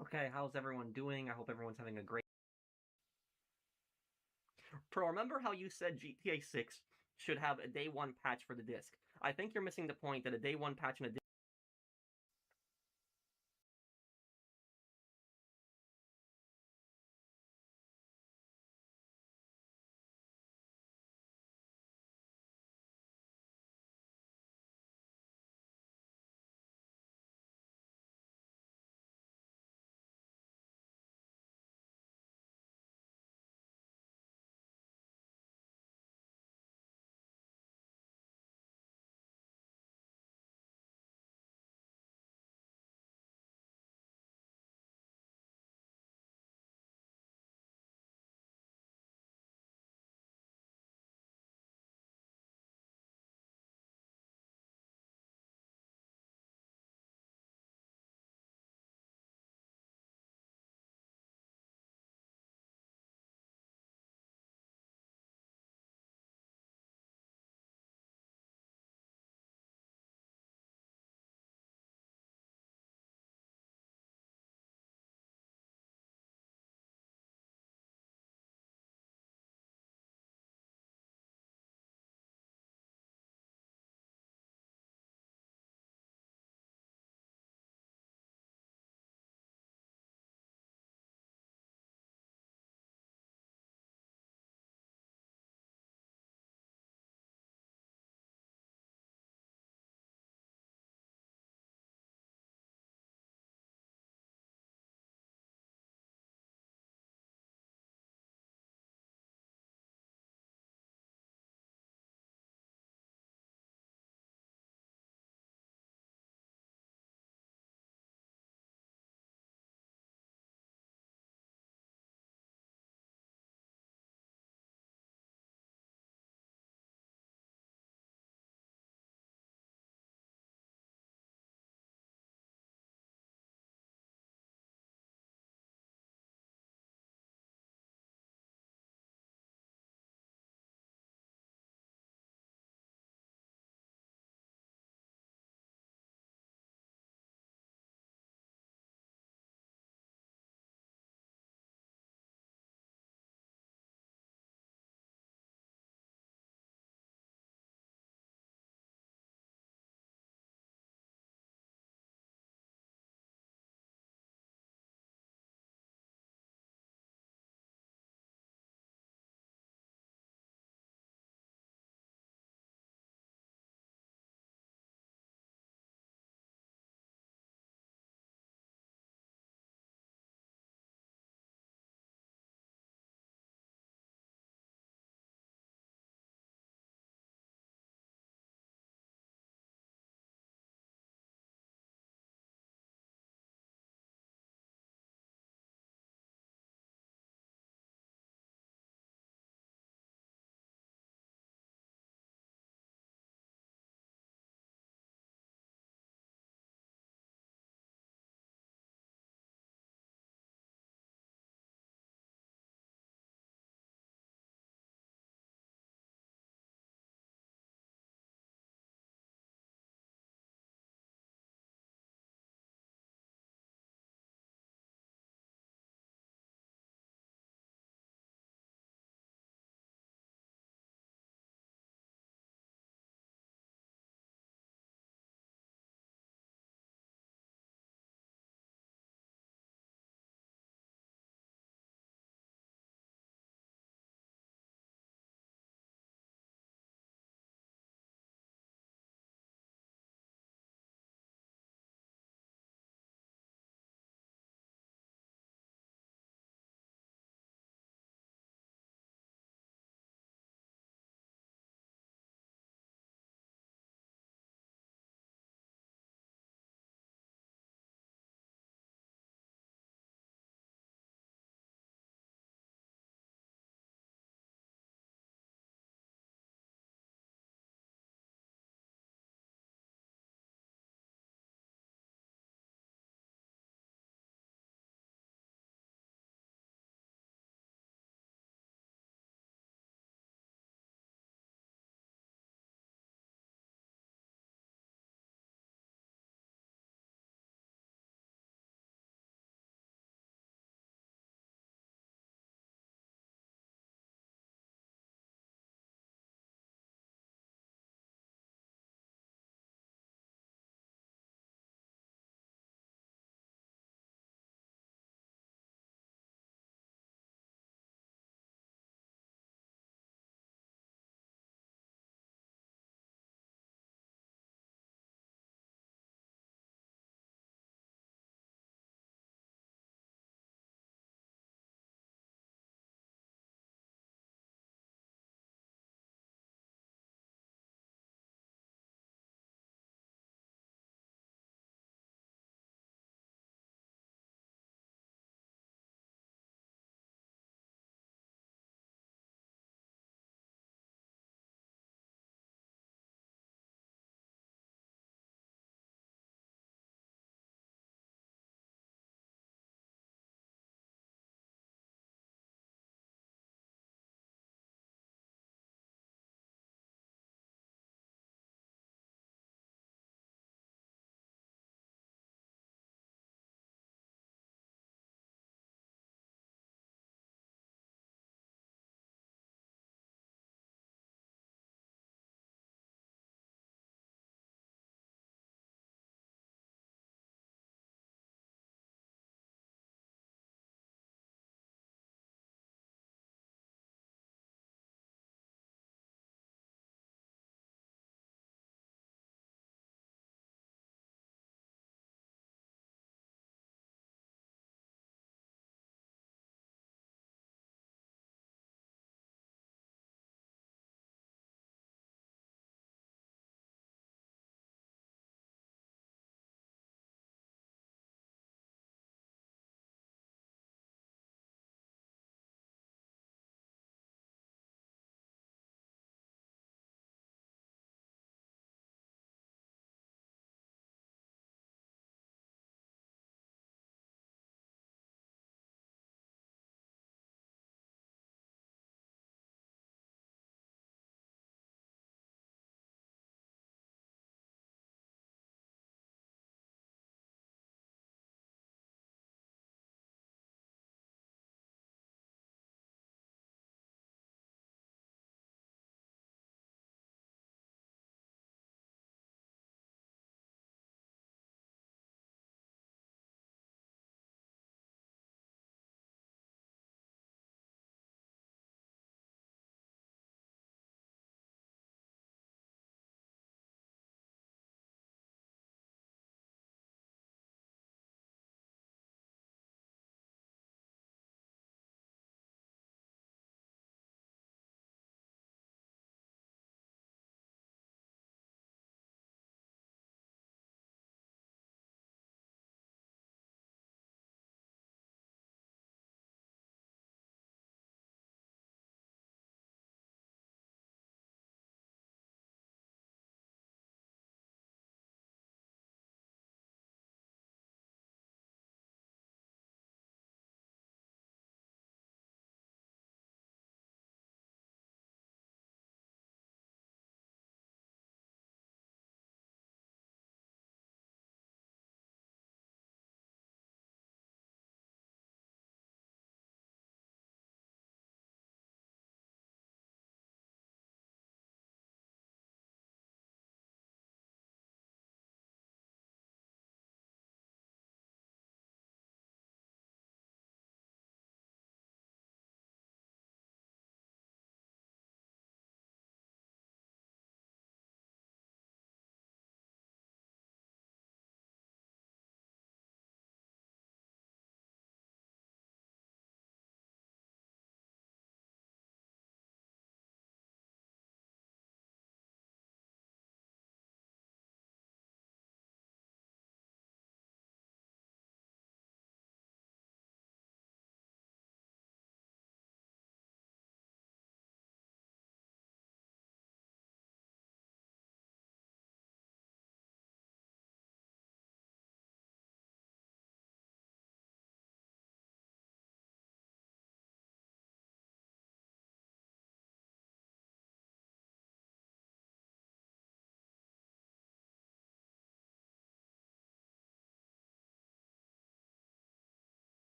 Okay, how's everyone doing? I hope everyone's having a great. Pro, remember how you said GTA 6 should have a day one patch for the disc? I think you're missing the point that a day one patch in a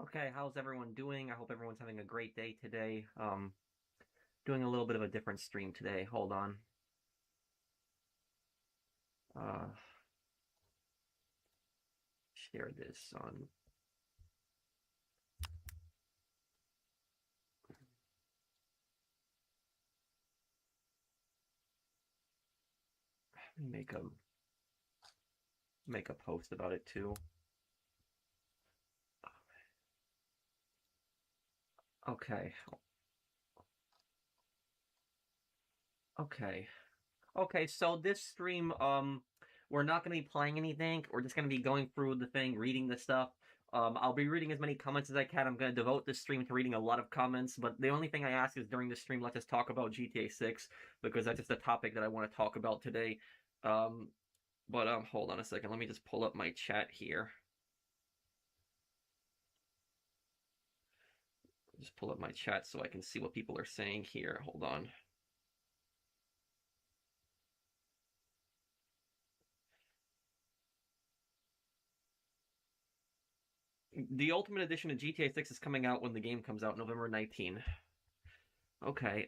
Okay, how's everyone doing? I hope everyone's having a great day today. Doing a little bit of a different stream today. Hold on. Uh, Share this on. Make a post about it too. Okay. Okay. Okay, so this stream, we're not going to be playing anything. We're just going to be going through the thing, reading the stuff. I'll be reading as many comments as I can. I'm going to devote this stream to reading a lot of comments, but the only thing I ask is during the stream, let's just talk about GTA 6, because that's just a topic that I want to talk about today. Hold on a second. Let me just pull up my chat here. Just pull up my chat so I can see what people are saying here. Hold on. The Ultimate Edition of GTA 6 is coming out when the game comes out, November 19. Okay,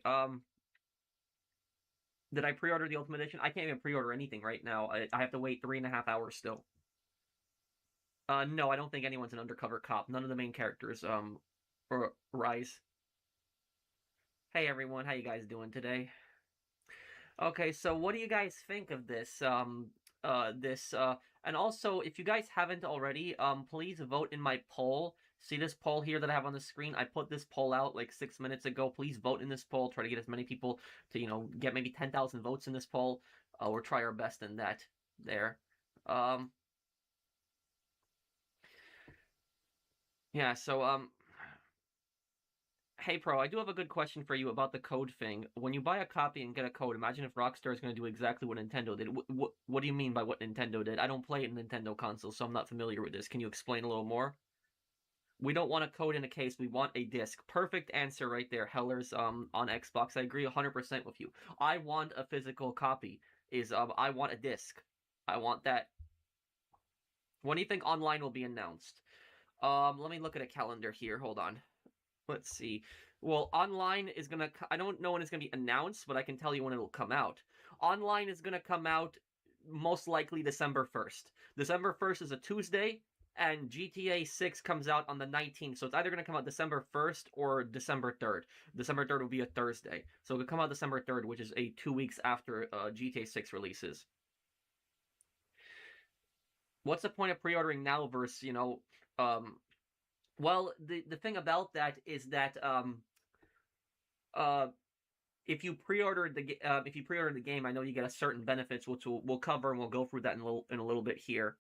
did I pre-order the Ultimate Edition? I can't even pre-order anything right now. I have to wait 3.5 hours still. No, I don't think anyone's an undercover cop. None of the main characters, or Rise. Hey everyone, how you guys doing today? Okay, so what do you guys think of this? And also, if you guys haven't already, please vote in my poll. See this poll here that I have on the screen? I put this poll out like 6 minutes ago. Please vote in this poll. Try to get as many people to, get maybe 10,000 votes in this poll. We'll try our best in that. There. Yeah, so, hey, Pro, I do have a good question for you about the code thing. When you buy a copy and get a code, imagine if Rockstar is going to do exactly what Nintendo did. What do you mean by what Nintendo did? I don't play a Nintendo console, so I'm not familiar with this. Can you explain a little more? We don't want a code in a case. We want a disc. Perfect answer right there, Hellers. On Xbox, I agree 100% with you. I want a physical copy. I want a disc. I want that. When do you think online will be announced? Let me look at a calendar here. Hold on. Let's see. Well, online is gonna. I don't know when it's gonna be announced, but I can tell you when it'll come out. Online is gonna come out most likely December 1st. December 1st is a Tuesday, and GTA 6 comes out on the 19th. So it's either gonna come out December 1st or December 3rd. December 3rd will be a Thursday, so it could come out December 3rd, which is 2 weeks after GTA 6 releases. What's the point of pre-ordering now versus well, the thing about that is that uh if you pre-order the game, I know you get a certain benefits, which we'll cover, and we'll go through that in a little bit here.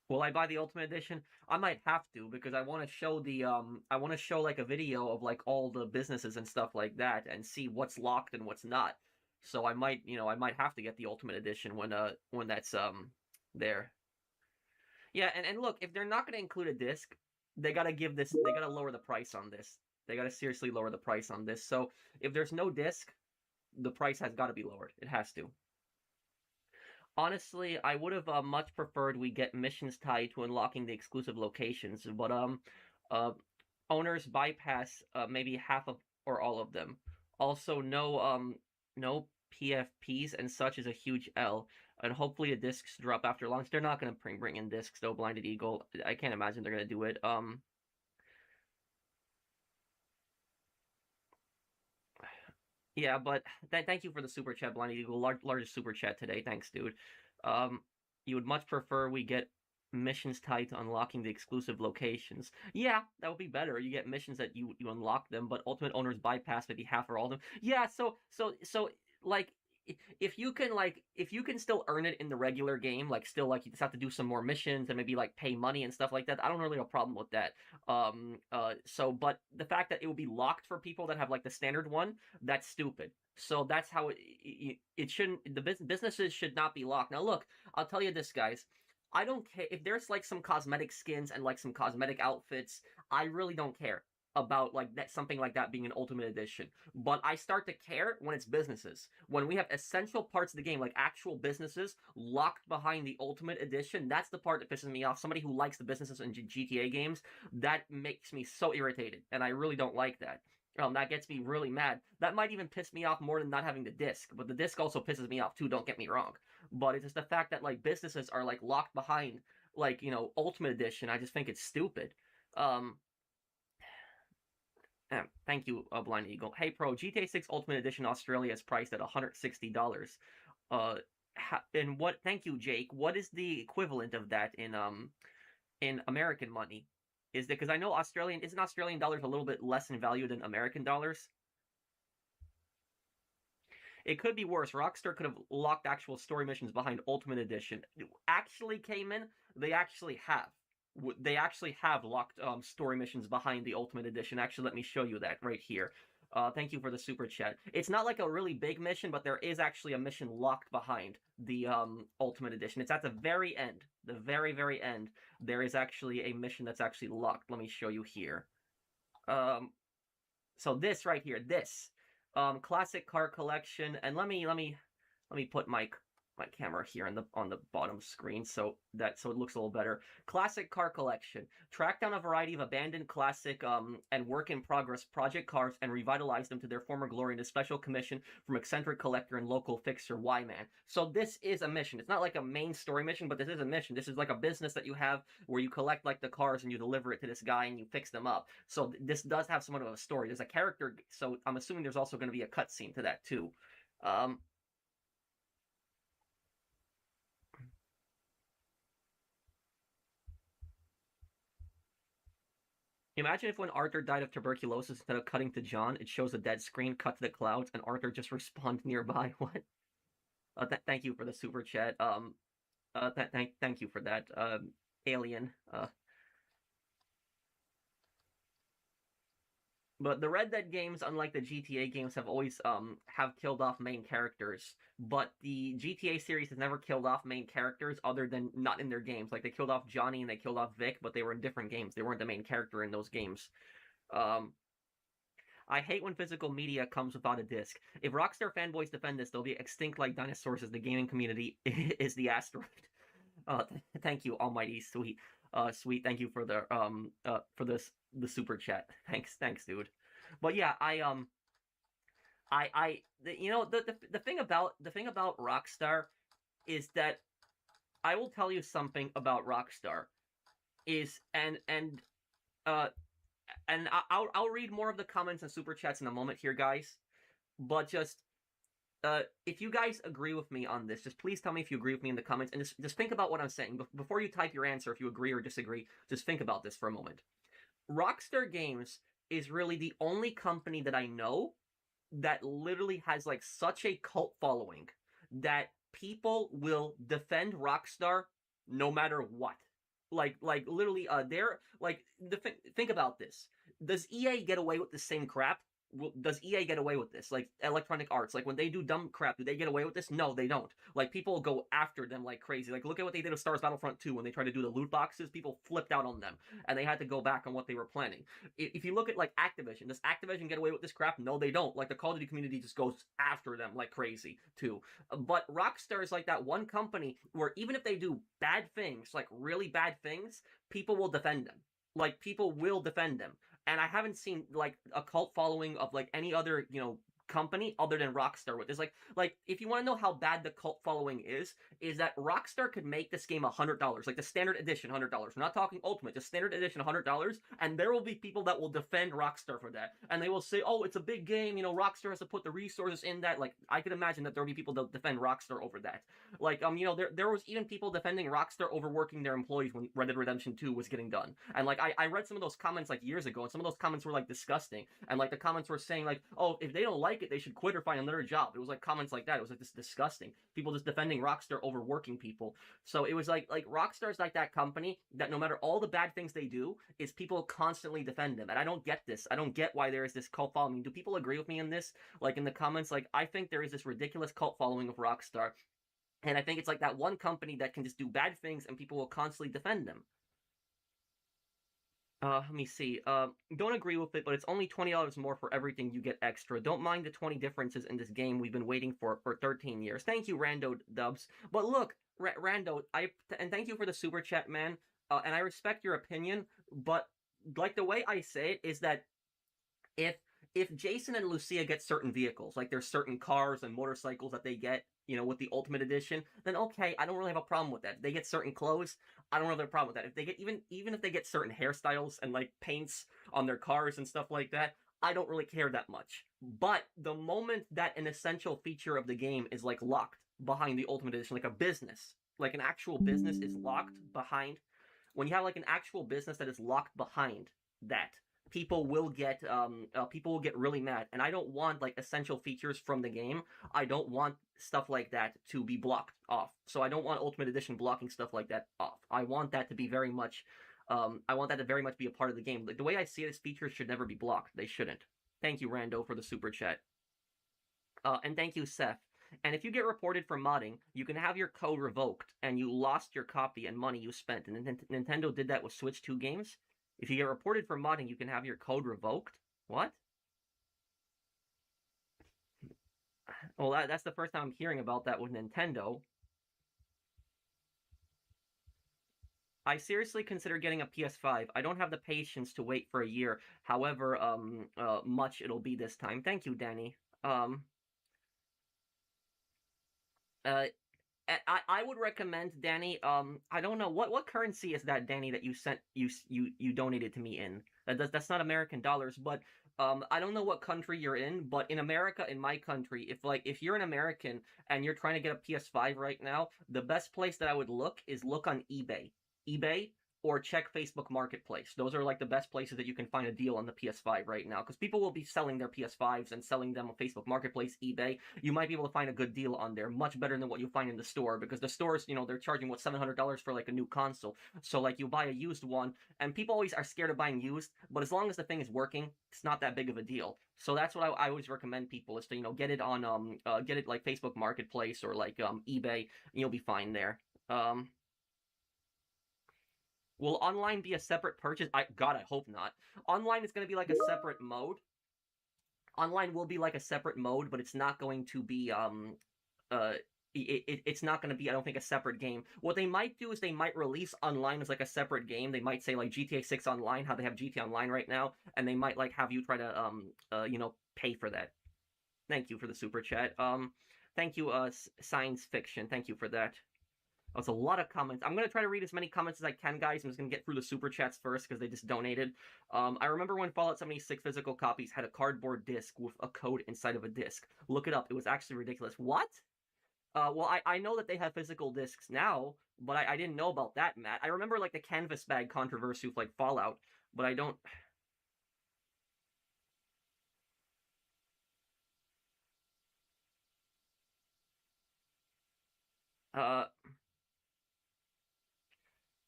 Will I buy the Ultimate Edition? I might have to, because I want to show like a video of like all the businesses and stuff like that, and see what's locked and what's not. So I might have to get the Ultimate Edition when that's there. Yeah, and look, if they're not going to include a disc, they got to lower the price on this. They got to seriously lower the price on this. So if there's no disc, the price has got to be lowered. It has to. Honestly, I would have much preferred we get missions tied to unlocking the exclusive locations, but owners bypass maybe half of or all of them. Also, no PFPs and such is a huge L, and hopefully the discs drop after launch. They're not going to bring in discs though. Blinded Eagle, I can't imagine they're going to do it. Yeah, but thank you for the super chat, Blinded Eagle, largest super chat today. Thanks, dude. Um, you would much prefer we get missions tied to unlocking the exclusive locations. Yeah, that would be better. You get missions that you unlock them, but ultimate owners bypass maybe half or all of them. Yeah, so like if you can still earn it in the regular game, like still like you just have to do some more missions and maybe like pay money and stuff like that. I don't really have a problem with that. But the fact that it will be locked for people that have like the standard one, that's stupid. So that's how it shouldn't. The businesses should not be locked. Now look, I'll tell you this, guys. I don't care if there's like some cosmetic skins and like some cosmetic outfits. I really don't care. about like that something like that being an ultimate edition. But I start to care when it's businesses. When we have essential parts of the game, like actual businesses, locked behind the ultimate edition, that's the part that pisses me off. Somebody who likes the businesses in GTA games, that makes me so irritated, and I really don't like that. That gets me really mad. That might even piss me off more than not having the disc, but the disc also pisses me off too, don't get me wrong. But it's just the fact that like businesses are like locked behind like, Ultimate Edition. I just think it's stupid. Um Thank you, Blind Eagle. Hey, Pro, GTA 6 Ultimate Edition Australia is priced at $160. Uh, and what? Thank you, Jake. What is the equivalent of that in American money? Is that because I know Australian dollars a little bit less in value than American dollars? It could be worse. Rockstar could have locked actual story missions behind Ultimate Edition. Actually came in. They actually have. They actually have locked story missions behind the Ultimate Edition. Actually, let me show you that right here. Thank you for the super chat. It's not like a really big mission, but there is actually a mission locked behind the Ultimate Edition. It's at the very end, the very, very end. There is actually a mission that's actually locked. Let me show you here. So this right here, this classic car collection, and let me put my camera here on the bottom screen so it looks a little better. Classic car collection. Track down a variety of abandoned classic and work in progress project cars and revitalize them to their former glory in a special commission from eccentric collector and local fixer Y-Man. So this is a mission. It's not like a main story mission, but this is a mission. This is like a business that you have where you collect like the cars and you deliver it to this guy and you fix them up. So this does have somewhat of a story. There's a character, so I'm assuming there's also going to be a cutscene to that too. Um, Imagine if when Arthur died of tuberculosis, instead of cutting to John, it shows a dead screen, cut to the clouds, and Arthur just respawned nearby. What? Thank you for the super chat. Thank you for that, Alien. But the Red Dead games, unlike the GTA games, have always have killed off main characters. But the GTA series has never killed off main characters other than not in their games. Like they killed off Johnny and they killed off Vic, but they were in different games. They weren't the main character in those games. Um, I hate when physical media comes without a disc. If Rockstar fanboys defend this, they'll be extinct like dinosaurs as the gaming community is the asteroid. Thank you, Almighty Sweet. Sweet, thank you for the super chat. Thanks, dude. But yeah, the thing about Rockstar is that I will tell you something about Rockstar is uh and I'll read more of the comments and super chats in a moment here, guys. But just if you guys agree with me on this, just please tell me if you agree with me in the comments, and just think about what I'm saying before you type your answer. If you agree or disagree, just think about this for a moment. Rockstar Games is really the only company that I know that literally has like such a cult following that people will defend Rockstar no matter what. Like literally, they're like think about this. Does EA get away with the same crap? Does EA get away with this? Like Electronic Arts, like when they do dumb crap, do they get away with this? No, they don't. Like people go after them like crazy. Like look at what they did with Star Wars Battlefront 2 when they tried to do the loot boxes. People flipped out on them, and they had to go back on what they were planning. If you look at like Activision, does Activision get away with this crap? No, they don't. Like the Call of Duty community just goes after them like crazy too. But Rockstar is like that one company where even if they do bad things, like really bad things, people will defend them. Like people will defend them. And I haven't seen like a cult following of like any other company other than Rockstar with this. Like if you want to know how bad the cult following is that Rockstar could make this game $100, like the standard edition $100. We're not talking ultimate, just standard edition $100, and there will be people that will defend Rockstar for that, and they will say, "Oh, it's a big game. Rockstar has to put the resources in that." Like I could imagine that there will be people that defend Rockstar over that. Like there was even people defending Rockstar overworking their employees when Red Dead Redemption 2 was getting done, and like I read some of those comments like years ago, and some of those comments were like disgusting, and like the comments were saying like, "Oh, if they don't like it, they should quit or find another job." It was like comments like that. It was like this disgusting. People just defending Rockstar over working people. So it was like Rockstar's like that company that no matter all the bad things they do, is people constantly defend them. And I don't get this. I don't get why there is this cult following. Do people agree with me in this? Like in the comments, like I think there is this ridiculous cult following of Rockstar. And I think it's like that one company that can just do bad things and people will constantly defend them. Let me see. Don't agree with it, but it's only $20 more for everything you get extra. Don't mind the 20 differences in this game we've been waiting for 13 years. Thank you, Rando Dubs. But look, Rando, and thank you for the super chat, man. And I respect your opinion, but like the way I say it is that if if Jason and Lucia get certain vehicles, like there's certain cars and motorcycles that they get, with the Ultimate Edition, then okay, I don't really have a problem with that. If they get certain clothes, I don't have a problem with that. If they get even if they get certain hairstyles and like paints on their cars and stuff like that, I don't really care that much. But the moment that an essential feature of the game is like locked behind the Ultimate Edition, like a business, like an actual business is locked behind, when you have like an actual business that is locked behind that, people will get really mad, and I don't want like essential features from the game. I don't want stuff like that to be blocked off. So I don't want Ultimate Edition blocking stuff like that off. I want that to be very much I want that to very much be a part of the game. Like the way I see it is features should never be blocked. They shouldn't. Thank you, Rando, for the super chat. And thank you, Seth. And if you get reported for modding, you can have your code revoked and you lost your copy and money you spent. And Nintendo did that with Switch 2 games. If you get reported for modding, you can have your code revoked. What? Well, that's the first time I'm hearing about that with Nintendo. I seriously consider getting a PS5. I don't have the patience to wait for a year, however much it'll be this time. Thank you, Danny. Uh, I would recommend, Danny. I don't know what currency is that, Danny, that you sent you donated to me in. That's not American dollars, but I don't know what country you're in, but in America, in my country, if you're an American and you're trying to get a PS5 right now, the best place that I would look on eBay, or check Facebook Marketplace. Those are like the best places that you can find a deal on the PS5 right now, because people will be selling their PS5s and selling them on Facebook Marketplace, eBay. You might be able to find a good deal on there, much better than what you find in the store, because the stores, they're charging $700 for like a new console. So like you buy a used one, and people always are scared of buying used, but as long as the thing is working, it's not that big of a deal. So that's what I always recommend people is to get it on get it like Facebook Marketplace or like eBay, and you'll be fine there. Will online be a separate purchase? God, I hope not. Online is going to be like a separate mode. Online will be like a separate mode, but it's not going to be it's not going to be, I don't think, a separate game. What they might do is they might release online as like a separate game. They might say like GTA 6 Online, how they have GTA Online right now, and they might like have you try to pay for that. Thank you for the super chat. Thank you, Science Fiction. Thank you for that. That's a lot of comments. I'm going to try to read as many comments as I can, guys. I'm just going to get through the super chats first because they just donated. I remember when Fallout 76 physical copies had a cardboard disc with a code inside of a disc. Look it up. It was actually ridiculous. What? Well, I know that they have physical discs now, but I didn't know about that, Matt. I remember, like, the canvas bag controversy with, like, Fallout, but I don't...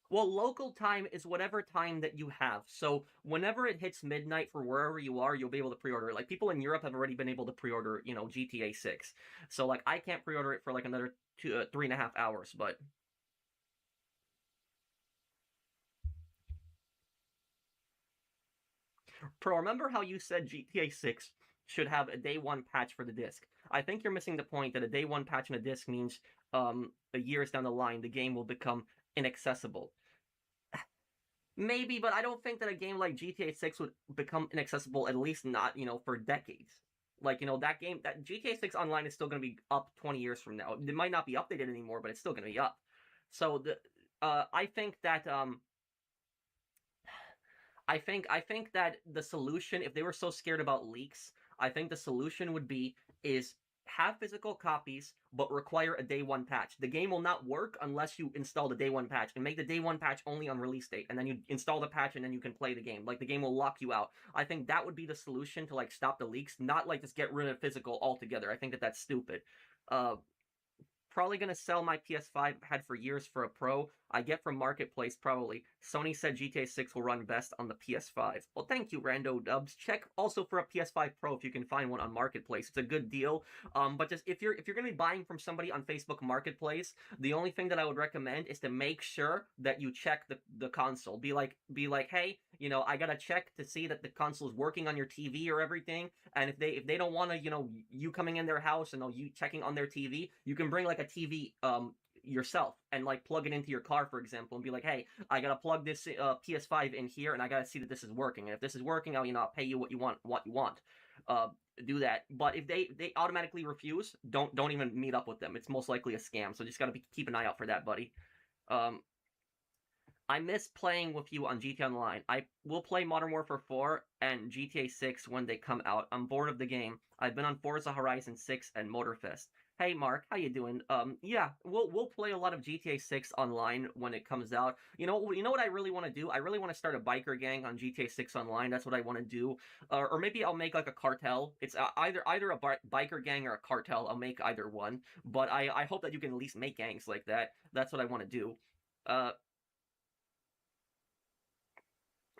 Well, local time is whatever time that you have. So whenever it hits midnight for wherever you are, you'll be able to pre-order it. Like people in Europe have already been able to pre-order, GTA 6. So like I can't pre-order it for like another 3.5 hours, but Pro, remember how you said GTA 6 should have a day one patch for the disc? I think you're missing the point that a day one patch on a disc means years down the line the game will become inaccessible. Maybe, but I don't think that a game like GTA 6 would become inaccessible, at least not, for decades. Like, that game, that GTA 6 Online is still going to be up 20 years from now. It might not be updated anymore, but it's still going to be up. So, I think that, I think that the solution, if they were so scared about leaks, I think the solution would be is have physical copies, but require a day one patch. The game will not work unless you install the day one patch, and make the day one patch only on release date, and then you install the patch and then you can play the game. Like the game will lock you out. I think that would be the solution to like stop the leaks, not like just get rid of physical altogether. I think that that's stupid. Probably gonna sell my PS5 had for years for a Pro. I get from Marketplace probably. Sony said GTA 6 will run best on the PS5. Well, thank you, Rando Dubs. Check also for a PS5 Pro if you can find one on Marketplace. It's a good deal. But just if you're gonna be buying from somebody on Facebook Marketplace, the only thing that I would recommend is to make sure that you check the console. Be like, hey, I gotta check to see that the console is working on your TV or everything. And if they don't want to, you coming in their house and you checking on their TV, you can bring like a TV yourself and like plug it into your car, for example, and be like, hey, I gotta plug this PS5 in here, and I gotta see that this is working. And if this is working, I'll pay you what you want. Do that. But if they automatically refuse, don't even meet up with them. It's most likely a scam. So just gotta keep an eye out for that, buddy. I miss playing with you on GTA Online. I will play Modern Warfare 4 and GTA 6 when they come out. I'm bored of the game. I've been on Forza Horizon 6 and Motorfest. Hey Mark, how you doing? Yeah, we'll play a lot of GTA 6 online when it comes out. You know what I really want to do? I really want to start a biker gang on GTA 6 online. That's what I want to do. Or maybe I'll make like a cartel. It's either a biker gang or a cartel. I'll make either one. But I hope that you can at least make gangs like that. That's what I want to do.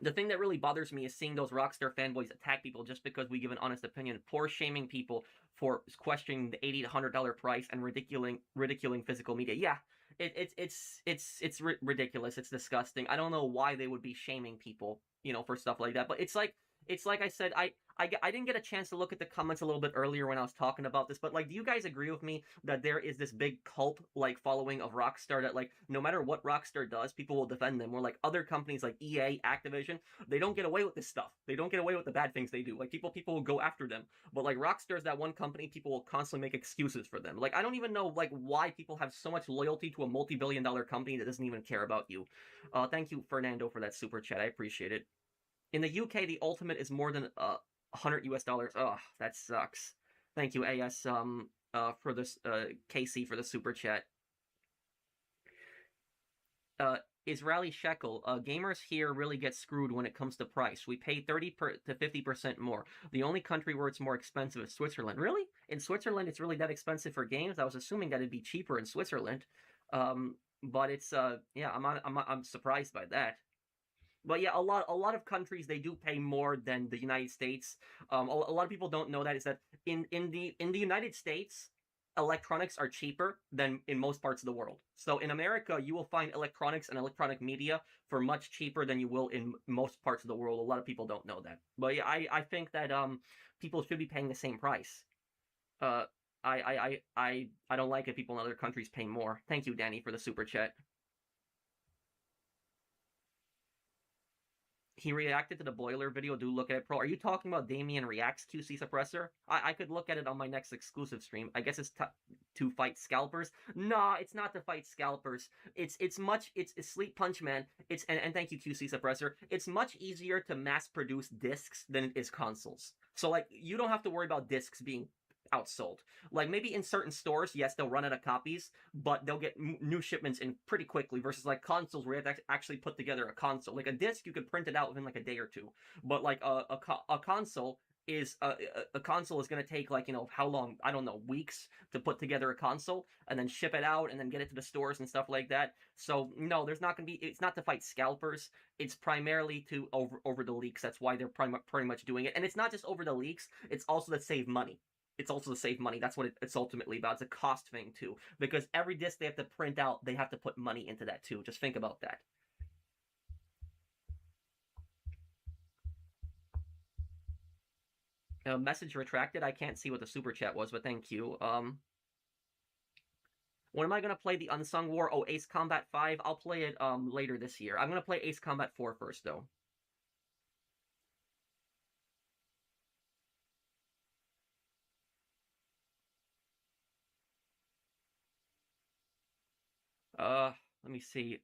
The thing that really bothers me is seeing those Rockstar fanboys attack people just because we give an honest opinion, poor shaming people for questioning the $80 to $100 price and ridiculing physical media. Yeah, it's ridiculous. It's disgusting. I don't know why they would be shaming people, for stuff like that. But it's like I said, I didn't get a chance to look at the comments a little bit earlier when I was talking about this, but like, do you guys agree with me that there is this big cult like following of Rockstar that like no matter what Rockstar does, people will defend them? Where like other companies like EA, Activision, they don't get away with this stuff. They don't get away with the bad things they do. Like people will go after them, but like Rockstar is that one company people will constantly make excuses for them. Like I don't even know like why people have so much loyalty to a multi-billion-dollar company that doesn't even care about you. Thank you, Fernando, for that super chat. I appreciate it. In the UK, the ultimate is more than $100 US. Oh, that sucks. Thank you, AS, for this, Casey, for the super chat. Israeli shekel. Gamers here really get screwed when it comes to price. We pay 30 to 50% more. The only country where it's more expensive is Switzerland. Really? In Switzerland, it's really that expensive for games? I was assuming that it'd be cheaper in Switzerland. But it's yeah, I'm surprised by that. But yeah, a lot of countries they do pay more than the United States. A lot of people don't know that is that in the United States, electronics are cheaper than in most parts of the world. So in America, you will find electronics and electronic media for much cheaper than you will in most parts of the world. A lot of people don't know that. But yeah, I think that people should be paying the same price. I don't like it people in other countries pay more. Thank you, Danny, for the super chat. He reacted to the boiler video. Do look at it, Pro. Are you talking about Damien Reacts QC Suppressor? I could look at it on my next exclusive stream. I guess it's to fight scalpers. Nah, it's not to fight scalpers. It's Sleep Punch Man. And thank you QC Suppressor. It's much easier to mass produce discs than it is consoles. So like you don't have to worry about discs being outsold. Like maybe in certain stores, yes, they'll run out of copies, but they'll get new shipments in pretty quickly versus like consoles where you have to actually put together a console. Like a disc, you could print it out within like a day or two, but like a console is a console is going to take like how long, I don't know, weeks to put together a console and then ship it out and then get it to the stores and stuff like that. So no, there's not going to be, it's not to fight scalpers, it's primarily to over the leaks. That's why they're pretty much doing it. And it's not just over the leaks, it's also to save money. It's also to save money. That's what it's ultimately about. It's a cost thing too, because every disc they have to print out, they have to put money into that too. Just think about that. Message retracted. I can't see what the super chat was, but thank you. When am I gonna play the Unsung War? Oh, Ace Combat 5. I'll play it later this year. I'm gonna play Ace Combat 4 first though. Let me see.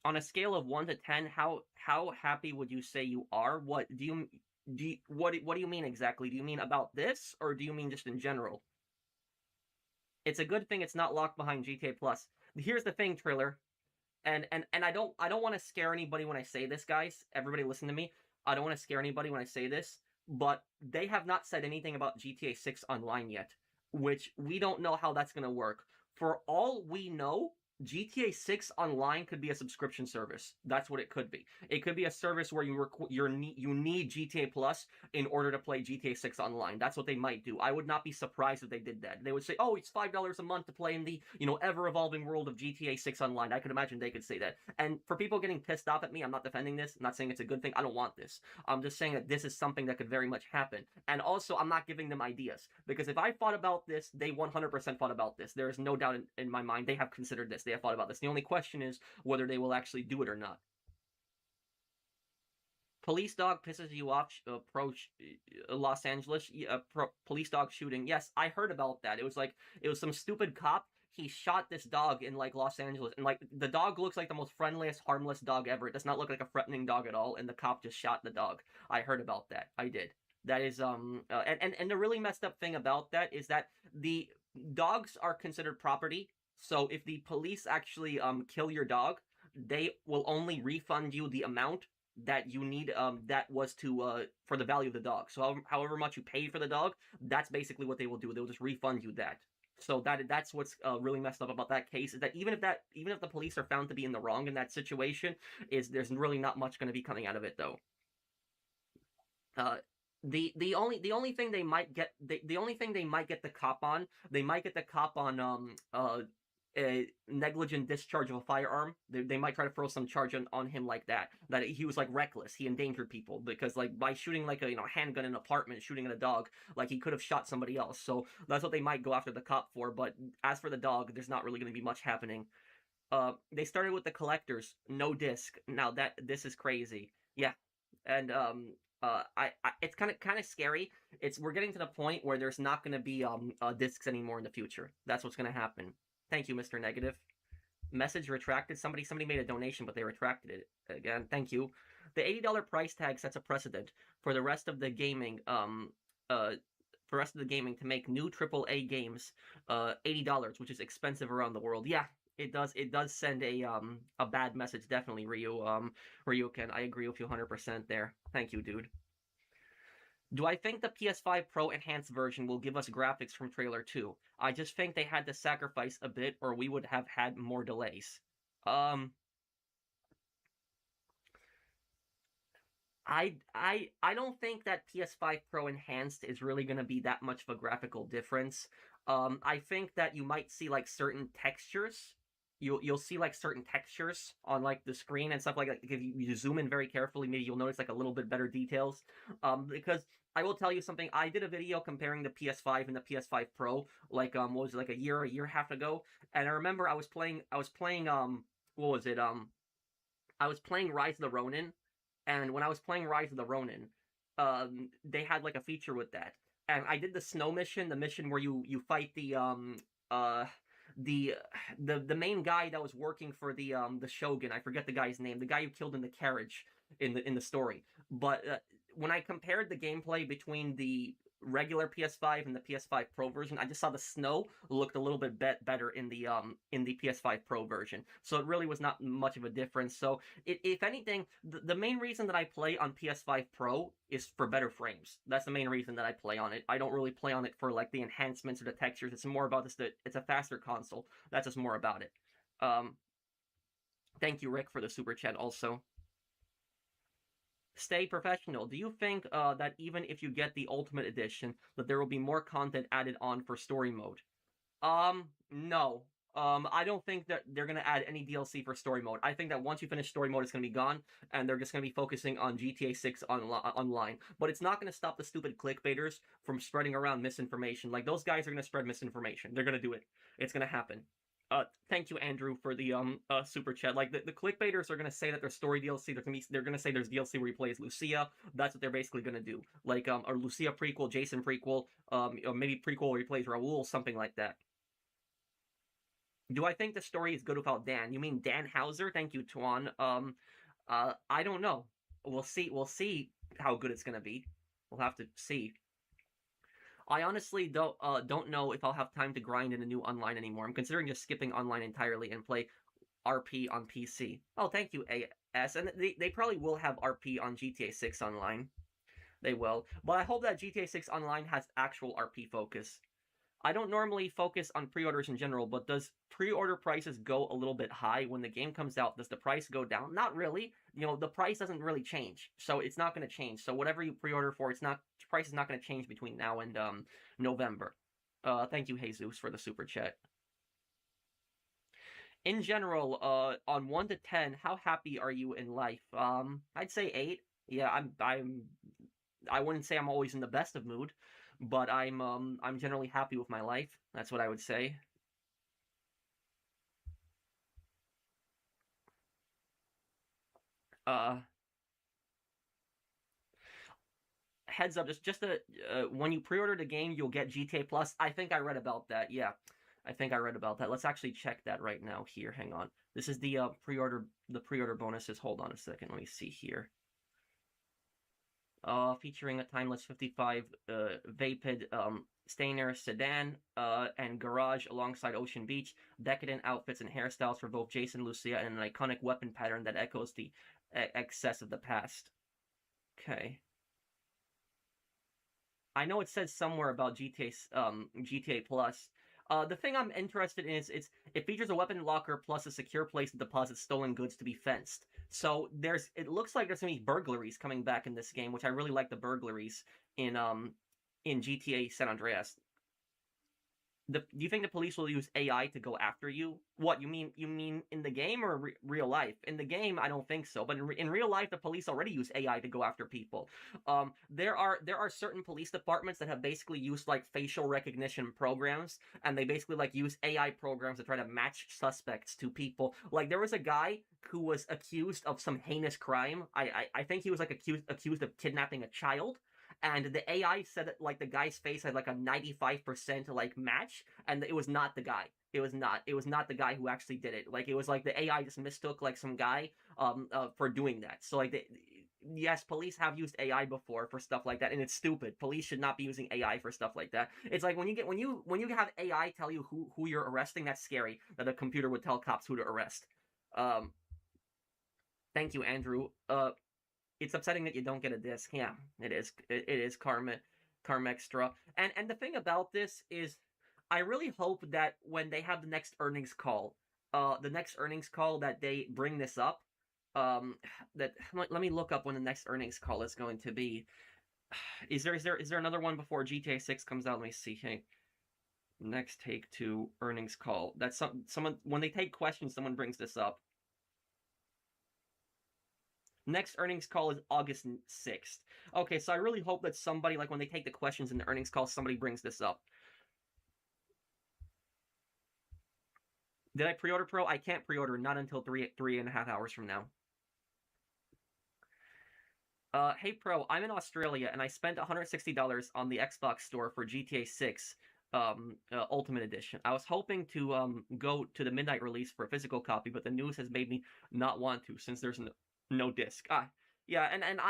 On a scale of 1 to 10, how happy would you say you are? What do you what do you mean exactly? Do you mean about this or do you mean just in general? It's a good thing it's not locked behind GTA Plus. Here's the thing, Triller, and I don't want to scare anybody when I say this, guys. Everybody listen to me. I don't want to scare anybody when I say this, but they have not said anything about GTA 6 Online yet, which we don't know how that's going to work. For all we know, GTA 6 Online could be a subscription service. That's what it could be. It could be a service where you need GTA Plus in order to play GTA 6 Online. That's what they might do. I would not be surprised if they did that. They would say, "Oh, it's $5 a month to play in the, ever evolving world of GTA 6 Online." I could imagine they could say that. And for people getting pissed off at me, I'm not defending this. I'm not saying it's a good thing. I don't want this. I'm just saying that this is something that could very much happen. And also, I'm not giving them ideas because if I thought about this, they 100% thought about this. There is no doubt in my mind they have considered this. They have thought about this. The only question is whether they will actually do it or not. Police dog pisses you off. Approach Los Angeles. Police dog shooting. Yes, I heard about that. It was some stupid cop. He shot this dog in like Los Angeles, and like the dog looks like the most friendliest, harmless dog ever. It does not look like a threatening dog at all, and the cop just shot the dog. I heard about that. I did. That is and the really messed up thing about that is that the dogs are considered property. So if the police actually kill your dog, they will only refund you the amount that you need that was to for the value of the dog. So however much you paid for the dog, that's basically what they will do. They'll just refund you that. So that's what's really messed up about that case is that even if the police are found to be in the wrong in that situation, is there's really not much going to be coming out of it though. Uh, the only thing they might get the only thing they might get the cop on, they might get the cop on a negligent discharge of a firearm. They might try to throw some charge on him like that he was like reckless, he endangered people because like by shooting like a handgun in an apartment, shooting at a dog, like he could have shot somebody else. So that's what they might go after the cop for. But as for the dog, there's not really going to be much happening. They started with the collectors, no disc. Now this is crazy. Yeah, and it's kind of scary. We're getting to the point where there's not going to be discs anymore in the future. That's what's going to happen. Thank you, Mr. Negative. Message retracted. Somebody made a donation, but they retracted it again. Thank you. The $80 price tag sets a precedent for the rest of the gaming to make new AAA games $80, which is expensive around the world. Yeah, it does send a bad message, definitely, Ryuken. I agree with you 100% there. Thank you, dude. Do I think the PS5 Pro enhanced version will give us graphics from trailer 2? I just think they had to sacrifice a bit or we would have had more delays. I don't think that PS5 Pro enhanced is really going to be that much of a graphical difference. I think that you might see like certain textures. You'll see like certain textures on like the screen and stuff like that. If you zoom in very carefully, maybe you'll notice like a little bit better details. Because I will tell you something. I did a video comparing the PS5 and the PS5 Pro, like what was it, like a year and a half ago, and I remember I was playing what was it I was playing Rise of the Ronin, and when I was playing Rise of the Ronin, they had like a feature with that, and I did the snow mission, the mission where you fight uh the the main guy that was working for the Shogun. I forget the guy's name. The guy who killed in the carriage in the story. But when I compared the gameplay between the regular PS5 and the PS5 Pro version, I just saw the snow looked a little bit better in the PS5 Pro version. So it really was not much of a difference. So if anything, the main reason that I play on PS5 Pro is for better frames. That's the main reason that I play on it. I don't really play on it for like the enhancements or the textures. It's more about just that it's a faster console. That's just more about it. Thank you, Rick, for the super chat also. Stay professional. Do you think that even if you get the Ultimate Edition, that there will be more content added on for story mode? No. I don't think that they're gonna add any DLC for story mode. I think that once you finish story mode, it's gonna be gone, and they're just gonna be focusing on GTA 6 online. But it's not gonna stop the stupid clickbaiters from spreading around misinformation. Like those guys are gonna spread misinformation. They're gonna do it. It's gonna happen. Thank you, Andrew, for the super chat. Like the clickbaiters are gonna say that there's story DLC. They're gonna say there's DLC where he plays Lucia. That's what they're basically gonna do. Like a Lucia prequel, Jason prequel, or maybe prequel where he plays Raul, something like that. Do I think the story is good without Dan? You mean Dan Hauser? Thank you, Tuan. I don't know. We'll see. We'll see how good it's gonna be. We'll have to see. I honestly don't know if I'll have time to grind in a new online anymore. I'm considering just skipping online entirely and play RP on PC. Oh, thank you, AS. And they probably will have RP on GTA 6 online. They will. But I hope that GTA 6 online has actual RP focus. I don't normally focus on pre-orders in general, but does pre-order prices go a little bit high when the game comes out? Does the price go down? Not really. The price doesn't really change, so it's not going to change. So whatever you pre-order for, price is not going to change between now and November. Thank you, Jesus, for the super chat. In general, on 1 to 10, how happy are you in life? I'd say 8. Yeah, I wouldn't say I'm always in the best of mood, but I'm generally happy with my life. That's what I would say. Uh, Heads up, just when you pre-order the game, you'll get GTA Plus. I think I read about that. Yeah, I think I read about that. Let's actually check that right now. Here, hang on. This is the pre-order bonuses. Hold on a second. Let me see here. Featuring a timeless 55 Vapid Stainer sedan and garage alongside Ocean Beach, decadent outfits and hairstyles for both Jason and Lucia, and an iconic weapon pattern that echoes the excess of the past. Okay. I know it says somewhere about GTA Plus. The thing I'm interested in is it features a weapon locker plus a secure place to deposit stolen goods to be fenced. So it looks like there's gonna be burglaries coming back in this game, which I really like the burglaries in GTA San Andreas. Do you think the police will use AI to go after you? What you mean? You mean in the game or real life? In the game, I don't think so. But in real life, the police already use AI to go after people. There are certain police departments that have basically used like facial recognition programs, and they basically like use AI programs to try to match suspects to people. Like there was a guy who was accused of some heinous crime. I think he was like accused of kidnapping a child, and the AI said that like the guy's face had like a 95% like match, and it was not the guy. It was not the guy who actually did it. Like it was like the AI just mistook like some guy for doing that. So like yes, police have used AI before for stuff like that, and it's stupid. Police should not be using AI for stuff like that. It's like when you have AI tell you who you're arresting, that's scary. That a computer would tell cops who to arrest. Um, Thank you, Andrew. It's upsetting that you don't get a disc. Yeah, it is. It is Karma Extra. And the thing about this is, I really hope that when they have the next earnings call, that they bring this up. That let me look up when the next earnings call is going to be. Is there another one before GTA 6 comes out? Let me see. Hey, next Take-Two earnings call. That's someone when they take questions, someone brings this up. Next earnings call is August 6th. Okay, so I really hope that somebody, like when they take the questions in the earnings call, somebody brings this up. Did I pre-order Pro? I can't pre-order, not until 3.5 hours from now. Hey Pro, I'm in Australia and I spent $160 on the Xbox store for GTA 6 Ultimate Edition. I was hoping to go to the midnight release for a physical copy, but the news has made me not want to since there's no disc. Yeah, and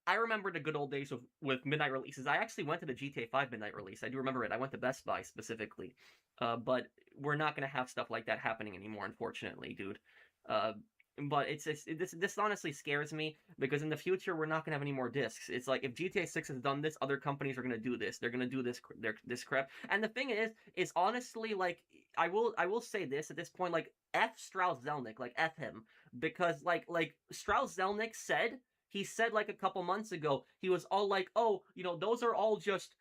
I remember the good old days with midnight releases. I actually went to the GTA 5 midnight release. I do remember it. I went to Best Buy specifically. But we're not gonna have stuff like that happening anymore, unfortunately, dude. But this honestly scares me because in the future we're not gonna have any more discs. It's like if GTA 6 has done this, other companies are gonna do this. They're gonna do this crap. And the thing is honestly like I will say this at this point, like F Strauss Zelnick, like F him, because like Strauss Zelnick said. He said like a couple months ago, he was all like, "Oh, those are all just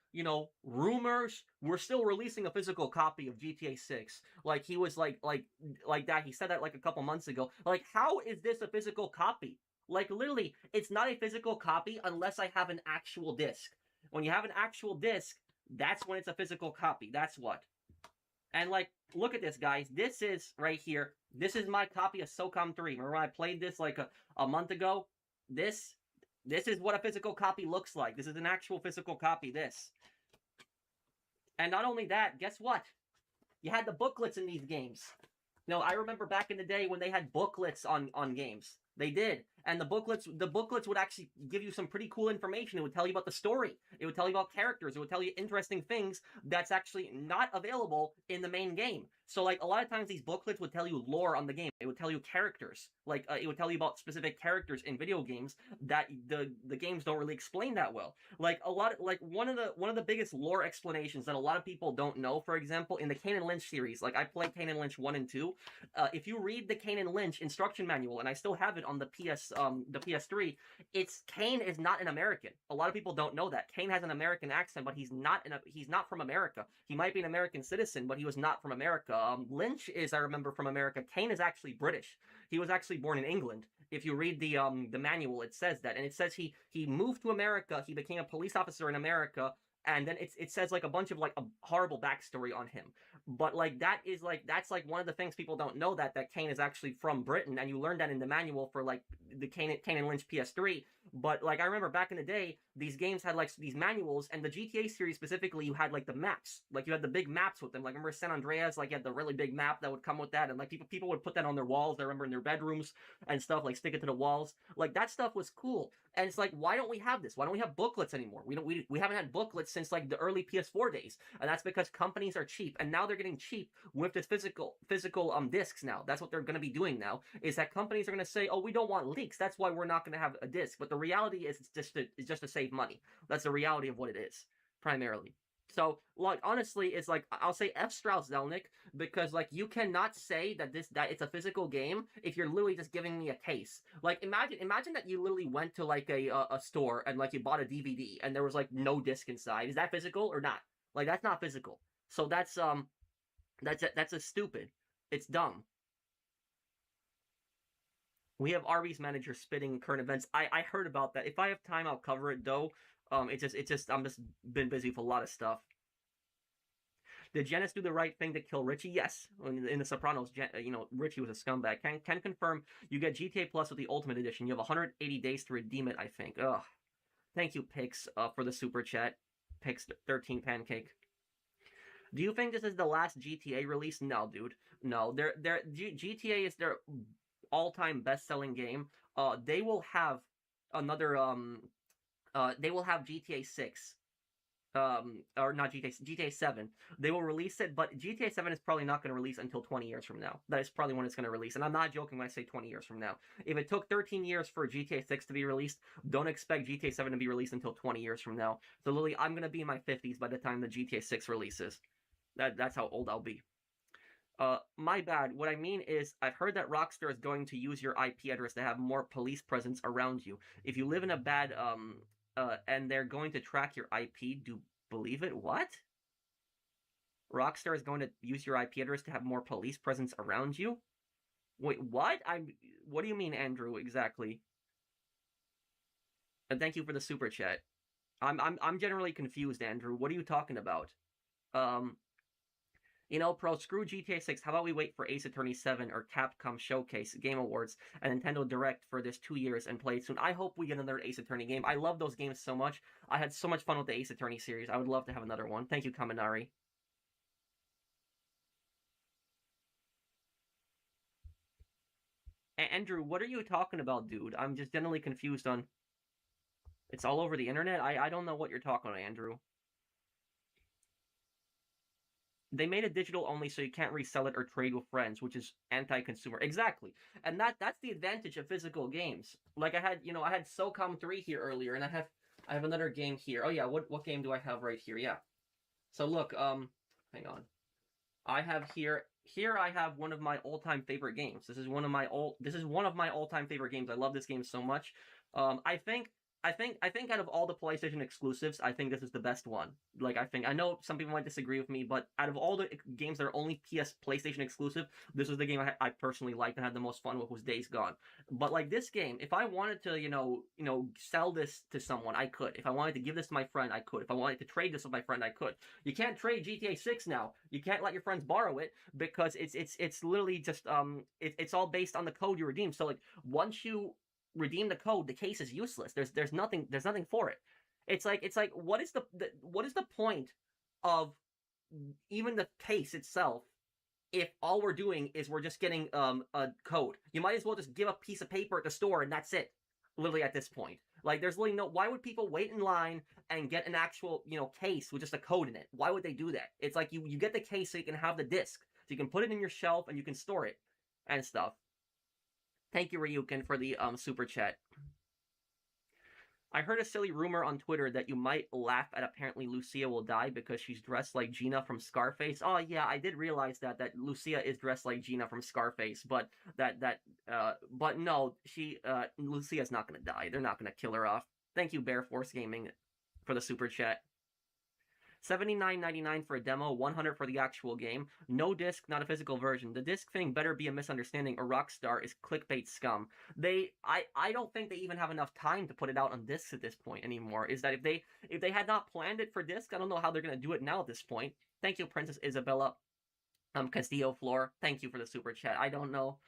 rumors. We're still releasing a physical copy of GTA 6." Like he was like that. He said that like a couple months ago. Like, how is this a physical copy? Like literally, it's not a physical copy unless I have an actual disc. When you have an actual disc, that's when it's a physical copy. That's what. And like, look at this, guys. This is right here. This is my copy of SOCOM 3. Remember when I played this like a month ago? This is what a physical copy looks like. This is an actual physical copy, this. And not only that, guess what? You had the booklets in these games. I remember back in the day when they had booklets on games. They did. And the booklets would actually give you some pretty cool information. It would tell you about the story. It would tell you about characters. It would tell you interesting things that's actually not available in the main game. So like a lot of times these booklets would tell you lore on the game. It would tell you characters. Like it would tell you about specific characters in video games that the games don't really explain that well. Like one of the biggest lore explanations that a lot of people don't know, for example, in the Kane and Lynch series. Like I played Kane and Lynch 1 and 2. If you read the Kane and Lynch instruction manual, and I still have it on the PS3, it's Kane is not an American. A lot of people don't know that. Kane has an American accent, but he's not from America. He might be an American citizen, but he was not from America. Lynch is, I remember, from America. Kane is actually British. He was actually born in England. If you read the manual, it says that, and it says he moved to America. He became a police officer in America, and then it says like a bunch of like a horrible backstory on him. But like that's like one of the things people don't know, that Kane is actually from Britain, and you learn that in the manual for like the Kane and Lynch PS3. But like I remember back in the day, these games had like these manuals, and the GTA series specifically, you had like the maps, like you had the big maps with them. Like remember San Andreas, like you had the really big map that would come with that, and like people would put that on their walls. I remember in their bedrooms and stuff, like stick it to the walls. Like that stuff was cool. And it's like, why don't we have this? Why don't we have booklets anymore? We haven't had booklets since like the early PS4 days, and that's because companies are cheap, and now they're getting cheap with this physical discs. Now that's what they're going to be doing now, is that companies are going to say, oh, we don't want leaks, that's why we're not going to have a disc. But the reality is it's just to save money. That's the reality of what it is primarily. So, like, honestly, it's like, I'll say F. Strauss Zelnick, because, like, you cannot say that it's a physical game if you're literally just giving me a case. Like, imagine that you literally went to, like, a store and, like, you bought a DVD and there was, like, no disc inside. Is that physical or not? Like, that's not physical. So that's a stupid. It's dumb. We have Arby's manager spitting current events. I heard about that. If I have time, I'll cover it, though. I'm just been busy with a lot of stuff. Did Janice do the right thing to kill Richie? Yes. In The Sopranos, Richie was a scumbag. Can confirm you get GTA Plus with the Ultimate Edition. You have 180 days to redeem it, I think. Ugh. Thank you, Pix, for the super chat. Pix 13 Pancake. Do you think this is the last GTA release? No, dude. No. GTA is their all-time best-selling game. They will have another they will have GTA 6. Or not GTA 7. They will release it, but GTA 7 is probably not going to release until 20 years from now. That is probably when it's going to release. And I'm not joking when I say 20 years from now. If it took 13 years for GTA 6 to be released, don't expect GTA 7 to be released until 20 years from now. So literally, I'm going to be in my 50s by the time the GTA 6 releases. That's how old I'll be. My bad. What I mean is, I've heard that Rockstar is going to use your IP address to have more police presence around you. If you live in a bad, and they're going to track your IP, do believe it? What? Rockstar is going to use your IP address to have more police presence around you? Wait, what? What do you mean, Andrew, exactly? And thank you for the super chat. I'm generally confused, Andrew. What are you talking about? Pro, screw GTA 6. How about we wait for Ace Attorney 7 or Capcom Showcase, Game Awards, and Nintendo Direct for this 2 years and play it soon. I hope we get another Ace Attorney game. I love those games so much. I had so much fun with the Ace Attorney series. I would love to have another one. Thank you, Kaminari. Andrew, what are you talking about, dude? I'm just generally confused on... It's all over the internet? I don't know what you're talking about, Andrew. They made it digital only, so you can't resell it or trade with friends, which is anti-consumer. Exactly, and that's the advantage of physical games. Like I had SOCOM 3 here earlier, and I have another game here. Oh yeah, what game do I have right here? Yeah. So look, hang on. I have here I have one of my all-time favorite games. This is one of my all-time favorite games. I love this game so much. I think out of all the PlayStation exclusives, I think this is the best one. Like, I know some people might disagree with me, but out of all the games that are only PlayStation exclusive, this was the game I personally liked and had the most fun with, was Days Gone. But like this game, if I wanted to, sell this to someone, I could. If I wanted to give this to my friend, I could. If I wanted to trade this with my friend, I could. You can't trade GTA 6 now. You can't let your friends borrow it because it's literally just it's all based on the code you redeem. So like once you redeem the code, the case is useless. There's nothing for it. It's like what is the point of even the case itself if all we're doing is we're just getting a code. You might as well just give a piece of paper at the store and that's it. Literally at this point. Like there's literally no why would people wait in line and get an actual, case with just a code in it? Why would they do that? It's like you get the case so you can have the disc. So you can put it in your shelf and you can store it and stuff. Thank you, Ryukin, for the super chat. I heard a silly rumor on Twitter that you might laugh at apparently Lucia will die because she's dressed like Gina from Scarface. Oh yeah, I did realize that Lucia is dressed like Gina from Scarface, but but no, Lucia's not gonna die. They're not gonna kill her off. Thank you, Bear Force Gaming, for the super chat. $79.99 for a demo, $100 for the actual game. No disc, not a physical version. The disc thing better be a misunderstanding, or Rockstar is clickbait scum. I don't think they even have enough time to put it out on discs at this point anymore. Is that if they had not planned it for disc, I don't know how they're gonna do it now at this point. Thank you, Princess Isabella. Castillo Floor. Thank you for the super chat. I don't know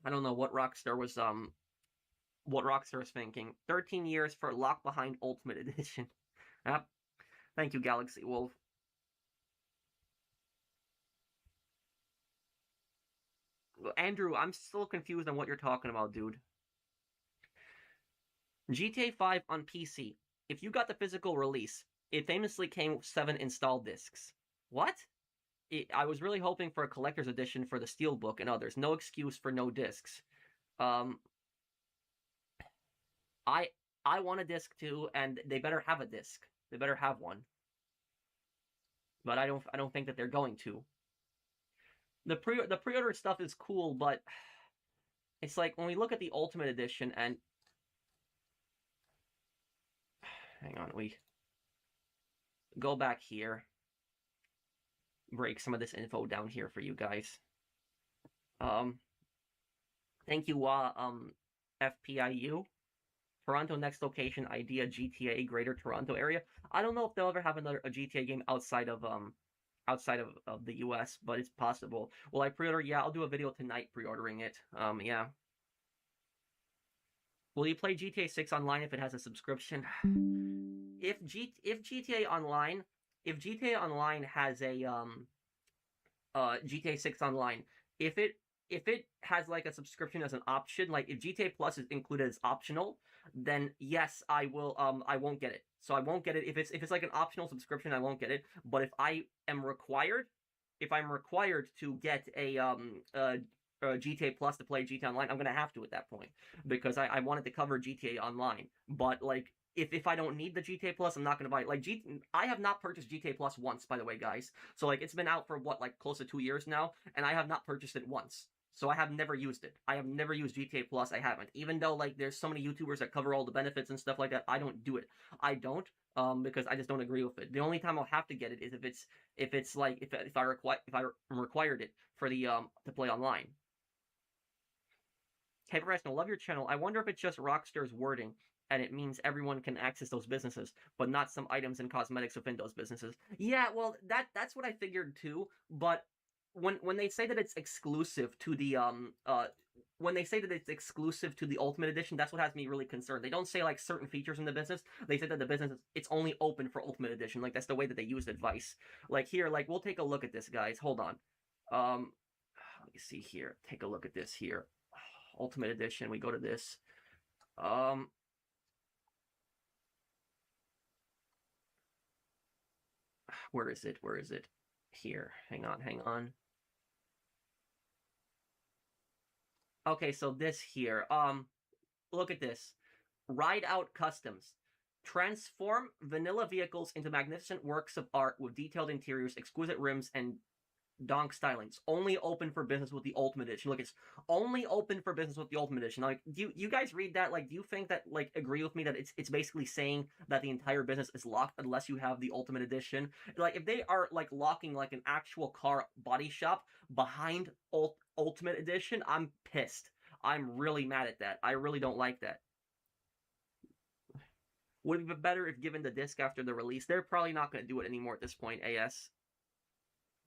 what Rockstar was thinking. 13 years for Lock Behind Ultimate Edition. Yep. Thank you, Galaxy Wolf. Andrew, I'm still confused on what you're talking about, dude. GTA 5 on PC. If you got the physical release, it famously came with 7 installed discs. What? I was really hoping for a collector's edition for the Steelbook and others. No excuse for no discs. I want a disc too, and they better have a disc. They better have one. But I don't think that they're going to. The pre-order stuff is cool, but it's like when we look at the Ultimate Edition and hang on, we go back here, break some of this info down here for you guys. Thank you, FPIU. Toronto next location idea GTA Greater Toronto area. I don't know if they'll ever have a GTA game outside of the US, but it's possible. Will I pre-order? Yeah, I'll do a video tonight pre-ordering it. Yeah. Will you play GTA 6 online if it has a subscription? If GTA Online has a GTA 6 Online, if it has like a subscription as an option, like if GTA Plus is included as optional, then yes, I will. I won't get it. So I won't get it if it's like an optional subscription. I won't get it. But if I'm required to get a GTA Plus to play GTA Online, I'm gonna have to at that point because I wanted to cover GTA Online. But like if I don't need the GTA Plus, I'm not gonna buy it. Like I have not purchased GTA Plus once, by the way, guys. So like it's been out for what, like close to 2 years now, and I have not purchased it once. So I have never used it. I have never used GTA Plus. I haven't. Even though like there's so many YouTubers that cover all the benefits and stuff like that, I don't do it. I don't because I just don't agree with it. The only time I'll have to get it is if I required it for the to play online. Hey, Professional, love your channel. I wonder if it's just Rockstar's wording and it means everyone can access those businesses, but not some items and cosmetics within those businesses. Yeah, well, that's what I figured too, but when they say that it's exclusive to the Ultimate Edition, that's what has me really concerned. They don't say like certain features in the business. They say that the business it's only open for Ultimate Edition. Like that's the way that they use advice. Like here, like we'll take a look at this, guys. Hold on. Let me see here. Take a look at this here. Ultimate Edition. We go to this. Where is it? Where is it? Here. Hang on. Okay, so this here. Look at this. Ride Out Customs. Transform vanilla vehicles into magnificent works of art with detailed interiors, exquisite rims, and donk stylings. Only open for business with the Ultimate Edition. Look, it's only open for business with the Ultimate Edition. Like, do you guys read that? Like, do you think that, like, agree with me that it's basically saying that the entire business is locked unless you have the Ultimate Edition? Like, if they are, like, locking, like, an actual car body shop behind Ultimate Edition, I'm pissed. I'm really mad at that. I really don't like that. Would it be better if given the disc after the release? They're probably not going to do it anymore at this point, AS.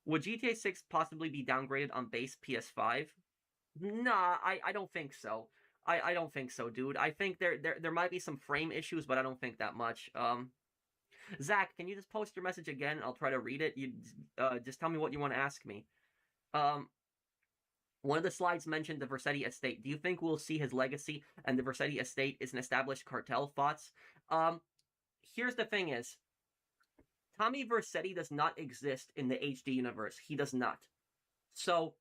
Would GTA 6 possibly be downgraded on base PS5? Nah, I don't think so. I don't think so, dude. I think there might be some frame issues, but I don't think that much. Zach, can you just post your message again? I'll try to read it. You just tell me what you want to ask me. Um, one of the slides mentioned the Vercetti estate. Do you think we'll see his legacy and the Vercetti estate is an established cartel? Thoughts? Um, Here's the thing: is Tommy Vercetti does not exist in the HD universe. He does not. So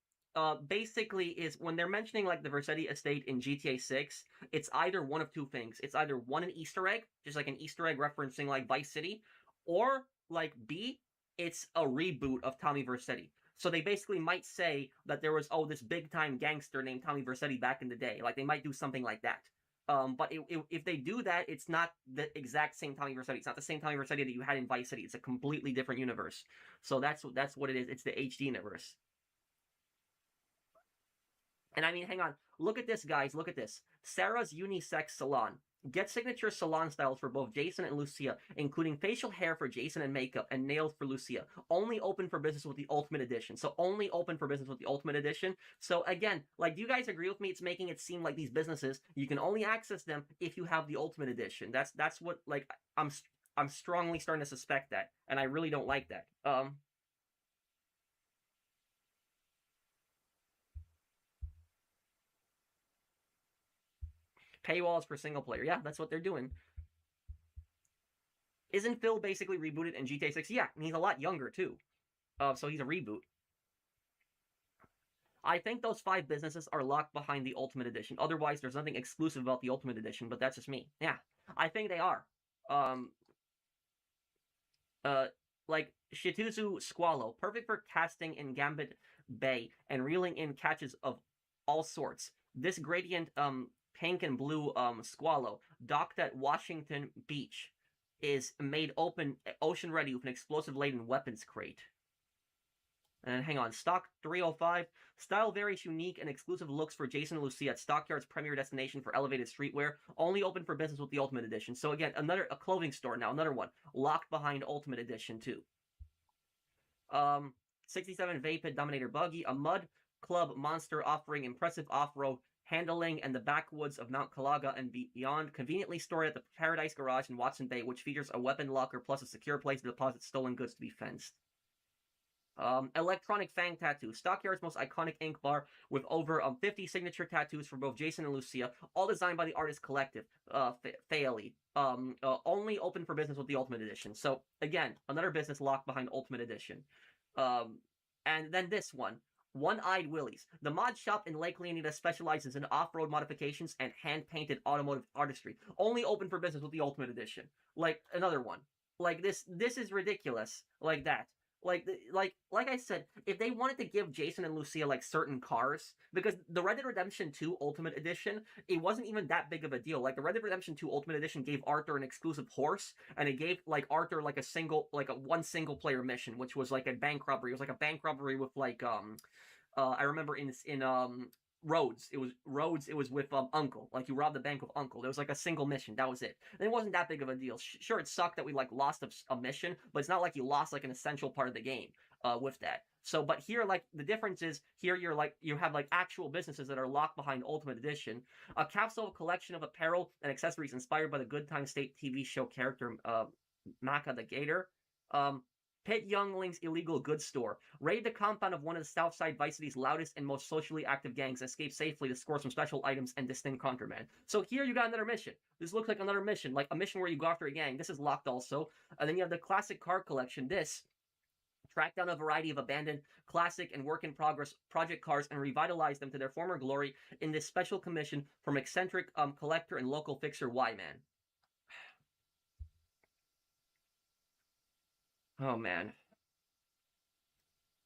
basically is when they're mentioning like the Vercetti estate in GTA 6, it's either one of two things. It's either one, an Easter egg, just like an Easter egg referencing like Vice City, or like B, it's a reboot of Tommy Vercetti. So they basically might say that there was this big time gangster named Tommy Vercetti back in the day. Like they might do something like that. But if they do that, it's not the exact same Tommy Vercetti. It's not the same Tommy Vercetti that you had in Vice City. It's a completely different universe. So that's what it is. It's the HD universe. And I mean, hang on. Look at this, guys. Look at this. Sarah's unisex salon. Get signature salon styles for both Jason and Lucia, including facial hair for Jason and makeup, and nails for Lucia. Only open for business with the Ultimate Edition. So only open for business with the Ultimate Edition. So again, like, do you guys agree with me? It's making it seem like these businesses, you can only access them if you have the Ultimate Edition. That's what, like, I'm strongly starting to suspect that, and I really don't like that. Paywalls for single player. Yeah, that's what they're doing. Isn't Phil basically rebooted in GTA 6? Yeah, and he's a lot younger too. So he's a reboot. I think those 5 businesses are locked behind the Ultimate Edition. Otherwise, there's nothing exclusive about the Ultimate Edition, but that's just me. Yeah, I think they are. Um, uh, like Shituzu Squallow, perfect for casting in Gambit Bay and reeling in catches of all sorts. This gradient, pink and blue Squallow, docked at Washington Beach, is made ocean ready with an explosive laden weapons crate. And hang on, stock 305. Style varies unique and exclusive looks for Jason and Lucia at Stockyard's premier destination for elevated streetwear. Only open for business with the Ultimate Edition. So again, a clothing store now, another one. Locked behind Ultimate Edition too. 67 Vapid Dominator Buggy, a mud club monster offering impressive off-road handling and the backwoods of Mount Calaga and beyond, conveniently stored at the Paradise Garage in Watson Bay, which features a weapon locker plus a secure place to deposit stolen goods to be fenced. Electronic Fang Tattoo, Stockyard's most iconic ink bar with over 50 signature tattoos for both Jason and Lucia, all designed by the artist collective, Faeli. Only open for business with the Ultimate Edition. So, again, another business locked behind Ultimate Edition. And then this One-Eyed Willies. The mod shop in Lake Leonida specializes in off-road modifications and hand-painted automotive artistry. Only open for business with the Ultimate Edition. Like, another one. Like, this is ridiculous. Like that. Like I said, if they wanted to give Jason and Lucia like certain cars, because the Red Dead Redemption 2 Ultimate Edition, it wasn't even that big of a deal. Like the Red Dead Redemption 2 Ultimate Edition gave Arthur an exclusive horse, and it gave like Arthur like a one single player mission, which was like a bank robbery. It was like a bank robbery with like I remember in Rhodes. It was Rhodes. It was with Uncle. Like you robbed the bank with Uncle. There was like a single mission. That was it. And it wasn't that big of a deal. Sure, it sucked that we like lost a mission, but it's not like you lost like an essential part of the game with that. So, but here, like the difference is here you have like actual businesses that are locked behind Ultimate Edition, a capsule collection of apparel and accessories inspired by the Good Time State TV show character Maka the Gator. Pit Youngling's illegal goods store. Raid the compound of one of the Southside Vice City's loudest and most socially active gangs. Escape safely to score some special items and distinct contraband. So here you got another mission. This looks like another mission, like a mission where you go after a gang. This is locked also. And then you have the classic car collection. This track down a variety of abandoned, classic, and work-in-progress project cars and revitalize them to their former glory in this special commission from eccentric collector and local fixer Y-Man. Oh man.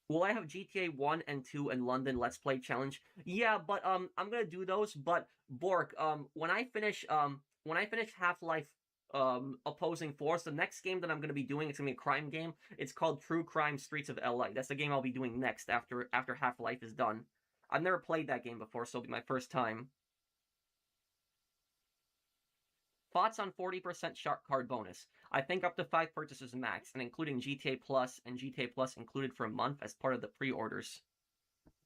Will I have GTA 1 and 2 and London Let's Play Challenge? Yeah, but I'm gonna do those, but Bork, when I finish Half-Life Opposing Force, the next game that I'm gonna be doing, it's gonna be a crime game. It's called True Crime Streets of LA. That's the game I'll be doing next after Half-Life is done. I've never played that game before, so it'll be my first time. Thoughts on 40% shark card bonus? I think up to 5 purchases max, and including GTA Plus and GTA Plus included for a month as part of the pre-orders.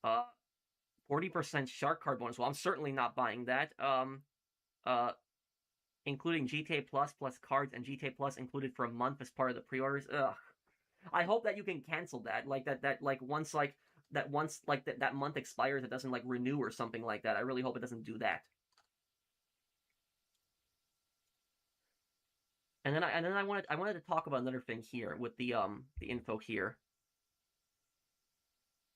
40% shark card bonus. Well, I'm certainly not buying that. Uh, Including GTA Plus plus cards and GTA Plus included for a month as part of the pre-orders. Ugh. I hope that you can cancel that. Like that like once like that once like that month expires, it doesn't like renew or something like that. I really hope it doesn't do that. And then I wanted to talk about another thing here with the info here.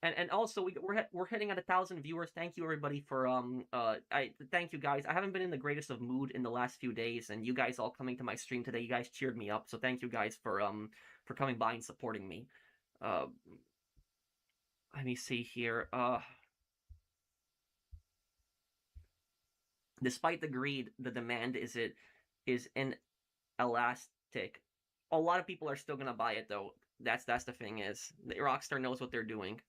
And also we're hitting at 1,000 viewers. Thank you everybody for I thank you guys. I haven't been in the greatest of mood in the last few days, and you guys all coming to my stream today, you guys cheered me up. So thank you guys for coming by and supporting me. Uh, let me see here. Despite the greed, the demand is inelastic. A lot of people are still gonna buy it though. That's the thing is Rockstar knows what they're doing.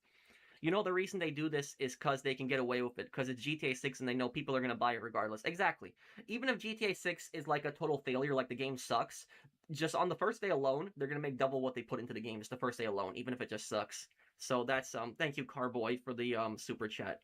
You know, the reason they do this is because they can get away with it, because it's GTA 6 and they know people are going to buy it regardless. Exactly. Even if GTA 6 is like a total failure, like the game sucks, just on the first day alone, they're going to make double what they put into the game just the first day alone, even if it just sucks. So that's, thank you, Carboy, for the super chat.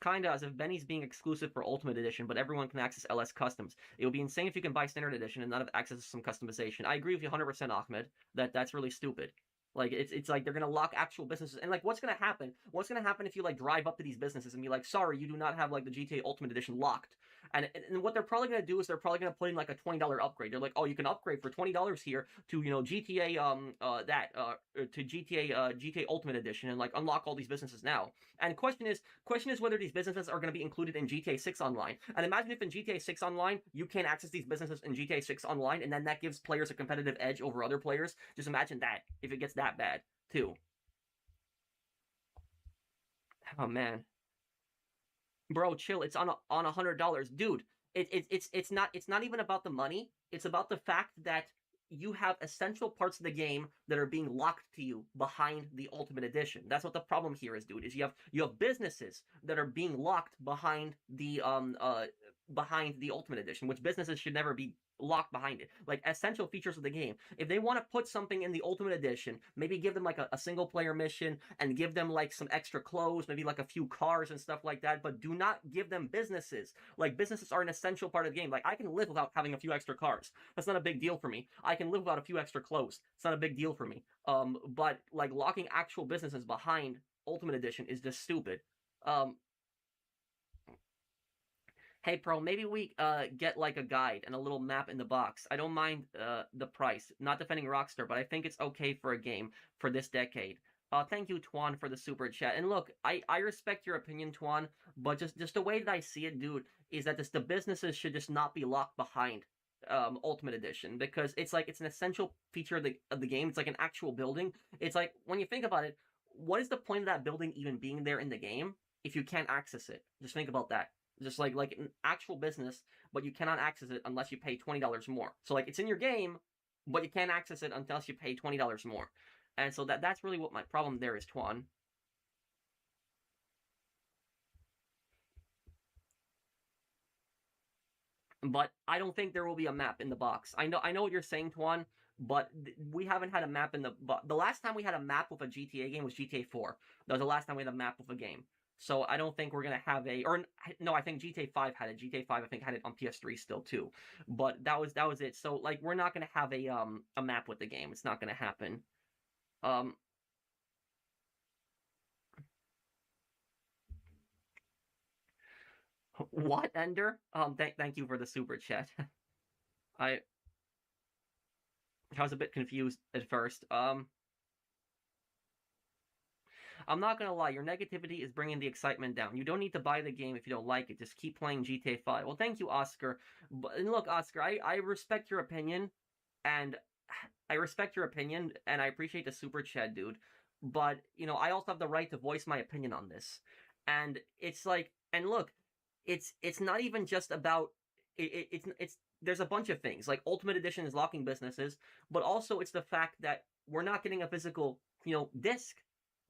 Kinda as if Benny's being exclusive for Ultimate Edition, but everyone can access LS Customs. It would be insane if you can buy Standard Edition and not have access to some customization. I agree with you 100%, Ahmed. That's really stupid. Like it's like they're gonna lock actual businesses, and like what's gonna happen? What's gonna happen if you like drive up to these businesses and be like, sorry, you do not have like the GTA Ultimate Edition locked? And what they're probably gonna do is they're probably gonna put in like a $20 upgrade. They're like, oh, you can upgrade for $20 here to GTA to GTA Ultimate Edition and like unlock all these businesses now. And question is whether these businesses are going to be included in GTA 6 Online. And imagine if in GTA 6 Online you can't access these businesses in GTA 6 Online, and then that gives players a competitive edge over other players. Just imagine that if it gets that bad too. Oh man, bro, chill. It's on $100, dude. It's not even about the money. It's about the fact that you have essential parts of the game that are being locked to you behind the Ultimate Edition. That's what the problem here is, dude. Is you have businesses that are being locked behind the Ultimate Edition, which businesses should never be locked behind it. Like essential features of the game. If they want to put something in the Ultimate Edition, maybe give them like a single player mission and give them like some extra clothes, maybe like a few cars and stuff like that, but do not give them businesses. Like businesses are an essential part of the game. Like I can live without having a few extra cars. That's not a big deal for me. I can live without a few extra clothes. It's not a big deal for me. But like locking actual businesses behind Ultimate Edition is just stupid. Um, Hey, Pro, maybe we get like a guide and a little map in the box. I don't mind the price. Not defending Rockstar, but I think it's okay for a game for this decade. Thank you, Twan, for the super chat. And look, I respect your opinion, Twan, but just the way that I see it, dude, is that the businesses should just not be locked behind Ultimate Edition, because it's like it's an essential feature of the game. It's like an actual building. It's like when you think about it, what is the point of that building even being there in the game if you can't access it? Just think about that. Just like an actual business, but you cannot access it unless you pay $20 more. So like it's in your game, but you can't access it unless you pay $20 more. And so that's really what my problem there is, Twan. But I don't think there will be a map in the box. I know what you're saying, Twan, but we haven't had a map in the last time we had a map with a GTA game was GTA 4. That was the last time we had a map with a game. So I don't think we're gonna have or no, I think GTA 5 had it. GTA 5 I think had it on PS3 still too. But that was it. So like we're not gonna have a map with the game. It's not gonna happen. Um what, Ender? Thank you for the super chat. I I was a bit confused at first. I'm not gonna lie, your negativity is bringing the excitement down. You don't need to buy the game if you don't like it. Just keep playing GTA 5. Well, thank you, Oscar. And look, Oscar, I respect your opinion, and I appreciate the super chat, dude. But I also have the right to voice my opinion on this. And it's like, and look, it's not even just about it's there's a bunch of things. Like Ultimate Edition is locking businesses, but also it's the fact that we're not getting a physical, disc.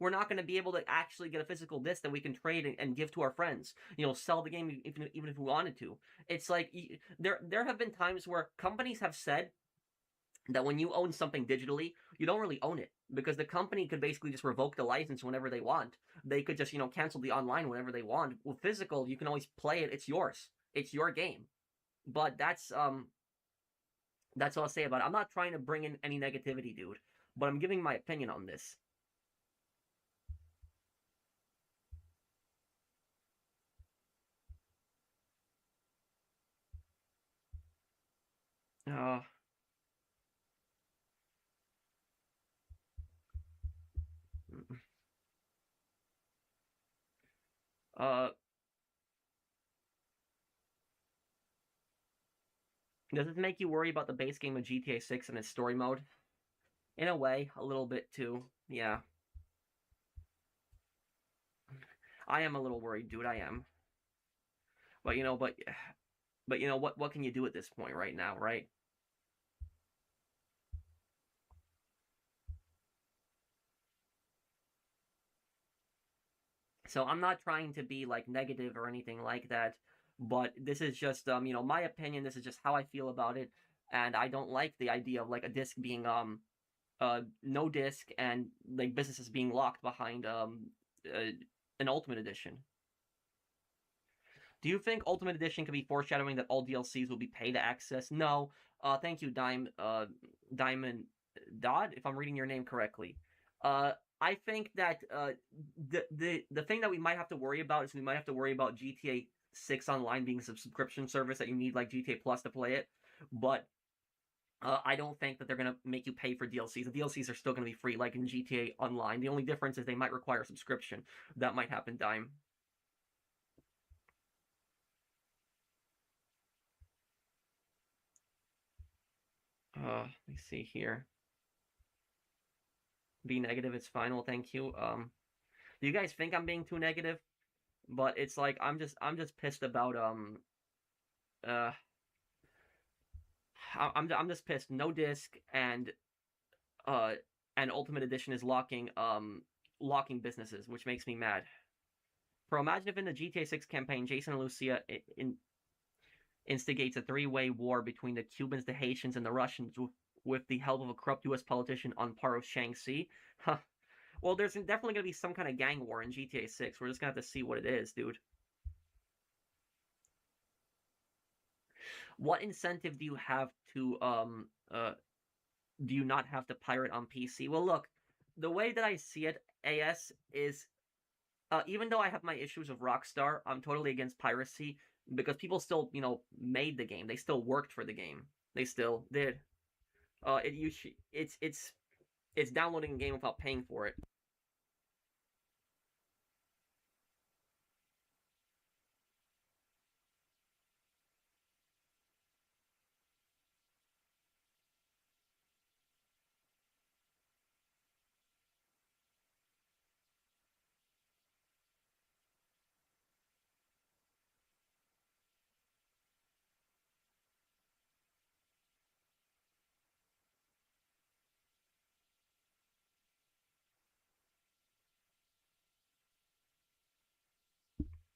We're not going to be able to actually get a physical disc that we can trade and give to our friends. Sell the game even if we wanted to. It's like there have been times where companies have said that when you own something digitally, you don't really own it, because the company could basically just revoke the license whenever they want. They could just cancel the online whenever they want. With physical, you can always play it. It's yours. It's your game. But that's all I'll say about it. I'm not trying to bring in any negativity, dude, but I'm giving my opinion on this. Uh, uh, does this make you worry about the base game of GTA 6 and its story mode? In a way, a little bit too. Yeah, I am a little worried, dude. I am. But you know, but you know what can you do at this point right now, right? So I'm not trying to be like negative or anything like that, but this is just you know, my opinion. This is just how I feel about it, and I don't like the idea of like a disc being no disc and like businesses being locked behind uh, an Ultimate Edition. Do you think Ultimate Edition could be foreshadowing that all DLCs will be pay to access? No. Thank you, Diamond Dodd, if I'm reading your name correctly. Uh, I think that the thing that we might have to worry about is we might have to worry about GTA 6 Online being a subscription service that you need like GTA Plus to play it. But I don't think that they're gonna make you pay for DLCs. The DLCs are still gonna be free, like in GTA Online. The only difference is they might require a subscription. That might happen, Dime. Let me see here. Be negative, it's fine. Well, thank you. Do you guys think I'm being too negative? But it's like I'm just pissed about uh I'm just pissed. No disc uh and Ultimate Edition is locking businesses, which makes me mad. Bro, imagine if in the GTA 6 campaign, Jason and Lucia instigates a three-way war between the Cubans, the Haitians, and the Russians with the help of a corrupt U.S. politician on par with Shaanxi. Huh. Well, there's definitely gonna be some kind of gang war in GTA 6. We're just gonna have to see what it is, dude. What incentive do you have to do you not have to pirate on PC? Well, look, the way that I see it, AS is even though I have my issues of Rockstar, I'm totally against piracy because people still, you know, made the game. They still worked for the game. They still did. It you it's downloading a game without paying for it.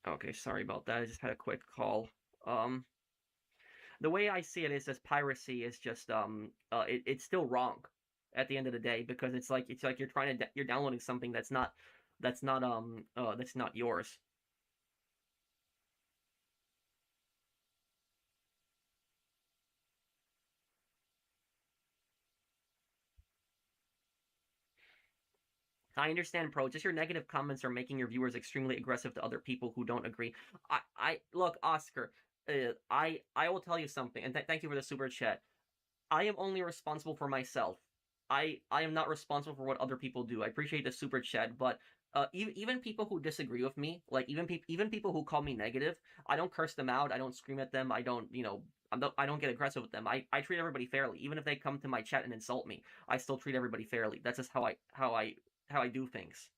Okay, sorry about that. I just had a quick call. Um, the way I see it is as piracy is just it's still wrong at the end of the day because it's like you're trying to you're downloading something that's not yours. I understand, Pro. Just your negative comments are making your viewers extremely aggressive to other people who don't agree. I look, Oscar. I will tell you something, and thank you for the super chat. I am only responsible for myself. I am not responsible for what other people do. I appreciate the super chat, but even people who disagree with me, like even people who call me negative, I don't curse them out. I don't scream at them. I don't I don't get aggressive with them. I treat everybody fairly. Even if they come to my chat and insult me, I still treat everybody fairly. That's just how I do things.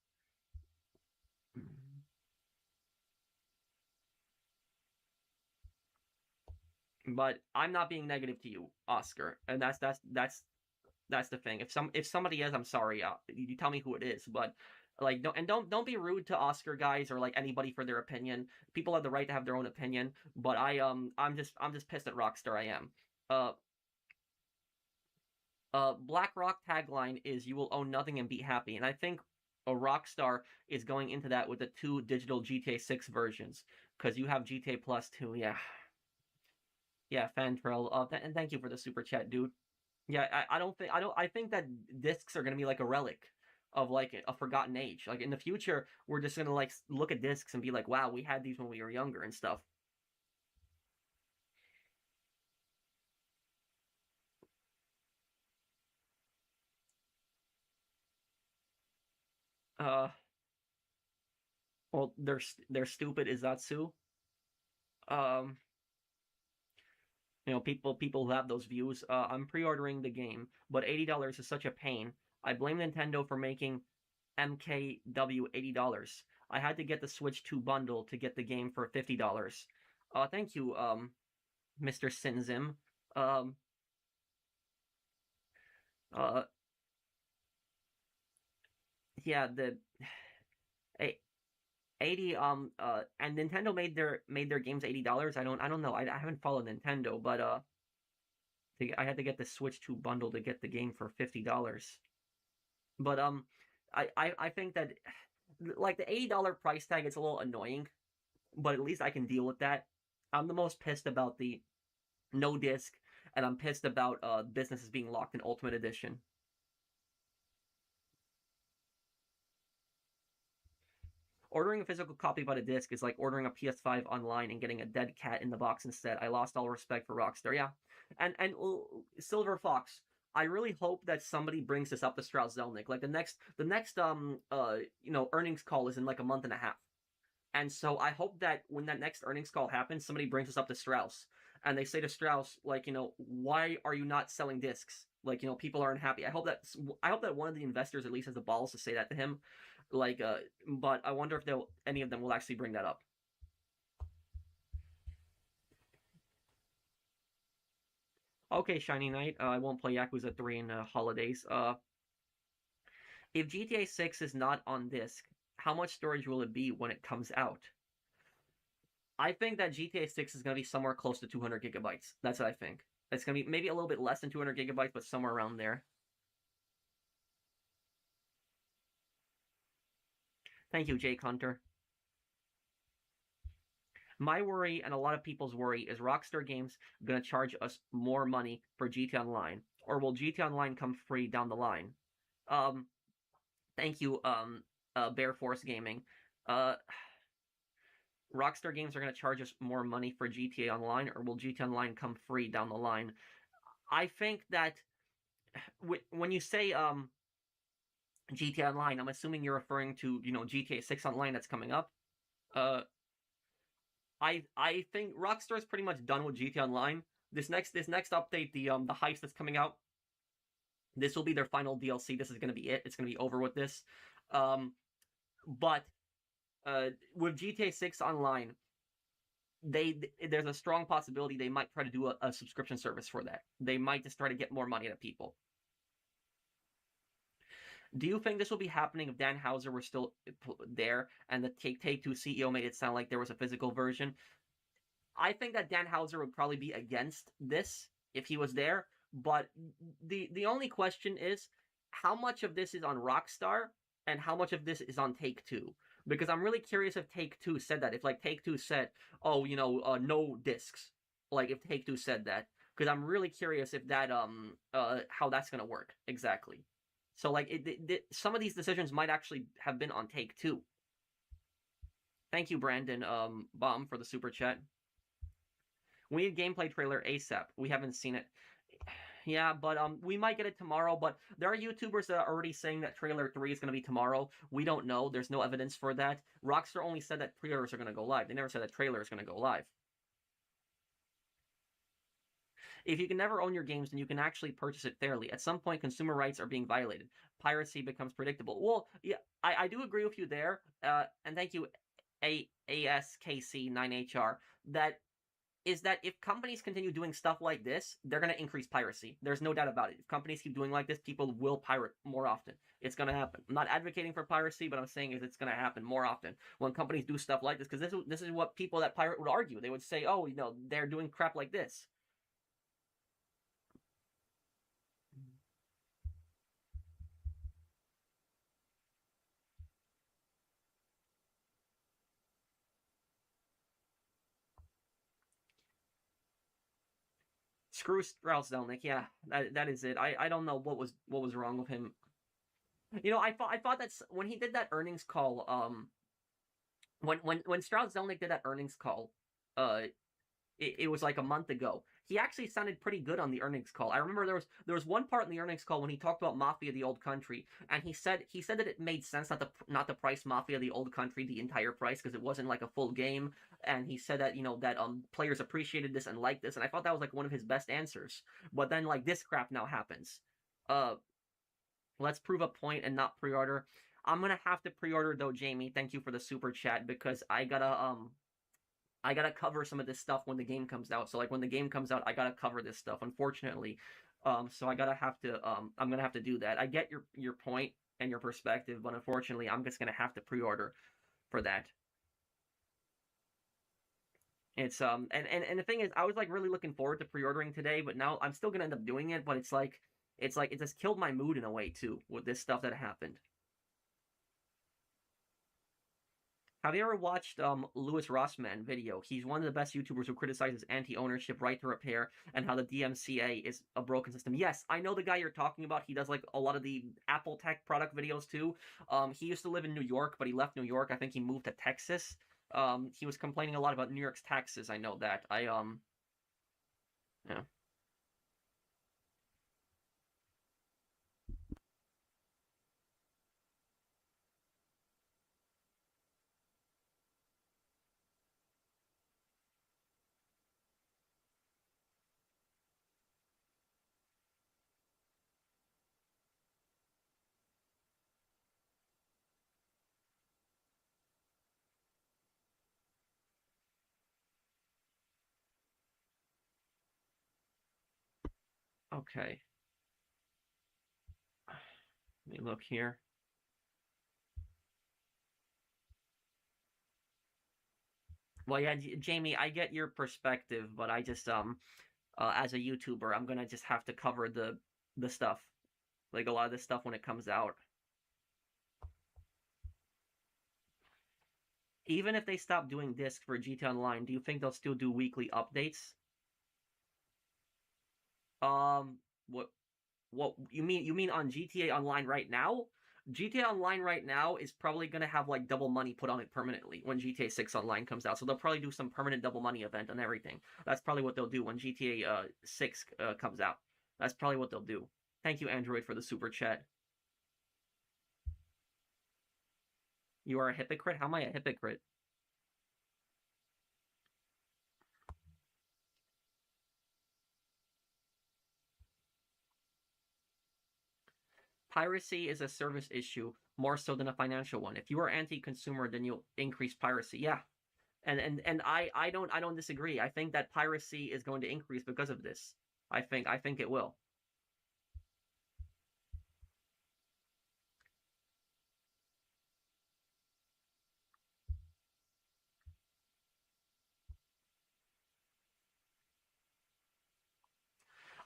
But I'm not being negative to you, Oscar, and that's the thing. If somebody is, I'm sorry. You tell me who it is, but like don't be rude to Oscar guys or like anybody for their opinion. People have the right to have their own opinion, but I'm just pissed at Rockstar. I am. Uh BlackRock tagline is "You will own nothing and be happy," and I think a Rockstar is going into that with the two digital GTA 6 versions because you have GTA Plus too. Yeah, yeah, Fantrell. And thank you for the super chat, dude. Yeah, I don't think I think that discs are gonna be like a relic of like a forgotten age. Like in the future, we're just gonna like look at discs and be like, wow, we had these when we were younger and stuff. Uh, well, they're stupid, Izatsu. Um, people who have those views. I'm pre-ordering the game, but $80 is such a pain. I blame Nintendo for making MKW $80. I had to get the Switch 2 bundle to get the game for $50. Thank you, Mr. Sinzim. Um, uh, yeah, the 80 and Nintendo made their games $80. I don't know. I haven't followed Nintendo, but I had to get the Switch 2 bundle to get the game for $50. But I think that like the $80 price tag is a little annoying, but at least I can deal with that. I'm the most pissed about the no disc, and I'm pissed about businesses being locked in Ultimate Edition. Ordering a physical copy by the disc is like ordering a PS5 online and getting a dead cat in the box instead. I lost all respect for Rockstar. Yeah, and Silver Fox. I really hope that somebody brings this up to Strauss Zelnick. Like the next earnings call is in like a month and a half. And so I hope that when that next earnings call happens, somebody brings this up to Strauss and they say to Strauss, like, why are you not selling discs? Like, people aren't happy. I hope that one of the investors at least has the balls to say that to him. Like, but I wonder if any of them will actually bring that up. Okay, Shiny Knight. I won't play Yakuza 3 in holidays. If GTA 6 is not on disc, how much storage will it be when it comes out? I think that GTA 6 is going to be somewhere close to 200 gigabytes. That's what I think. It's going to be maybe a little bit less than 200 gigabytes, but somewhere around there. Thank you, Jake Hunter. My worry and a lot of people's worry is Rockstar Games going to charge us more money for GTA Online, or will GTA Online come free down the line? Um, Thank you, Bear Force Gaming. Uh, Rockstar Games are going to charge us more money for GTA Online, or will GTA Online come free down the line? I think that when you say GTA Online, I'm assuming you're referring to GTA 6 Online that's coming up. Uh, I think Rockstar's pretty much done with GTA Online. This next update, the heist that's coming out, this will be their final DLC. This is going to be it. It's going to be over with this. Um, but with GTA 6 Online, there's a strong possibility they might try to do a subscription service for that. They might just try to get more money out of people. Do you think this will be happening if Dan Houser were still there and the Take-Two CEO made it sound like there was a physical version? I think that Dan Houser would probably be against this if he was there. But the only question is how much of this is on Rockstar and how much of this is on Take-Two. Because I'm really curious if Take-Two said that. If like Take-Two said, "Oh, no discs," like if Take-Two said that, because I'm really curious if that how that's gonna work exactly. So like some of these decisions might actually have been on Take-Two. Thank you, Brandon Baum, for the super chat. We need gameplay trailer ASAP. We haven't seen it. Yeah, but we might get it tomorrow. But there are YouTubers that are already saying that trailer 3 is going to be tomorrow. We don't know. There's no evidence for that. Rockstar only said that pre-orders are going to go live. They never said that trailer is going to go live. If you can never own your games, then you can actually purchase it fairly. At some point, consumer rights are being violated. Piracy becomes predictable. Well, yeah, I do agree with you there. And thank you, ASKC9HR. That if companies continue doing stuff like this, they're going to increase piracy. There's no doubt about it. If companies keep doing like this, people will pirate more often. It's going to happen. I'm not advocating for piracy, but I'm saying is it's going to happen more often when companies do stuff like this. Because this is what people that pirate would argue. They would say, oh, they're doing crap like this. Screw Strauss Zelnick. Yeah, that is it. I don't know what was wrong with him. I thought that when he did that earnings call, when Strauss Zelnick did that earnings call, it was like a month ago. he actually sounded pretty good on the earnings call. I remember there was one part in the earnings call when he talked about Mafia the Old Country, and he said that it made sense not to price Mafia the Old Country the entire price because it wasn't like a full game, and he said that that players appreciated this and liked this, and I thought that was like one of his best answers. But then like this crap now happens. Uh, let's prove a point and not pre-order. I'm gonna have to pre-order though, Jamie. Thank you for the super chat because I gotta cover some of this stuff when the game comes out. So like when the game comes out, I gotta cover this stuff. Unfortunately, so I'm gonna have to do that. I get your point and your perspective, but unfortunately, I'm just gonna have to pre-order for that. It's and the thing is, I was like really looking forward to pre-ordering today, but now I'm still gonna end up doing it. But it's like it just killed my mood in a way too with this stuff that happened. Have you ever watched Louis Rossmann video? He's one of the best YouTubers who criticizes anti-ownership, right to repair, and how the DMCA is a broken system. Yes, I know the guy you're talking about. He does like a lot of the Apple tech product videos too. He used to live in New York, but he left New York. I think he moved to Texas. He was complaining a lot about New York's taxes. I know that. Yeah. Okay. Let me look here. Well, yeah, Jamie, I get your perspective, but I just as a YouTuber, I'm gonna just have to cover the stuff, like a lot of this stuff when it comes out. Even if they stop doing disc for GTA Online, do you think they'll still do weekly updates? What you mean on GTA Online right now? GTA Online right now is probably gonna have like double money put on it permanently when GTA 6 Online comes out. So they'll probably do some permanent double money event on everything. That's probably what they'll do when GTA 6 comes out. That's probably what they'll do. Thank you, Android, for the super chat. You are a hypocrite? How am I a hypocrite? Piracy is a service issue more so than a financial one. If you are anti-consumer, then you'll increase piracy. Yeah, and I don't disagree. I think that piracy is going to increase because of this. I think it will.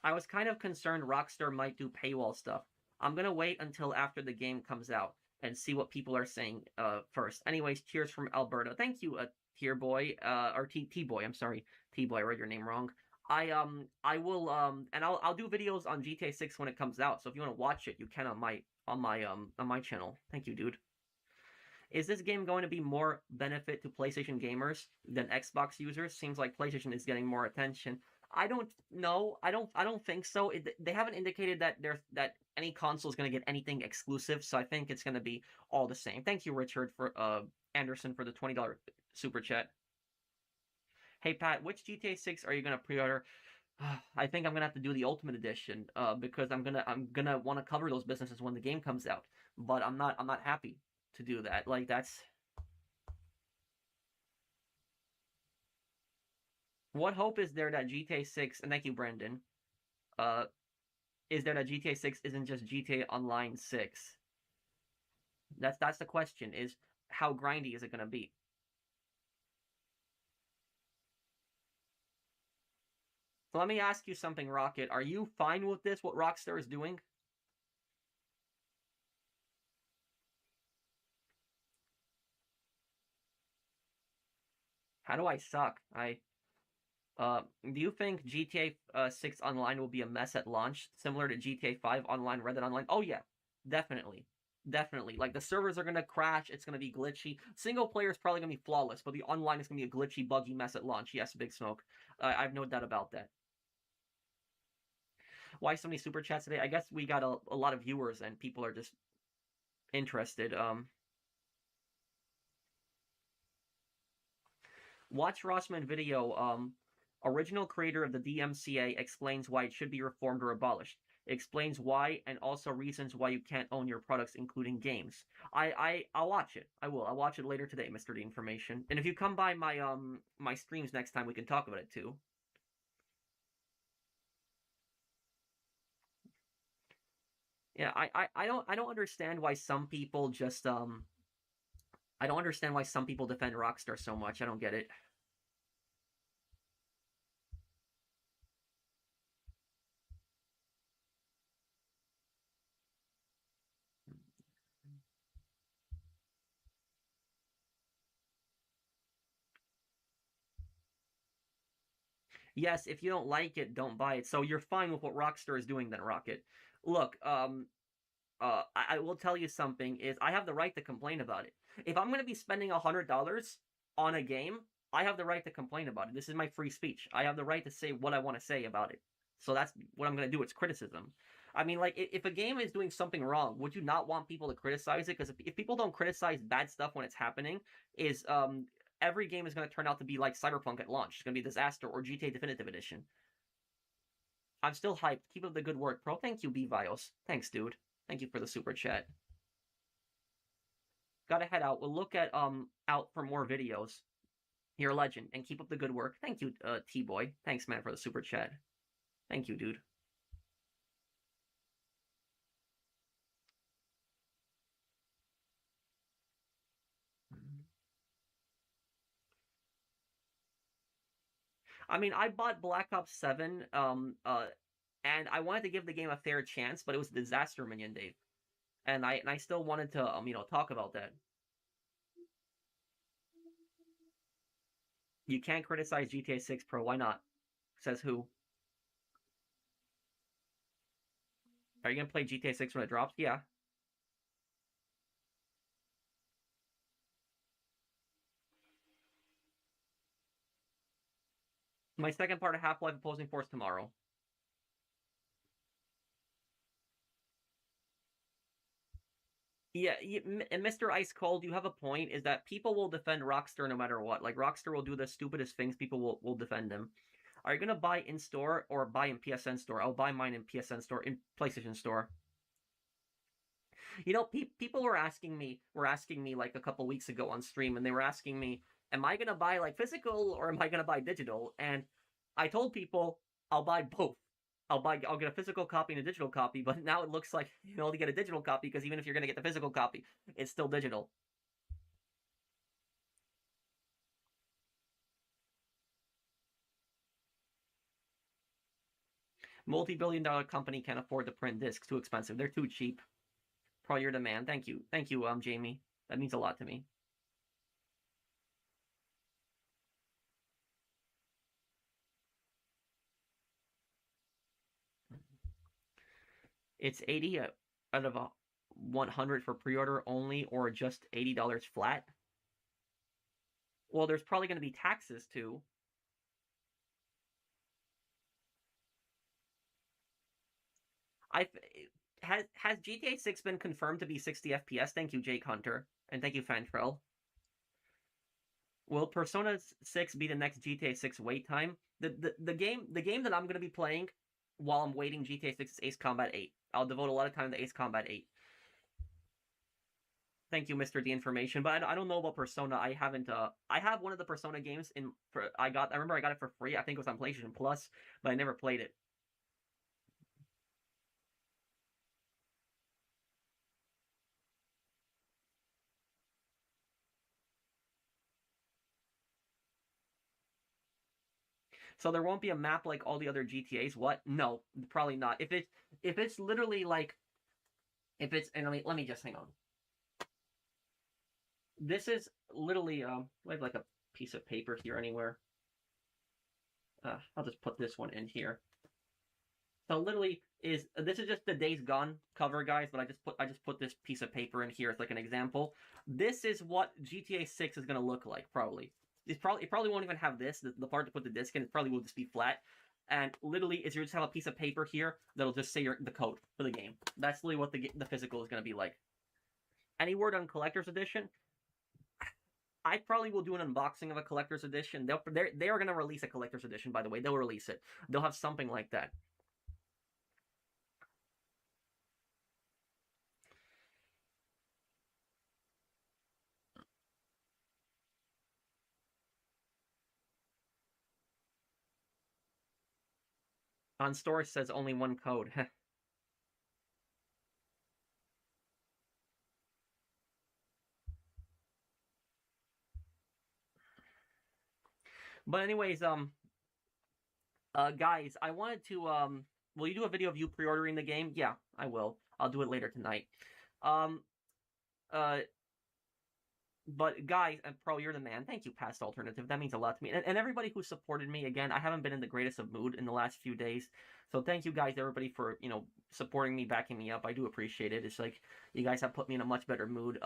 I was kind of concerned Rockstar might do paywall stuff. I'm gonna wait until after the game comes out and see what people are saying first. Anyways, cheers from Alberta. Thank you, Tier Boy, or T Boy. I'm sorry, T Boy. I read your name wrong. I will and I'll do videos on GTA 6 when it comes out. So if you want to watch it, you can on my channel. Thank you, dude. Is this game going to be more benefit to PlayStation gamers than Xbox users? Seems like PlayStation is getting more attention. I don't know. I don't think so. They haven't indicated that any console is going to get anything exclusive, so I think it's going to be all the same. Thank you, Richard, for Anderson, for the $20 super chat. Hey Pat, which GTA 6 are you going to pre-order? I think I'm gonna have to do the Ultimate Edition, because I'm gonna want to cover those businesses when the game comes out. But I'm not happy to do that. Like that's what hope is there that GTA 6, and thank you, Brendan, uh, is there that GTA 6 isn't just GTA Online 6? That's the question. Is how grindy is it gonna be? So let me ask you something, Rocket. Are you fine with this? What Rockstar is doing? How do I suck? Do you think GTA 6 Online will be a mess at launch, similar to GTA 5 Online, Red Dead Online? Oh yeah, definitely, definitely. Like the servers are gonna crash. It's gonna be glitchy. Single player is probably gonna be flawless, but the online is gonna be a glitchy, buggy mess at launch. Yes, Big Smoke. I have no doubt about that. Why so many super chats today? I guess we got a lot of viewers and people are just interested. Watch Rossman video. Original creator of the DMCA explains why it should be reformed or abolished. It explains why and also reasons why you can't own your products, including games. I'll watch it. I will. I'll watch it later today, Mr. D Information. And if you come by my streams next time, we can talk about it too. Yeah, I don't understand why some people just I don't understand why some people defend Rockstar so much. I don't get it. Yes, if you don't like it, don't buy it. So you're fine with what Rockstar is doing then, Rocket. Look, I will tell you something is I have the right to complain about it. If I'm going to be spending $100 on a game, I have the right to complain about it. This is my free speech. I have the right to say what I want to say about it. So that's what I'm going to do. It's criticism. I mean, like, if a game is doing something wrong, would you not want people to criticize it? Because if people don't criticize bad stuff when it's happening, is every game is going to turn out to be like Cyberpunk at launch. It's going to be a disaster, or GTA Definitive Edition. I'm still hyped. Keep up the good work, bro. Thank you, B-Vios. Thanks, dude. Thank you for the super chat. Gotta head out. We'll look at out for more videos. You're a legend, and keep up the good work. Thank you, T-Boy. Thanks, man, for the super chat. Thank you, dude. I mean, I bought Black Ops 7, and I wanted to give the game a fair chance, but it was a disaster, Minion Dave. And I still wanted to, talk about that. You can't criticize GTA 6 Pro. Why not? Says who? Are you gonna play GTA 6 when it drops? Yeah. My second part of Half-Life Opposing Force tomorrow. Yeah, and Mr. Ice Cold, you have a point. Is that people will defend Rockstar no matter what. Like Rockstar will do the stupidest things. People will defend them. Are you gonna buy in store or buy in PSN store? I'll buy mine in PSN store, in PlayStation store. People were asking me like a couple weeks ago on stream, and they were asking me, "Am I gonna buy like physical or am I gonna buy digital?" And I told people I'll buy both. I'll get a physical copy and a digital copy, but now it looks like you only get a digital copy because even if you're gonna get the physical copy, it's still digital. Multi-billion-dollar company can't afford to print discs. Too expensive. They're too cheap. Pro your demand. Thank you, Jamie. That means a lot to me. It's 80 out of 100 for pre-order only, or just $80 flat. Well, there's probably going to be taxes too. I has GTA 6 been confirmed to be 60 FPS? Thank you, Jake Hunter, and thank you, Fantrell. Will Persona 6 be the next GTA 6 wait time? The game that I'm going to be playing while I'm waiting GTA 6 is Ace Combat 8. I'll devote a lot of time to Ace Combat 8. Thank you, Mr. D Information, but I don't know about Persona. I haven't. I have one of the Persona games in. I remember I got it for free. I think it was on PlayStation Plus, but I never played it. So there won't be a map like all the other GTA's. What? No, probably not. If it's literally like if it's and let me just hang on. This is literally I have like a piece of paper here anywhere. I'll just put this one in here. So literally this is just the Days Gone cover, guys, but I just put this piece of paper in here as like an example. This is what GTA 6 is gonna look like, probably. It probably won't even have this, the part to put the disc in, it probably will just be flat. and literally is you just have a piece of paper here that'll just say the code for the game. That's literally what the physical is going to be like. Any word on collector's edition? I probably will do an unboxing of a collector's edition. They are going to release a collector's edition, by the way. They'll release it. They'll have something like that. On store says only one code. But anyways, guys, I wanted to will you do a video of you pre-ordering the game? Yeah, I will. I'll do it later tonight. Um, but guys, and Pro, you're the man. Thank you, Past Alternative. That means a lot to me. And everybody who supported me, again, I haven't been in the greatest of mood in the last few days. So thank you guys, everybody, for, supporting me, backing me up. I do appreciate it. It's like, you guys have put me in a much better mood.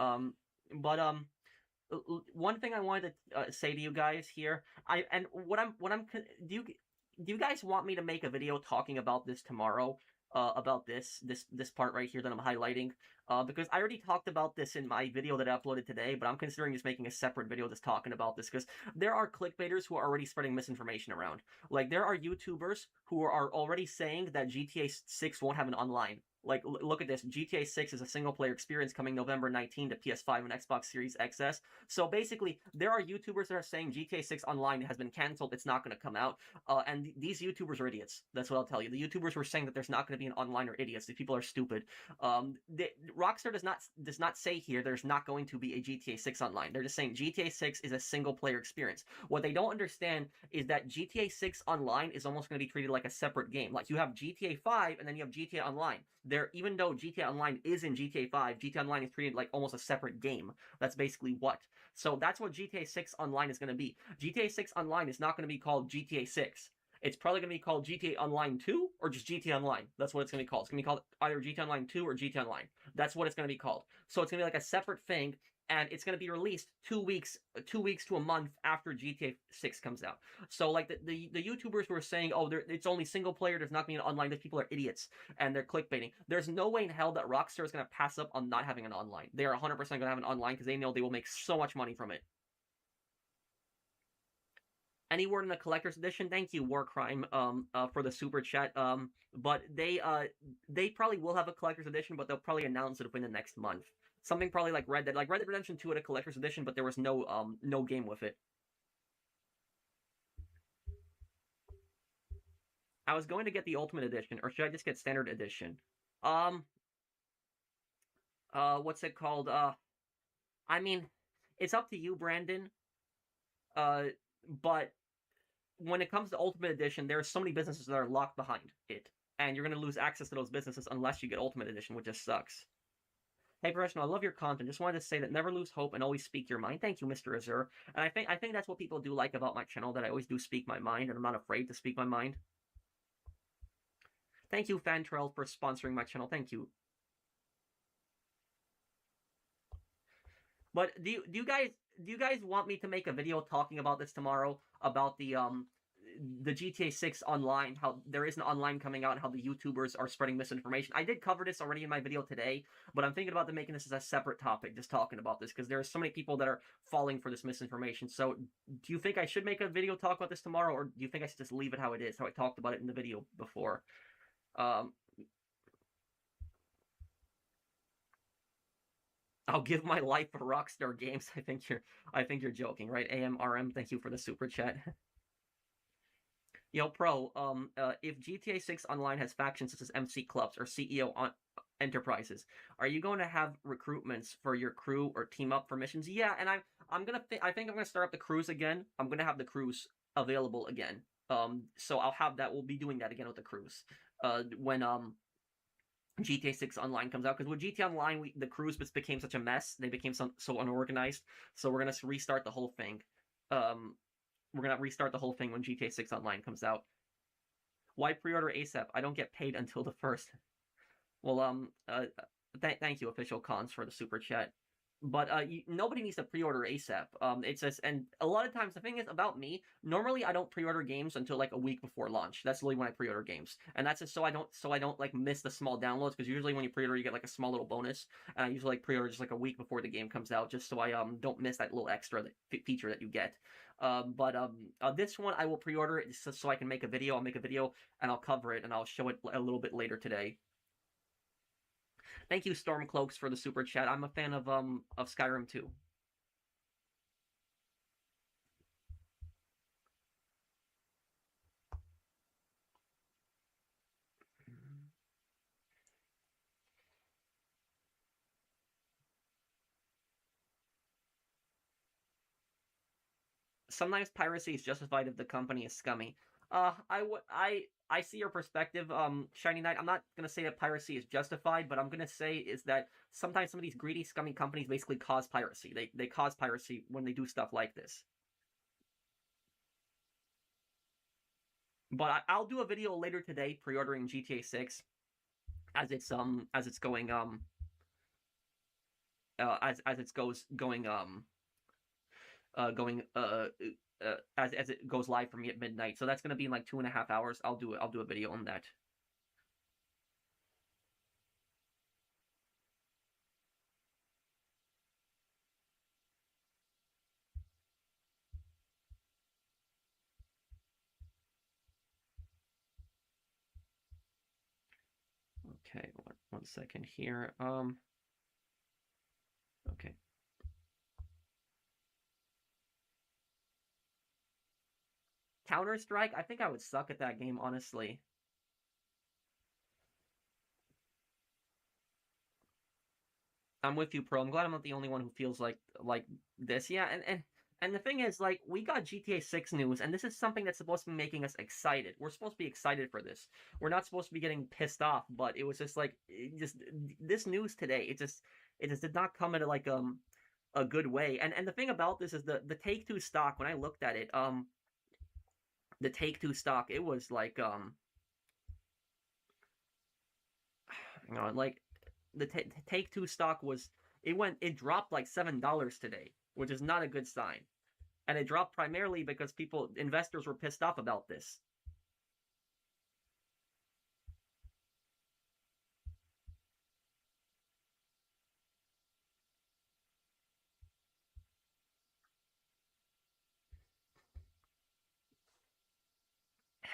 One thing I wanted to say to you guys here, do you guys want me to make a video talking about this tomorrow? About this part right here that I'm highlighting, because I already talked about this in my video that I uploaded today, but I'm considering just making a separate video just talking about this, because there are clickbaiters who are already spreading misinformation around. Like, there are YouTubers who are already saying that GTA 6 won't have an online. Like, look at this. GTA 6 is a single-player experience coming November 19 to PS5 and Xbox Series XS. So basically, there are YouTubers that are saying GTA 6 Online has been canceled. It's not going to come out. And these YouTubers are idiots. That's what I'll tell you. The YouTubers who are saying that there's not going to be an online are idiots. These people are stupid. Rockstar does not say here there's not going to be a GTA 6 Online. They're just saying GTA 6 is a single-player experience. What they don't understand is that GTA 6 Online is almost going to be treated like a separate game. Like, you have GTA 5 and then you have GTA Online. Even though GTA Online is in GTA 5, GTA Online is treated like almost a separate game. That's basically what. So that's what GTA 6 Online is going to be. GTA 6 Online is not going to be called GTA 6. It's probably going to be called GTA Online 2 or just GTA Online. That's what it's going to be called. It's going to be called either GTA Online 2 or GTA Online. That's what it's going to be called. So it's going to be like a separate thing, and it's going to be released 2 weeks to a month after GTA 6 comes out. So like the YouTubers who are saying, oh, it's only single player, there's not going to be an online, those people are idiots and they're clickbaiting. There's no way in hell that Rockstar is going to pass up on not having an online. They are 100% going to have an online because they know they will make so much money from it. Any word in the collector's edition? Thank you, Warcrime, for the super chat. But they probably will have a collector's edition, but they'll probably announce it within the next month. Something probably like Red Dead Redemption 2 had a collector's edition, but there was no game with it. I was going to get the Ultimate Edition, or should I just get Standard Edition? What's it called? I mean, it's up to you, Brandon. But when it comes to Ultimate Edition, there are so many businesses that are locked behind it, and you're going to lose access to those businesses unless you get Ultimate Edition, which just sucks. Hey, Professional, I love your content. Just wanted to say that never lose hope and always speak your mind. Thank you, Mr. Azur. And I think that's what people do like about my channel, that I always do speak my mind, and I'm not afraid to speak my mind. Thank you, Fantrell, for sponsoring my channel. Thank you. But do you guys want me to make a video talking about this tomorrow, about the GTA 6 Online, how there is an online coming out, and how the YouTubers are spreading misinformation? I did cover this already in my video today, but I'm thinking about making this as a separate topic, just talking about this, because there are so many people that are falling for this misinformation. So do you think I should make a video talk about this tomorrow, or do you think I should just leave it how it is, how I talked about it in the video before? I'll give my life for Rockstar Games. I think you're joking, right? AMRM, thank you for the super chat. Yo, Pro, if GTA 6 Online has factions such as MC Clubs or CEO Enterprises, are you going to have recruitments for your crew or team up for missions? Yeah, and I think I'm gonna start up the crews again. I'm gonna have the crews available again. So I'll have that. We'll be doing that again with the crews. When GTA 6 Online comes out, because with GTA Online, the crews just became such a mess. They became so unorganized. So we're gonna restart the whole thing. We're gonna restart the whole thing when GTA 6 Online comes out. Why pre-order ASAP? I don't get paid until the 1st. Well, thank you, Official Cons, for the super chat. But nobody needs to pre-order ASAP. It's just, and a lot of times the thing is about me. Normally, I don't pre-order games until like a week before launch. That's really when I pre-order games, and that's just so I don't like miss the small downloads, because usually when you pre-order, you get like a small little bonus. And I usually like pre-order just like a week before the game comes out, just so I don't miss that little extra feature that you get. This one I will pre-order it just so I can make a video. I'll make a video and I'll cover it and I'll show it a little bit later today. Thank you, Stormcloaks, for the super chat. I'm a fan of Skyrim too. Sometimes piracy is justified if the company is scummy. I see your perspective, Shiny Knight. I'm not gonna say that piracy is justified, but I'm gonna say is that sometimes some of these greedy, scummy companies basically cause piracy. They cause piracy when they do stuff like this. But I'll do a video later today pre-ordering GTA 6 as it's going as it's goes going going as it goes live for me at midnight. So that's gonna be in like 2.5 hours. I'll do a video on that. Okay, one second here. Okay. Counter-Strike, I think I would suck at that game, honestly. I'm with you, Pro. I'm glad I'm not the only one who feels like this. Yeah, and the thing is, like, we got GTA 6 news, and this is something that's supposed to be making us excited. We're supposed to be excited for this. We're not supposed to be getting pissed off, but it was just like just this news today. It just did not come at like a good way. And the thing about this is the Take-Two stock, when I looked at it, the Take-Two stock, it was like you know, like the Take-Two stock was it dropped like $7 today, which is not a good sign. And it dropped primarily because investors were pissed off about this.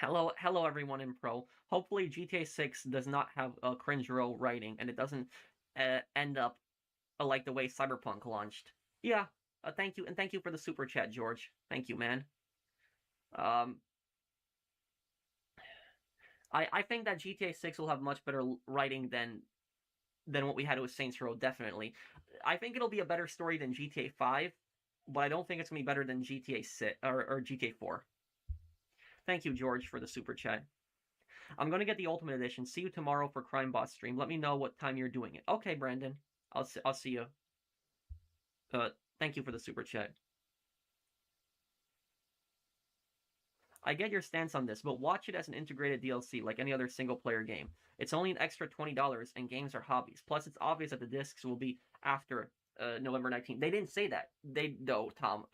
Hello everyone in Pro. Hopefully GTA 6 does not have a cringe row writing and it doesn't end up like the way Cyberpunk launched. Yeah, thank you, and thank you for the super chat, George. Thank you, man. Um, I think that GTA 6 will have much better writing than what we had with Saints Row. Definitely, I think it'll be a better story than GTA 5, but I don't think it's gonna be better than GTA 6 or GTA 4. Thank you, George, for the super chat. I'm gonna get the Ultimate Edition. See you tomorrow for Crime Boss stream. Let me know what time you're doing it. Okay, Brandon. I'll see you. Thank you for the super chat. I get your stance on this, but watch it as an integrated DLC like any other single player game. It's only an extra $20 and games are hobbies. Plus, it's obvious that the discs will be after November 19th. They didn't say that. Tom.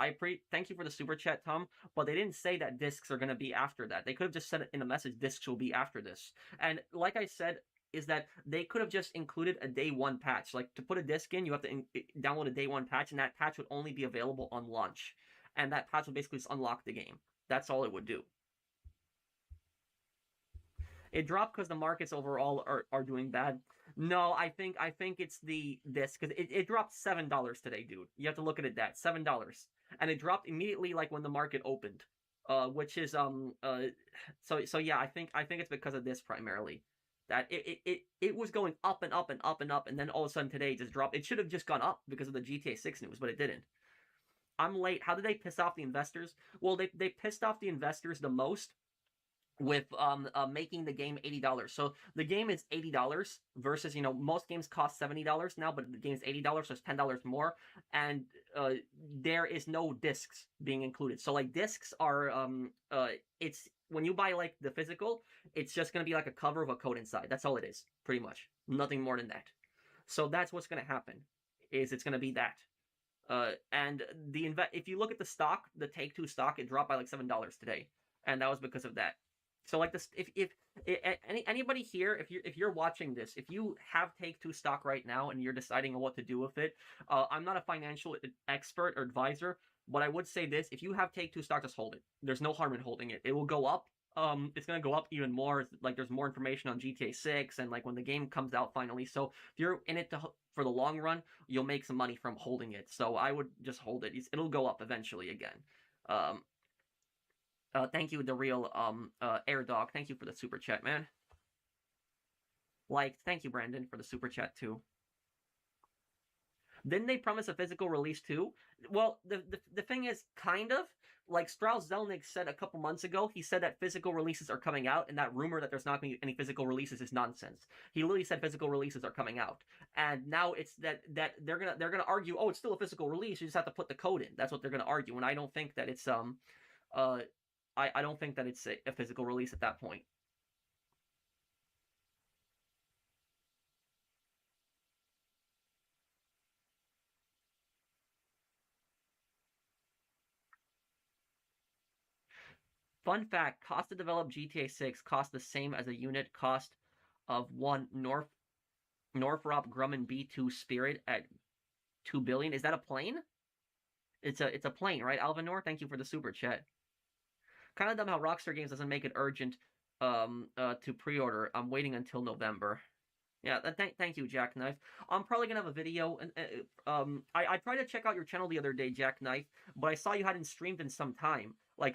Thank you for the super chat, Tom, but they didn't say that discs are going to be after that. They could have just said it in a message, discs will be after this. And like I said, is that they could have just included a day one patch. Like, to put a disc in, you have to download a day one patch, and that patch would only be available on launch. And that patch would basically just unlock the game. That's all it would do. It dropped because the markets overall are doing bad. No, I think it's this because it dropped $7 today, dude. You have to look at it that $7, and it dropped immediately like when the market opened, which is so yeah, I think it's because of this primarily. That it was going up and up and up and up, and then all of a sudden today it just dropped. It should have just gone up because of the GTA 6 news, but it didn't. I'm late. How did they piss off the investors? Well, they pissed off the investors the most with making the game $80. So the game is $80 versus, most games cost $70 now, but the game is $80, so it's $10 more, and there is no discs being included. So like discs are it's when you buy like the physical, it's just going to be like a cover of a code inside. That's all it is, pretty much. Nothing more than that. So that's what's going to happen. is it's going to be that. And if you look at the stock, the Take-Two stock, it dropped by like $7 today, and that was because of that. So like this, if anybody here, if you're watching this, if you have Take-Two stock right now and you're deciding on what to do with it, I'm not a financial expert or advisor, but I would say this: if you have Take-Two stock, just hold it. There's no harm in holding it. It will go up. It's gonna go up even more. Like there's more information on GTA 6, and like when the game comes out finally. So if you're in it for the long run, you'll make some money from holding it. So I would just hold it. It'll go up eventually again. Um, Thank you, the real Air Dog. Thank you for the super chat, man. Like, thank you, Brandon, for the super chat too. Didn't they promise a physical release too? Well, the thing is, kind of like Strauss Zelnick said a couple months ago. He said that physical releases are coming out, and that rumor that there's not going to be any physical releases is nonsense. He literally said physical releases are coming out, and now it's that they're gonna argue. Oh, it's still a physical release. You just have to put the code in. That's what they're gonna argue, and I don't think that it's I don't think that it's a physical release at that point. Fun fact, cost to develop GTA 6 cost the same as a unit cost of one Northrop Grumman B2 Spirit at 2 billion. Is that a plane? It's a plane, right? Alvanor, thank you for the super chat. Kind of dumb how Rockstar Games doesn't make it urgent to pre-order. I'm waiting until November. Yeah, thank you, Jackknife. I'm probably gonna have a video, and I tried to check out your channel the other day, Jackknife, but I saw you hadn't streamed in some time. Like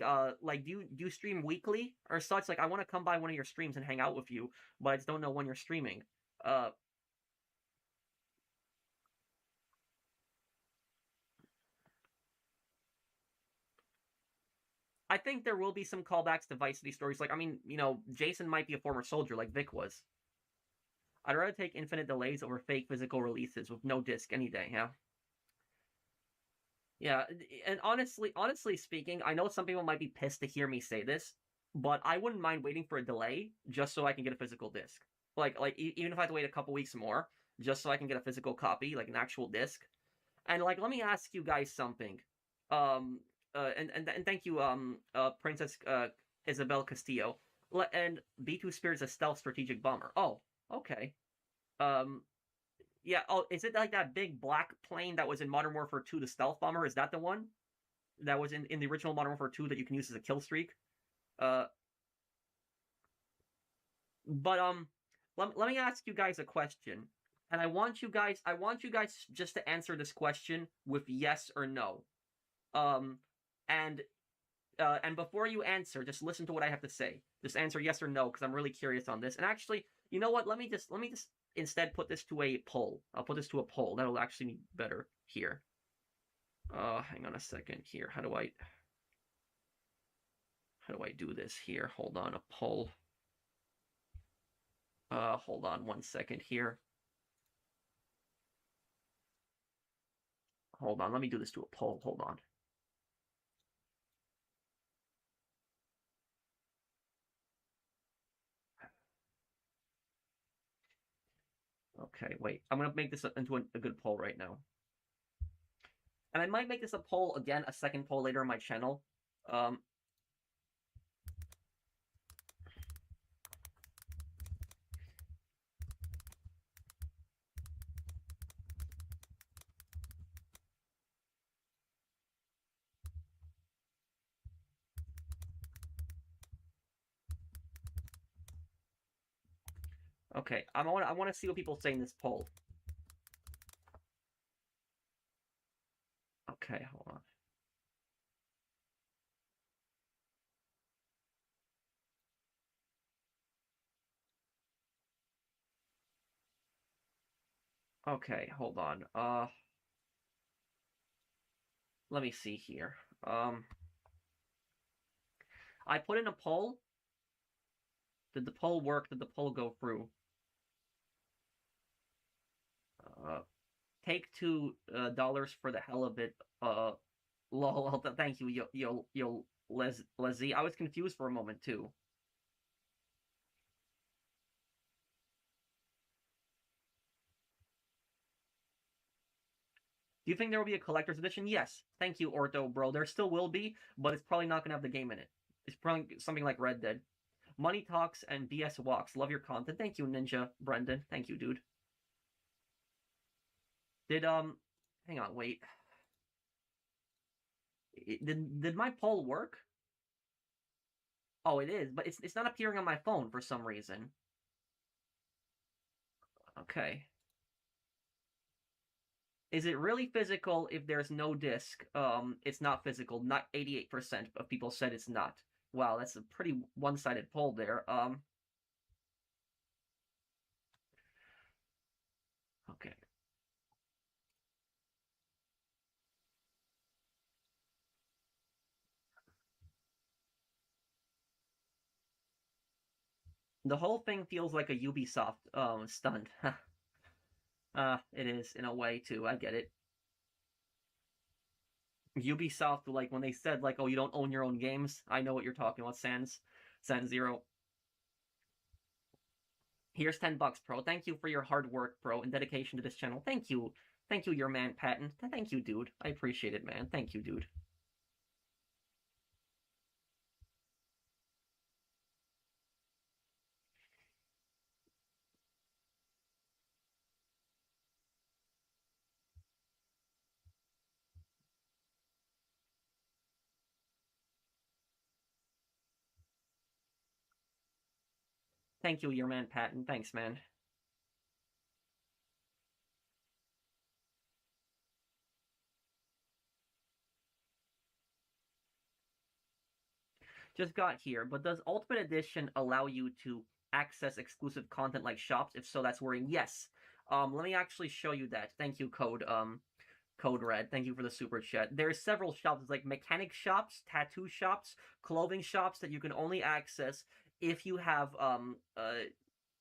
do you stream weekly or such? Like, I want to come by one of your streams and hang out with you, but I just don't know when you're streaming. Uh, I think there will be some callbacks to Vice City stories. Like, I mean, Jason might be a former soldier, like Vic was. I'd rather take infinite delays over fake physical releases with no disc any day. Yeah. Yeah, and honestly speaking, I know some people might be pissed to hear me say this, but I wouldn't mind waiting for a delay just so I can get a physical disc. Even if I have to wait a couple weeks more, just so I can get a physical copy, like an actual disc. And like, let me ask you guys something. Um, and thank you, Princess Isabel Castillo. And B2 Spirit is a stealth strategic bomber. Oh, okay. Um, yeah. Oh, is it like that big black plane that was in Modern Warfare 2, the stealth bomber? Is that the one that was in the original Modern Warfare 2 that you can use as a kill streak? Uh, but let me ask you guys a question, and I want you guys just to answer this question with yes or no. Um, and and before you answer, just listen to what I have to say. Just answer yes or no, because I'm really curious on this. And actually, you know what? Let me just instead put this to a poll. I'll put this to a poll. That'll actually be better here. Hang on a second here. How do I do this here? Hold on, a poll. Hold on 1 second here. Hold on, let me do this to a poll. Hold on. Okay, wait. I'm gonna make this into a good poll right now. And I might make this a poll again, a second poll later on my channel. Um, okay, I want to see what people say in this poll. Okay, hold on. Okay, hold on. Let me see here. I put in a poll. Did the poll work? Did the poll go through? Uh, Take $2 for the hell of it. Lol. Thank you, Leslie. I was confused for a moment too. Do you think there will be a collector's edition? Yes. Thank you, Ortho Bro. There still will be, but it's probably not gonna have the game in it. It's probably something like Red Dead. Money Talks and BS Walks. Love your content. Thank you, Ninja Brendan. Thank you, dude. Did hang on, wait. Did my poll work? Oh, it is, but it's not appearing on my phone for some reason. Okay. Is it really physical if there's no disc? It's not physical. Not 88% of people said it's not. Wow, that's a pretty one-sided poll there. Okay. The whole thing feels like a Ubisoft stunt. It is in a way too. I get it. Ubisoft, like when they said like, "Oh, you don't own your own games." I know what you're talking about, Sans Zero. Here's $10, bro. Thank you for your hard work, bro, and dedication to this channel. Thank you, your man, Patton. Thank you, dude. I appreciate it, man. Thank you, dude. Thank you, your man, Patton. Thanks, man. Just got here, but does Ultimate Edition allow you to access exclusive content like shops? If so, that's worrying. Yes. Let me actually show you that. Thank you, Code Red. Thank you for the super chat. There's several shops like mechanic shops, tattoo shops, clothing shops that you can only access if you have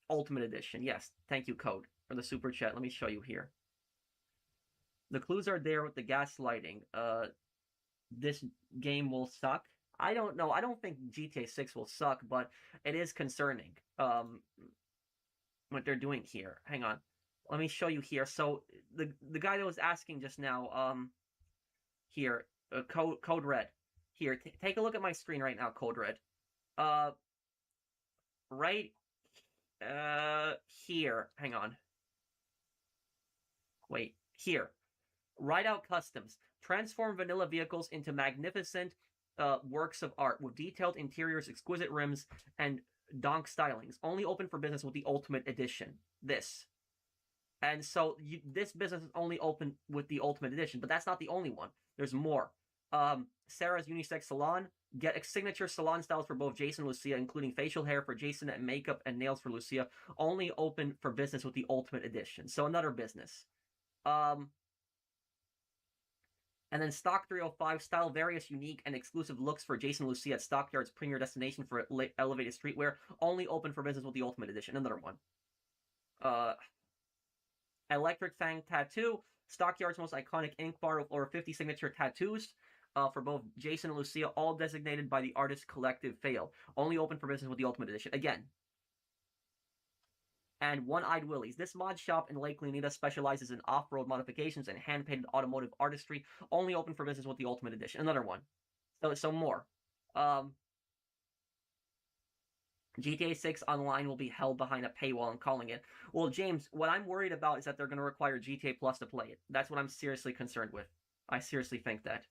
Ultimate Edition. Yes, thank you, Code, for the super chat. Let me show you here. The clues are there with the gaslighting. This game will suck. I don't know. I don't think GTA 6 will suck, but it is concerning. What they're doing here. Hang on. Let me show you here. So the guy that was asking just now, here, Code Red. Here, take a look at my screen right now, Code Red. Uh, right, here. Hang on. Wait, here. Ride Out Customs. Transform vanilla vehicles into magnificent works of art with detailed interiors, exquisite rims, and donk stylings. Only open for business with the Ultimate Edition. This. And so this business is only open with the Ultimate Edition, but that's not the only one. There's more. Sarah's Unisex Salon. Get signature salon styles for both Jason and Lucia, including facial hair for Jason and makeup and nails for Lucia. Only open for business with the Ultimate Edition. So another business. And then Stock 305 style various unique and exclusive looks for Jason and Lucia at Stockyard's premier destination for elevated streetwear. Only open for business with the Ultimate Edition. Another one. Electric Fang Tattoo. Stockyard's most iconic ink bar with over 50 signature tattoos. For both Jason and Lucia, all designated by the artist collective Fail. Only open for business with the Ultimate Edition. Again. And One-Eyed Willie's. This mod shop in Lake Leonida specializes in off-road modifications and hand-painted automotive artistry. Only open for business with the Ultimate Edition. Another one. So more. GTA 6 Online will be held behind a paywall. I'm calling it. Well, James, what I'm worried about is that they're going to require GTA Plus to play it. That's what I'm seriously concerned with. I seriously think that.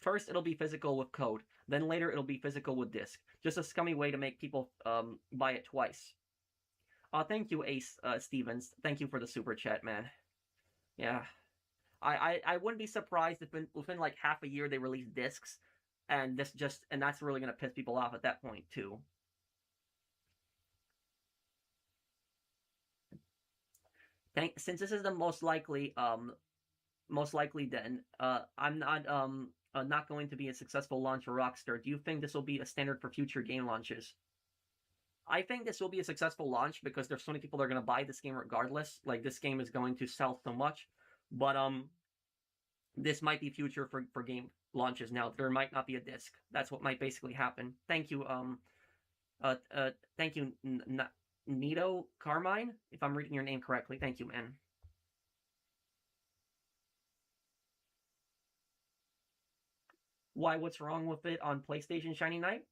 First, it'll be physical with code. Then later, it'll be physical with disc. Just a scummy way to make people buy it twice. Thank you, Ace Stevens. Thank you for the super chat, man. Yeah. I wouldn't be surprised if within like half a year they release discs, and that's really gonna piss people off at that point too. Since this is the most likely then I'm not going to be a successful launch for Rockstar. Do you think this will be a standard for future game launches? I think this will be a successful launch because there's so many people that are going to buy this game regardless. Like, this game is going to sell so much. But this might be future for game launches now. There might not be a disc. That's what might basically happen. Thank you, thank you, Nito Carmine, if I'm reading your name correctly. Thank you, man. Why? What's wrong with it on PlayStation Shiny Knight?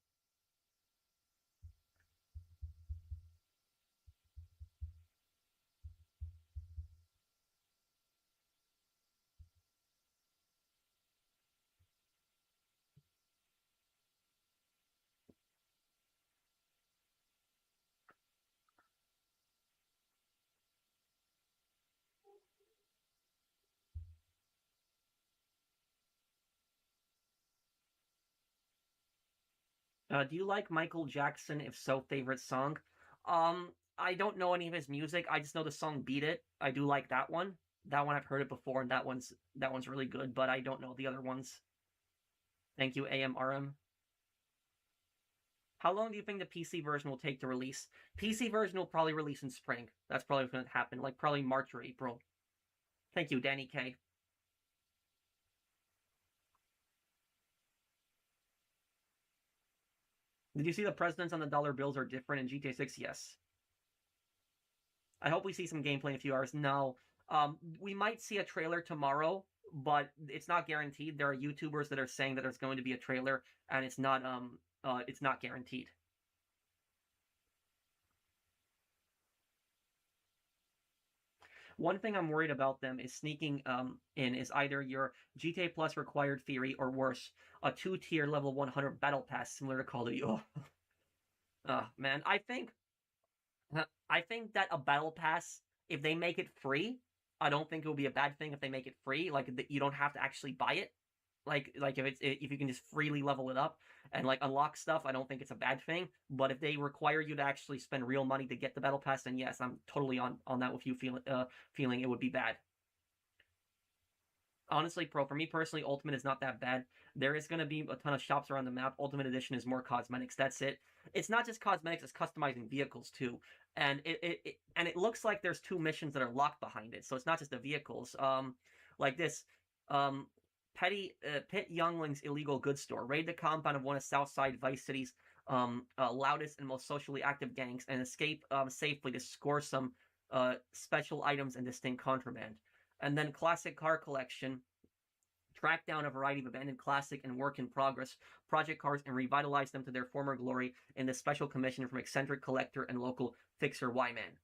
Do you like Michael Jackson? If so, favorite song? I don't know any of his music. I just know the song "Beat It." I do like that one. That one I've heard it before, and that one's really good. But I don't know the other ones. Thank you, AMRM. How long do you think the PC version will take to release? PC version will probably release in spring. That's probably going to happen, like probably March or April. Thank you, Danny K. Did you see the presidents on the dollar bills are different in GTA 6? Yes. I hope we see some gameplay in a few hours. No. We might see a trailer tomorrow, but it's not guaranteed. There are YouTubers that are saying that there's going to be a trailer, and it's not guaranteed. One thing I'm worried about them is sneaking in is either your GTA Plus required theory or worse, a 2-tier level 100 battle pass similar to Call of Duty. Oh, man, I think that a battle pass, if they make it free, I don't think it will be a bad thing if they make it free. Like you don't have to actually buy it. Like if you can just freely level it up and like unlock stuff, I don't think it's a bad thing. But if they require you to actually spend real money to get the battle pass, then yes, I'm totally on that with you feeling it would be bad. Honestly, Pro, for me personally, Ultimate is not that bad. There is going to be a ton of shops around the map. Ultimate Edition is more cosmetics. That's it. It's not just cosmetics; it's customizing vehicles too. And it looks like there's two missions that are locked behind it. So it's not just the vehicles. Like this, um, Pit Youngling's illegal goods store. Raid the compound of one of Southside Vice City's loudest and most socially active gangs and escape safely to score some special items and distinct contraband. And then classic car collection. Track down a variety of abandoned classic and work in progress project cars and revitalize them to their former glory in the special commission from eccentric collector and local fixer Y-Man.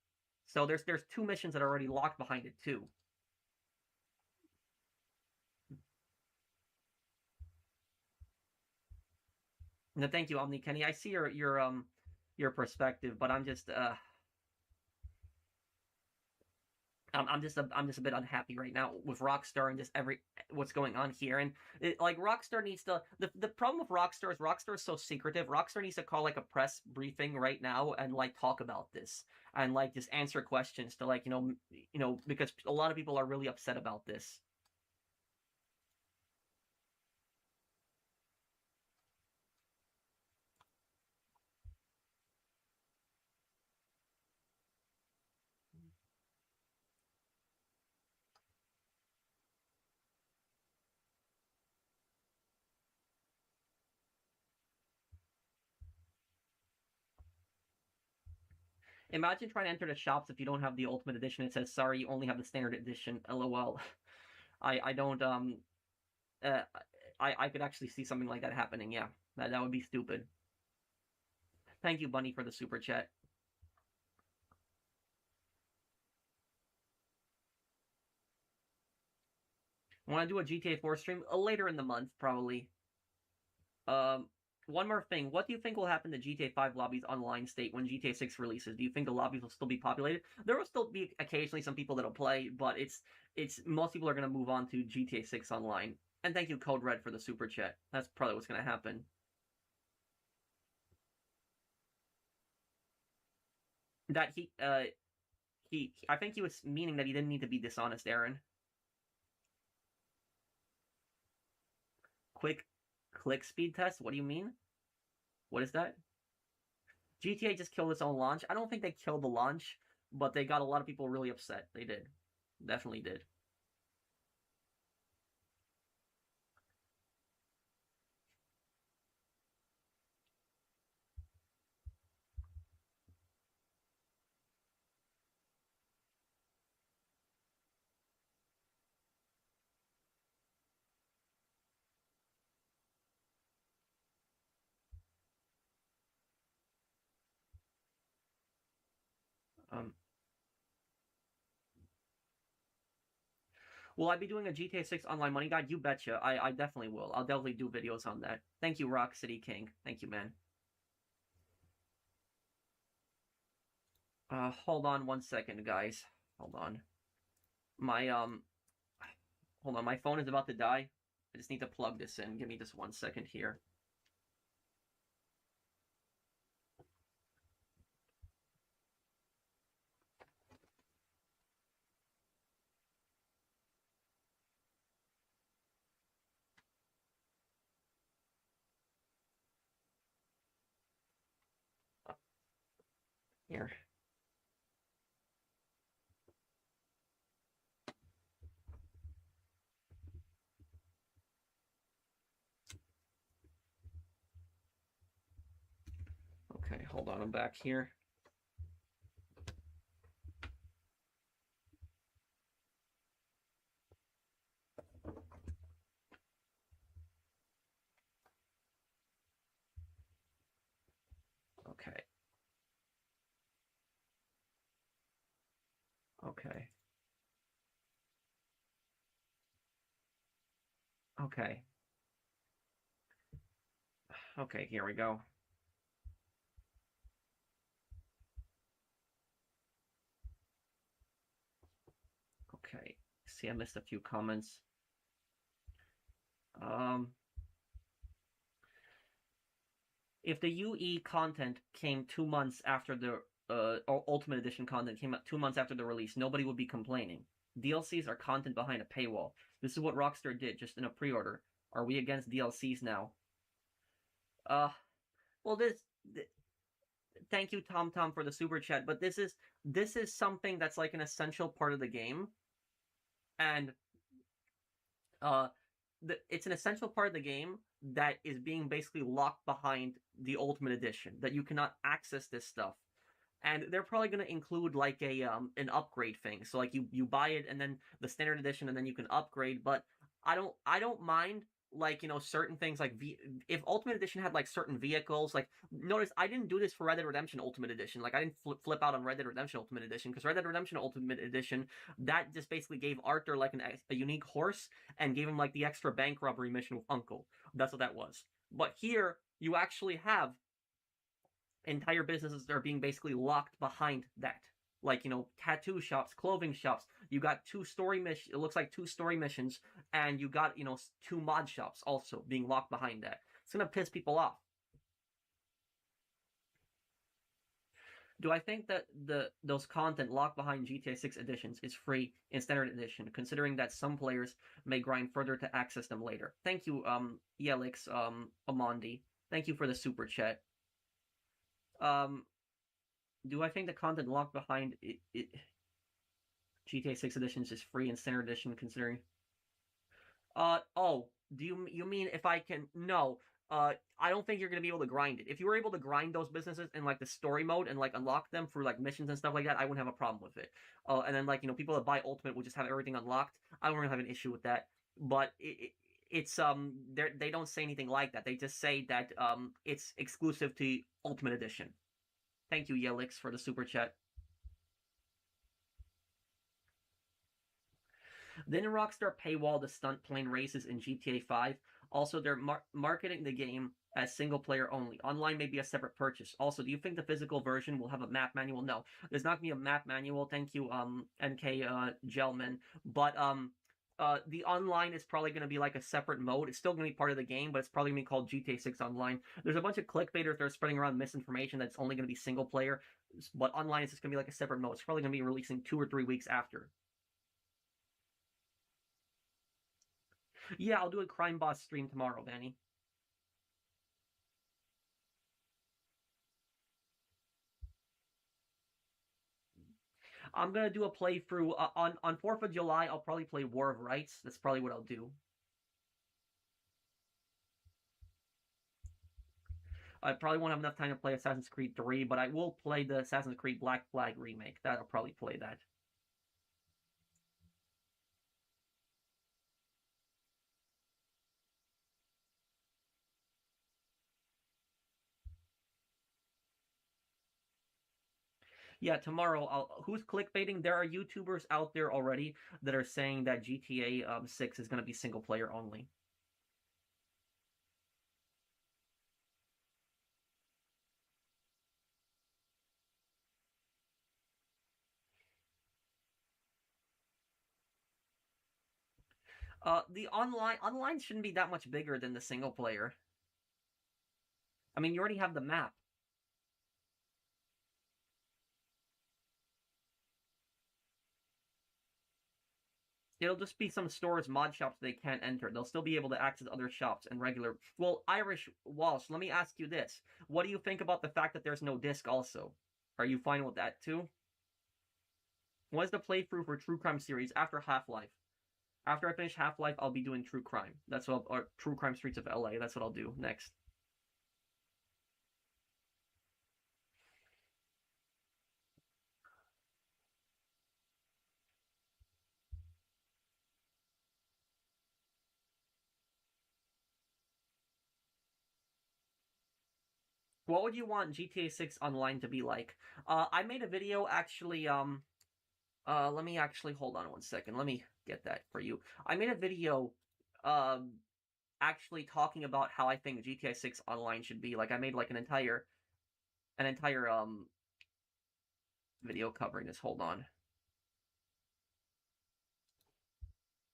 So there's two missions that are already locked behind it too. No, thank you, Omni Kenny. I see your perspective, but I'm just a bit unhappy right now with Rockstar and just every what's going on here. And like Rockstar needs to the problem with Rockstar is so secretive. Rockstar needs to call like a press briefing right now and like talk about this and like just answer questions to like because a lot of people are really upset about this. Imagine trying to enter the shops if you don't have the Ultimate Edition. It says sorry, you only have the Standard Edition. LOL. I don't uh I could actually see something like that happening. Yeah, that would be stupid. Thank you, Bunny, for the super chat. Want to do a GTA 4 stream later in the month, probably. Um, One more thing. What do you think will happen to GTA 5 lobbies online state when GTA 6 releases? Do you think the lobbies will still be populated? There will still be occasionally some people that'll play, but it's most people are gonna move on to GTA 6 online. And thank you, Code Red, for the super chat. That's probably what's gonna happen. That I think he was meaning that he didn't need to be dishonest, Aaron. Quick click speed test? What do you mean? What is that? GTA just killed its own launch. I don't think they killed the launch, but they got a lot of people really upset. They did. Definitely did. Um, will I be doing a GTA 6 online money guide? You betcha. I definitely will. I'll definitely do videos on that. Thank you, Rock City King. Thank you, man. Hold on 1 second, guys. Hold on. My hold on. My phone is about to die. I just need to plug this in. Give me just 1 second here. Here. Okay, hold on. I'm back here. Okay. Okay. Okay. Okay, here we go. Okay. See, I missed a few comments. Um, if the UE content came 2 months after the Ultimate Edition content came out 2 months after the release, nobody would be complaining. DLCs are content behind a paywall. This is what Rockstar did, just in a pre-order. Are we against DLCs now? Uh, well, thank you, Tom Tom, for the super chat. But this is something that's like an essential part of the game, and uh, it's an essential part of the game that is being basically locked behind the Ultimate Edition. That you cannot access this stuff, and they're probably going to include like a an upgrade thing. So like you buy it and then the standard edition and then you can upgrade. But I don't mind like certain things like if Ultimate Edition had like certain vehicles. Like notice I didn't do this for Red Dead Redemption Ultimate Edition. Like I didn't flip out on Red Dead Redemption Ultimate Edition because Red Dead Redemption Ultimate Edition that just basically gave Arthur like a unique horse and gave him like the extra bank robbery mission with Uncle. That's what that was. But here you actually have entire businesses that are being basically locked behind that. Like, tattoo shops, clothing shops. You got two story mission. It looks like two story missions, and you got two mod shops also being locked behind that. It's gonna piss people off. Do I think that those content locked behind GTA 6 editions is free in standard edition, considering that some players may grind further to access them later? Thank you, Yelix, Amandi. Thank you for the super chat. Um, do I think the content locked behind GTA 6 editions is free in standard edition considering? Oh, do you mean if I can? No. I don't think you're gonna be able to grind it. If you were able to grind those businesses in like the story mode and like unlock them through like missions and stuff like that, I wouldn't have a problem with it. And then like people that buy Ultimate would just have everything unlocked. I don't really have an issue with that. But it's they don't say anything like that. They just say that it's exclusive to Ultimate Edition. Thank you, Yelix, for the super chat. Then Rockstar paywall the stunt plane races in GTA 5. Also, they're marketing the game as single player only. Online may be a separate purchase. Also, do you think the physical version will have a map manual? No, there's not gonna be a map manual. Thank you, NK Gelman. But the online is probably going to be like a separate mode. It's still going to be part of the game, but it's probably going to be called GTA 6 Online. There's a bunch of clickbaiters that are spreading around misinformation that's only going to be single player, but online is just going to be like a separate mode. It's probably going to be releasing 2 or 3 weeks after. Yeah, I'll do a Crime Boss stream tomorrow, Vanny. I'm gonna do a playthrough on 4th of July. I'll probably play War of Rights. That's probably what I'll do. I probably won't have enough time to play Assassin's Creed 3, but I will play the Assassin's Creed Black Flag remake. That'll probably play that. Yeah, tomorrow. Who's clickbaiting? There are YouTubers out there already that are saying that GTA 6 is going to be single player only. The online shouldn't be that much bigger than the single player. I mean, you already have the map. It'll just be some stores, mod shops they can't enter. They'll still be able to access other shops and regular. Well, Irish Walsh, let me ask you this: what do you think about the fact that there's no disc? Also, are you fine with that too? What is the playthrough for True Crime series after Half-Life? After I finish Half-Life, I'll be doing True Crime. That's what or True Crime Streets of LA. That's what I'll do next. What would you want GTA 6 Online to be like? I made a video actually. Let me actually hold on 1 second. Let me get that for you. I made a video, um, actually talking about how I think GTA 6 Online should be. Like I made like an entire video covering this. Hold on.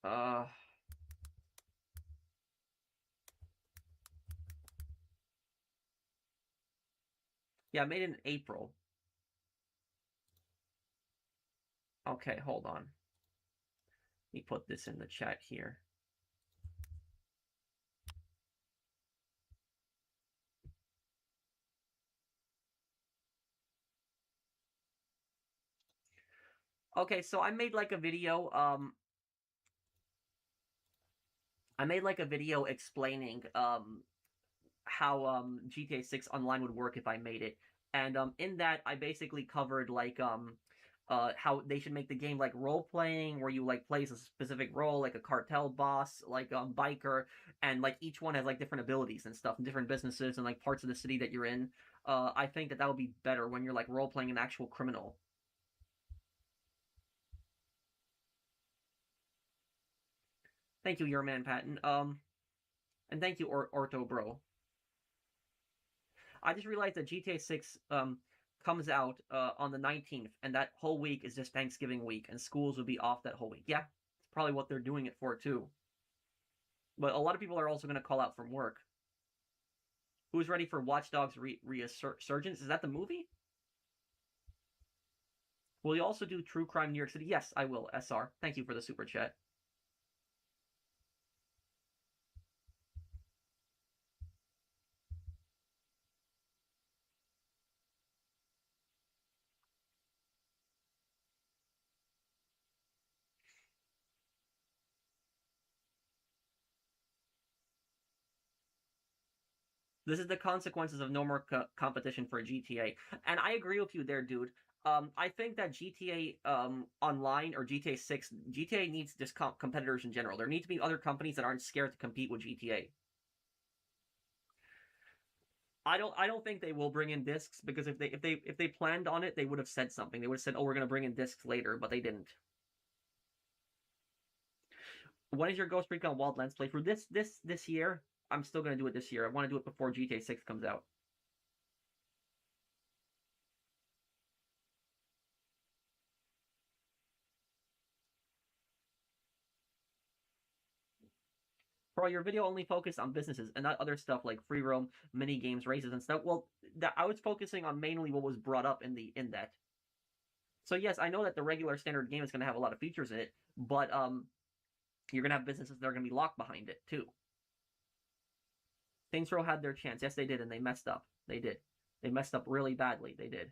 Uh, yeah, I made it in April. Okay, hold on. Let me put this in the chat here. Okay, so I made like a video. I made like a video explaining how GTA 6 Online would work if I made it. And in that I basically covered like how they should make the game like role playing where you like plays a specific role like a cartel boss, like biker, and like each one has like different abilities and stuff, and different businesses and like parts of the city that you're in. I think that would be better when you're like role playing an actual criminal. Thank you, your man Patton. And thank you, Orto Bro. I just realized that GTA 6 comes out on the 19th, and that whole week is just Thanksgiving week, and schools would be off that whole week. Yeah, it's probably what they're doing it for too. But a lot of people are also going to call out from work. Who's ready for Watch Dogs Resurgence? Is that the movie? Will you also do True Crime New York City? Yes, I will. SR. Thank you for the super chat. This is the consequences of no more competition for GTA. And I agree with you there, dude. I think that GTA Online or GTA 6, GTA needs just competitors in general. There need to be other companies that aren't scared to compete with GTA. I don't think they will bring in discs because if they planned on it, they would have said something. They would have said, "Oh, we're going to bring in discs later," but they didn't. When is your Ghost Recon Wildlands playthrough? This year. I'm still going to do it this year. I want to do it before GTA 6 comes out. Bro, your video only focused on businesses and not other stuff like free roam, mini games, races, and stuff. Well, I was focusing on mainly what was brought up in that. So yes, I know that the regular standard game is going to have a lot of features in it, but you're going to have businesses that are going to be locked behind it too. Saints Row had their chance. Yes, they did, and they messed up. They did. They messed up really badly. They did.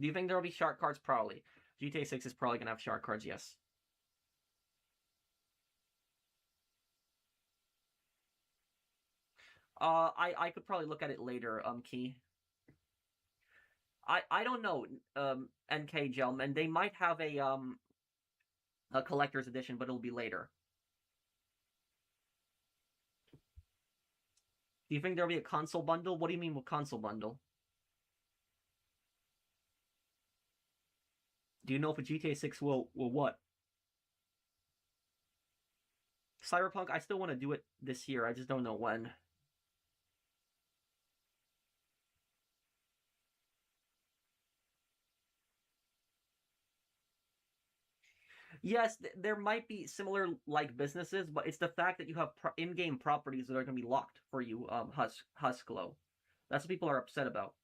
Do you think there will be shark cards? Probably. GTA 6 is probably going to have shark cards. Yes. I could probably look at it later. Key. I don't know. NK Gem, and they might have a a collector's edition, but it'll be later. Do you think there'll be a console bundle? What do you mean with console bundle? Do you know if a GTA 6 will what? Cyberpunk, I still want to do it this year. I just don't know when. Yes, there might be similar like businesses, but it's the fact that you have in-game properties that are going to be locked for you, Husklow. That's what people are upset about.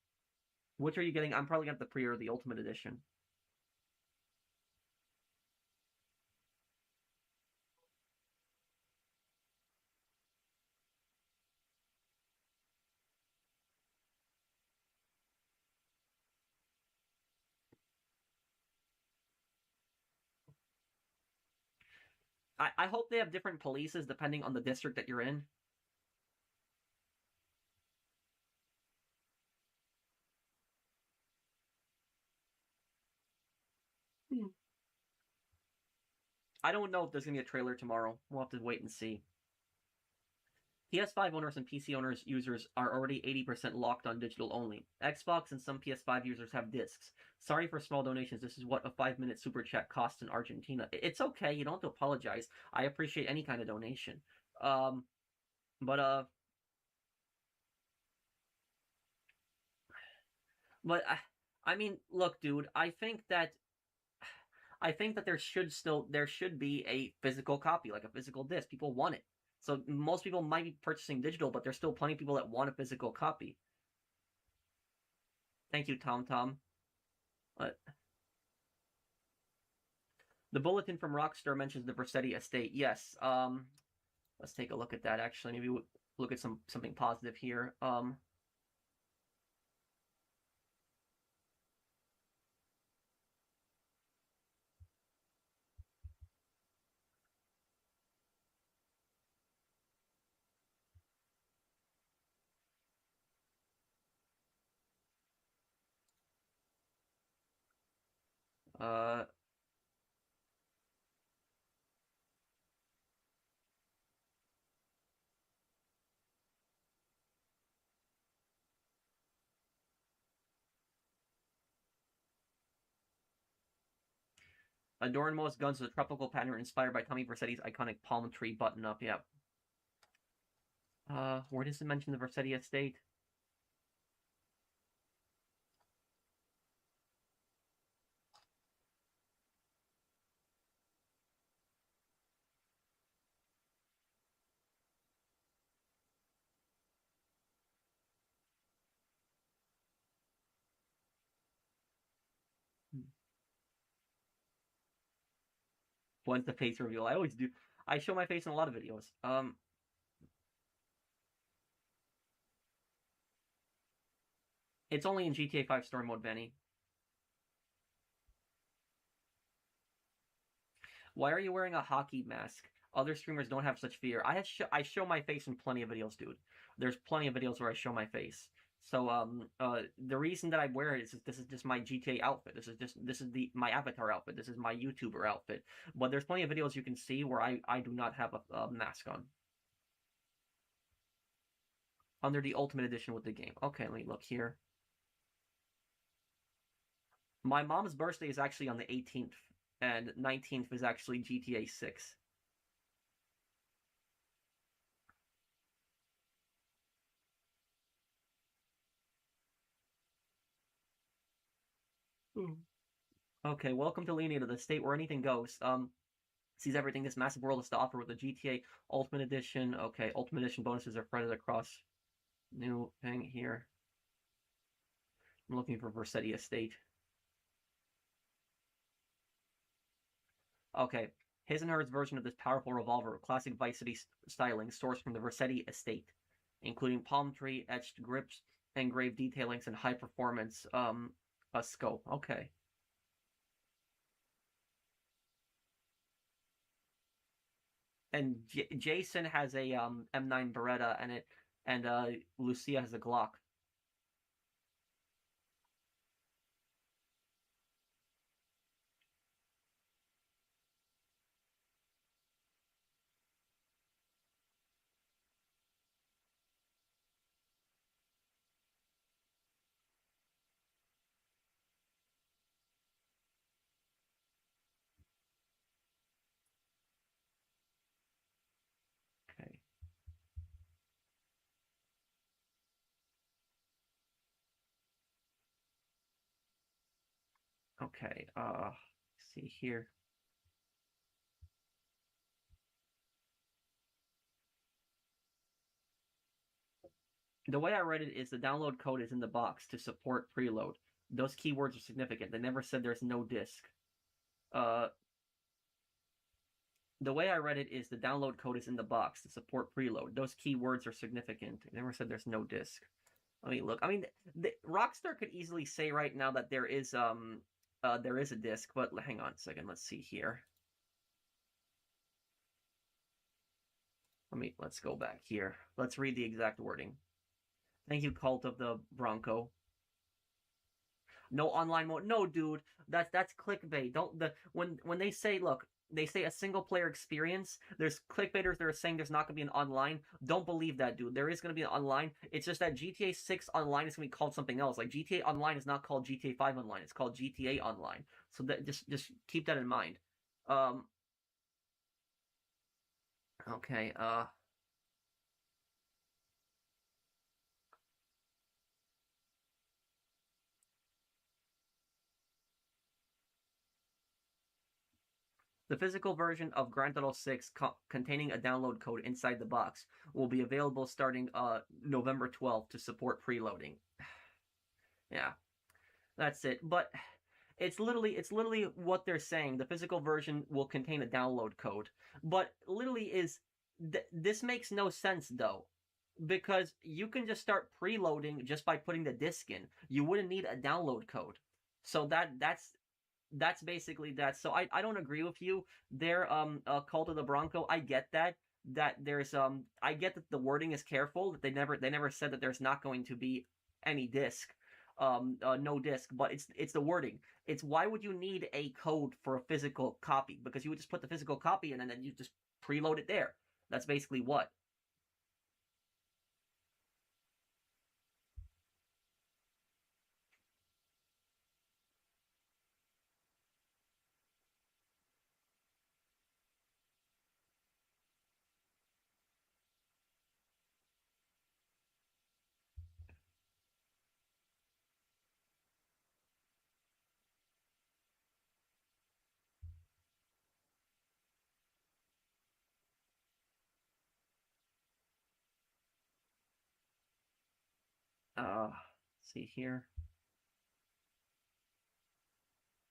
Which are you getting? I'm probably going to have to pre-order the Ultimate Edition. I hope they have different polices depending on the district that you're in. Hmm. I don't know if there's going to be a trailer tomorrow. We'll have to wait and see. PS5 owners and PC owners users are already 80% locked on digital only. Xbox and some PS5 users have discs. Sorry for small donations. This is what a 5-minute super chat costs in Argentina. It's okay. You don't have to apologize. I appreciate any kind of donation. Um, but uh, but I mean, look, dude. I think that there should be a physical copy, like a physical disc. People want it. So most people might be purchasing digital, but there's still plenty of people that want a physical copy. Thank you, Tom Tom. Uh, the bulletin from Rockstar mentions the Vercetti estate. Yes. Let's take a look at that. Actually, maybe we'll look at something positive here. Uh, adorn most guns with a tropical pattern inspired by Tommy Vercetti's iconic palm tree button up. Yeah. Where does it mention the Vercetti estate? When's the face reveal? I always do. I show my face in a lot of videos. It's only in GTA 5 story mode, Benny. Why are you wearing a hockey mask? Other streamers don't have such fear. I show my face in plenty of videos, dude. There's plenty of videos where I show my face. So the reason that I wear it is this is just my GTA outfit. This is my avatar outfit. This is my YouTuber outfit. But there's plenty of videos you can see where I do not have a mask on. Under the Ultimate Edition with the game. Okay, let me look here. My mom's birthday is actually on the 18th, and 19th is actually GTA 6. Okay, welcome to Leonida, the state where anything goes. Sees everything this massive world has to offer with the GTA Ultimate Edition. Okay, Ultimate Edition bonuses are spread across. New thing here. I'm looking for Vercetti Estate. Okay, his and hers version of this powerful revolver with classic Vice City styling sourced from the Vercetti Estate, including palm tree etched grips, engraved detailings, and high performance a scope. Okay. And Jason has a M9 Beretta and Lucia has a Glock. Okay, see here. The way I read it is the download code is in the box to support preload. Those keywords are significant. They never said there's no disk. Uh, the way I read it is the download code is in the box to support preload. Those keywords are significant. They never said there's no disk. Let me look. I mean, Rockstar could easily say right now that there is a disk, but hang on a second. Let's see here. Let's go back here. Let's read the exact wording. Thank you, Cult of the Bronco. No online mode. No, dude, that's clickbait. Don't the when they say, look, they say a single player experience. There's clickbaiters that are saying there's not gonna be an online. Don't believe that, dude. There is gonna be an online. It's just that GTA 6 online is gonna be called something else. Like GTA Online is not called GTA 5 Online. It's called GTA Online. So that just keep that in mind. Um. Okay. The physical version of Grand Theft Auto 6 containing a download code inside the box will be available starting November 12th to support preloading. Yeah, that's it. But it's literally what they're saying. The physical version will contain a download code. But literally this makes no sense though. Because you can just start preloading just by putting the disc in. You wouldn't need a download code. So that's basically that. So I don't agree with you. There, Cult of the Bronco. I get that there's I get that the wording is careful. That they never said that there's not going to be any disc, no disc. But it's the wording. It's why would you need a code for a physical copy? Because you would just put the physical copy in and then you just preload it there. That's basically what. See here.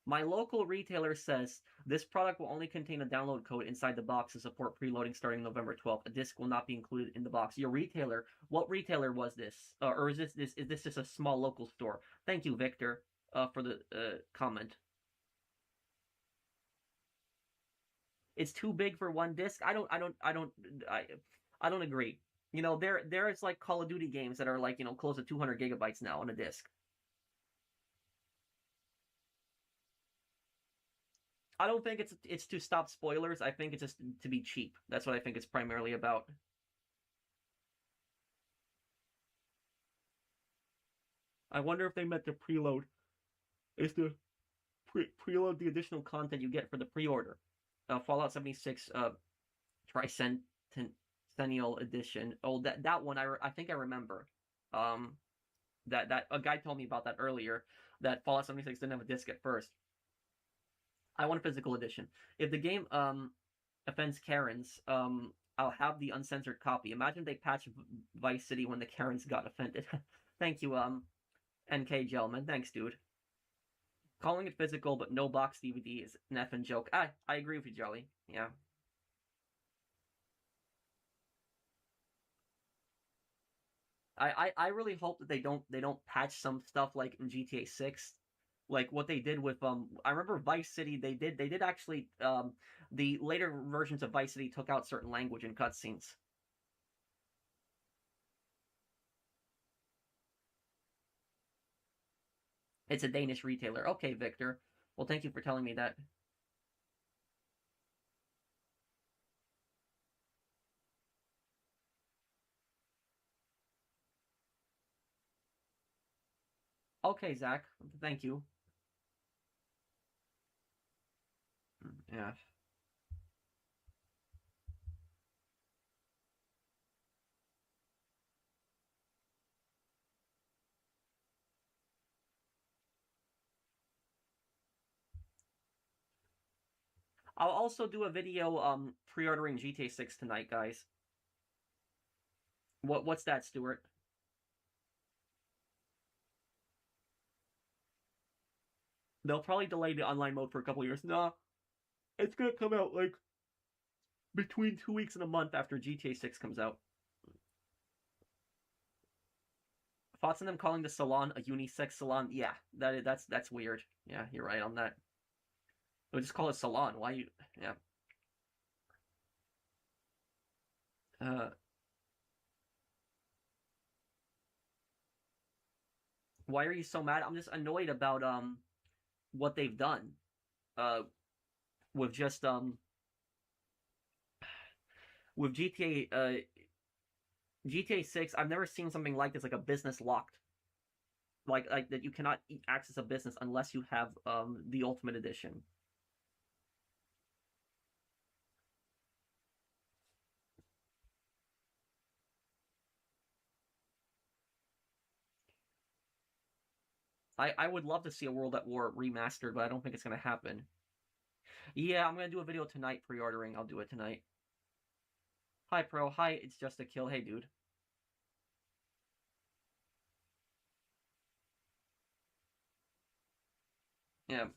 My local retailer says this product will only contain a download code inside the box to support preloading starting November 12th. A disc will not be included in the box. Your retailer, what retailer was this? Or is this just a small local store? Thank you, Victor, for the comment. It's too big for one disc. I don't agree. There's like Call of Duty games that are like close to 200 gigabytes now on a disc. I don't think it's to stop spoilers. I think it's just to be cheap. That's what I think it's primarily about. I wonder if they meant to preload is to preload the additional content you get for the pre-order. Fallout 76 Tricentennial Edition. Oh, that one I think I remember. Um, that a guy told me about that earlier. That Fallout 76 didn't have a disc at first. I want a physical edition. If the game offends Karens, I'll have the uncensored copy. Imagine they patch Vice City when the Karens got offended. Thank you, NK Gentleman. Thanks, dude. Calling it physical but no box DVD is an effing joke. I agree with you, Jelly. Yeah. I really hope that they don't patch some stuff like in GTA 6, like what they did with I remember Vice City. They did actually the later versions of Vice City took out certain language in cutscenes. It's a Danish retailer. Okay, Victor. Well, thank you for telling me that. Okay, Zach. Thank you. Yeah. I'll also do a video pre-ordering GTA 6 tonight, guys. What's that, Stuart? They'll probably delay the online mode for a couple years. Nah, it's gonna come out like between 2 weeks and a month after GTA 6 comes out. Thoughts on them calling the salon a unisex salon? Yeah, that's weird. Yeah, you're right on that. We'll just call it salon. Why you? Yeah. Uh, why are you so mad? I'm just annoyed about what they've done. Uh, with just with GTA 6. I've never seen something like this, like a business locked, like that you cannot access a business unless you have the Ultimate Edition. I would love to see a World at War remastered, but I don't think it's gonna happen. Yeah, I'm gonna do a video tonight pre-ordering. I'll do it tonight. Hi, Pro. Hi, it's just a kill. Hey, dude. Yeah.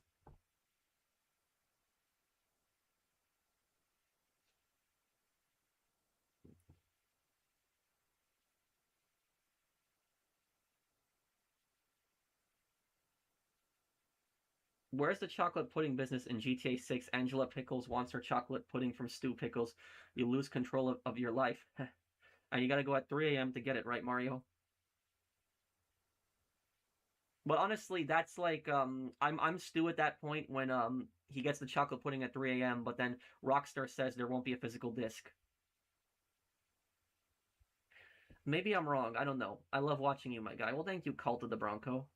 Where's the chocolate pudding business in GTA 6? Angela Pickles wants her chocolate pudding from Stu Pickles. You lose control of your life. And you gotta go at 3 a.m. to get it, right, Mario? But honestly, that's like I'm Stu at that point when he gets the chocolate pudding at 3 a.m. But then Rockstar says there won't be a physical disc. Maybe I'm wrong. I don't know. I love watching you, my guy. Well, thank you, Cult of the Bronco.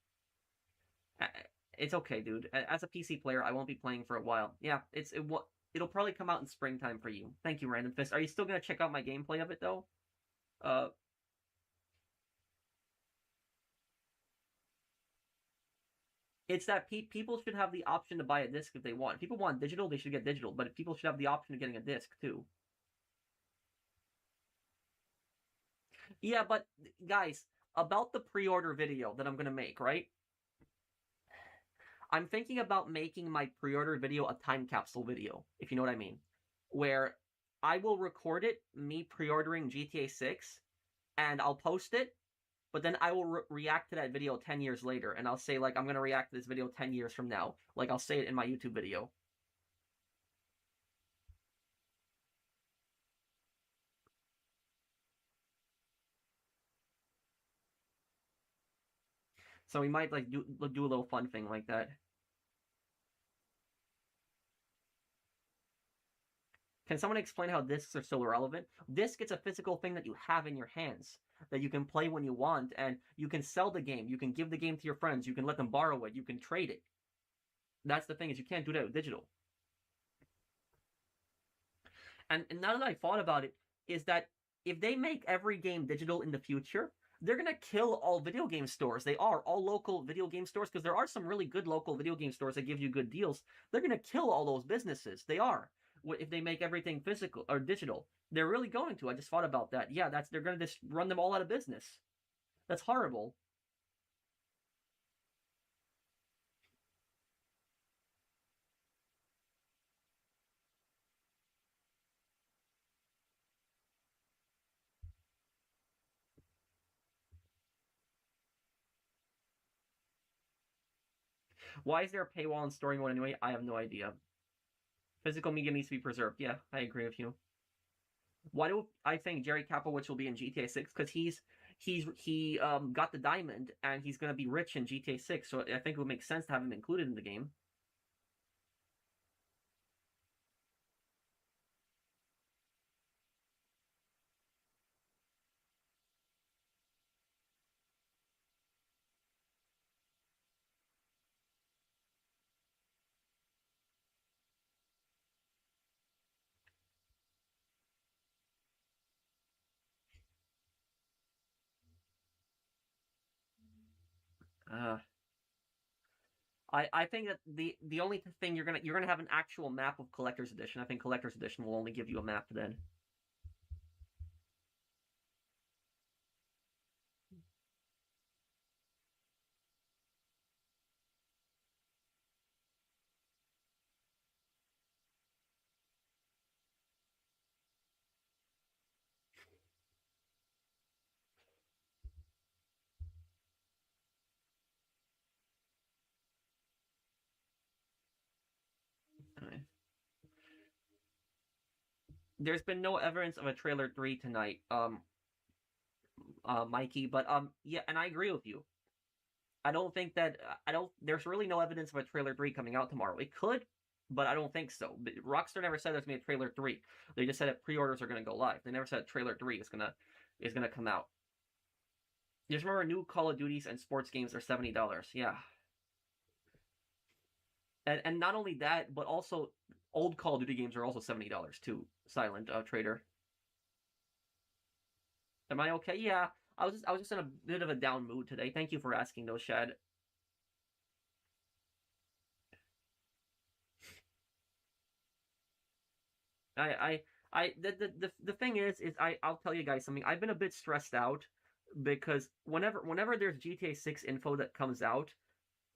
It's okay, dude. As a PC player, I won't be playing for a while. Yeah, it'll probably come out in springtime for you. Thank you, Random Fist. Are you still gonna check out my gameplay of it though? Uh, it's that people should have the option to buy a disc if they want. If people want digital, they should get digital. But people should have the option of getting a disc too. Yeah, but guys, about the pre-order video that I'm gonna make, right? I'm thinking about making my pre-order video a time capsule video, if you know what I mean, where I will record it, me pre-ordering GTA 6, and I'll post it, but then I will react to that video 10 years later, and I'll say, like, I'm going to react to this video 10 years from now. Like, I'll say it in my YouTube video. So we might, like, do a little fun thing like that. Can someone explain how discs are so irrelevant? Disc is a physical thing that you have in your hands that you can play when you want, and you can sell the game. You can give the game to your friends. You can let them borrow it. You can trade it. That's the thing, is you can't do that with digital. And now that I thought about it, is that if they make every game digital in the future, they're gonna kill all video game stores. They are all local video game stores, because there are some really good local video game stores that give you good deals. They're gonna kill all those businesses. They are. If they make everything physical or digital, they're really going to. I just thought about that. Yeah, they're gonna just run them all out of business. That's horrible. Why is there a paywall in story mode anyway? I have no idea. Physical media needs to be preserved. Yeah, I agree with you. Why do I think Jerry Kapowicz will be in GTA 6? Because he got the diamond and he's gonna be rich in GTA 6. So I think it would make sense to have him included in the game. Uh, I think that the only thing you're gonna have an actual map of collector's edition. I think collector's edition will only give you a map then. There's been no evidence of a trailer 3 tonight, Mikey. But yeah, and I agree with you. I don't think that I don't. There's really no evidence of a trailer 3 coming out tomorrow. It could, but I don't think so. Rockstar never said there's gonna be a trailer 3. They just said that pre-orders are gonna go live. They never said trailer 3 is gonna come out. Just remember, new Call of Duties and sports games are $70. Yeah, and not only that, but also old Call of Duty games are also $70 too. Silent Trader. Am I okay? Yeah, I was just in a bit of a down mood today. Thank you for asking, though, Shad. I the thing is I'll tell you guys something. I've been a bit stressed out because whenever there's GTA 6 info that comes out,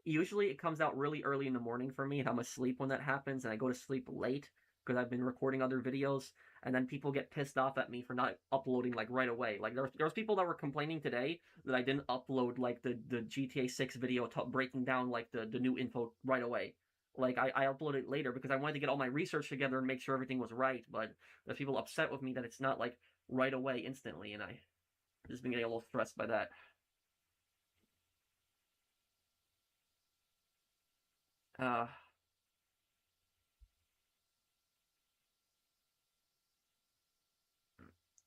usually it comes out really early in the morning for me, and I'm asleep when that happens, and I go to sleep late because I've been recording other videos, and then people get pissed off at me for not uploading like right away. Like there was people that were complaining today that I didn't upload like the GTA 6 video breaking down like the new info right away. Like I uploaded it later because I wanted to get all my research together and make sure everything was right. But there's people upset with me that it's not like right away instantly, and I just been getting a little stressed by that. Uh,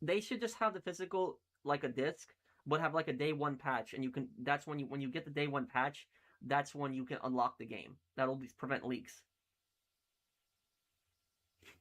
they should just have the physical like a disc, but have like a day one patch, and you can. That's when you get the day one patch. That's when you can unlock the game. That'll prevent leaks.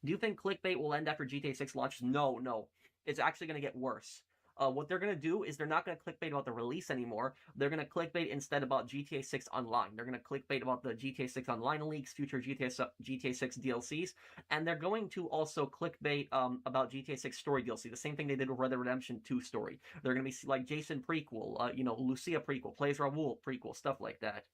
Do you think clickbait will end after GTA 6 launches? No, no. It's actually going to get worse. What they're going to do is they're not going to clickbait about the release anymore. They're going to clickbait instead about GTA 6 Online. They're going to clickbait about the GTA 6 Online leaks, future GTA 6 DLCs, and they're going to also clickbait about GTA 6 story DLC. The same thing they did with Red Dead Redemption 2 story. They're going to be like Jason prequel, Lucia prequel, Plays Raul prequel, stuff like that.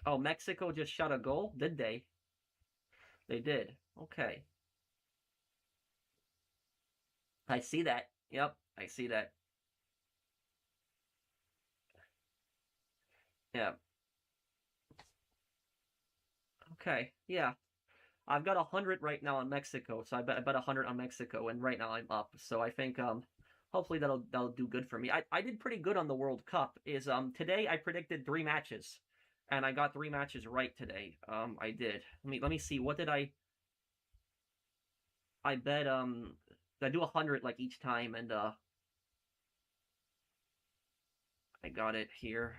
Oh, Mexico just shot a goal, did they? They did. Okay. I see that. Yep, I see that. Yeah. Okay. Yeah. I've got 100 right now on Mexico, so I bet 100 on Mexico, and right now I'm up. So I think hopefully that'll do good for me. I did pretty good on the World Cup. Is today I predicted 3 matches, and I got 3 matches right today. I did. Let me see. What did I bet I do 100 like each time, and I got it here.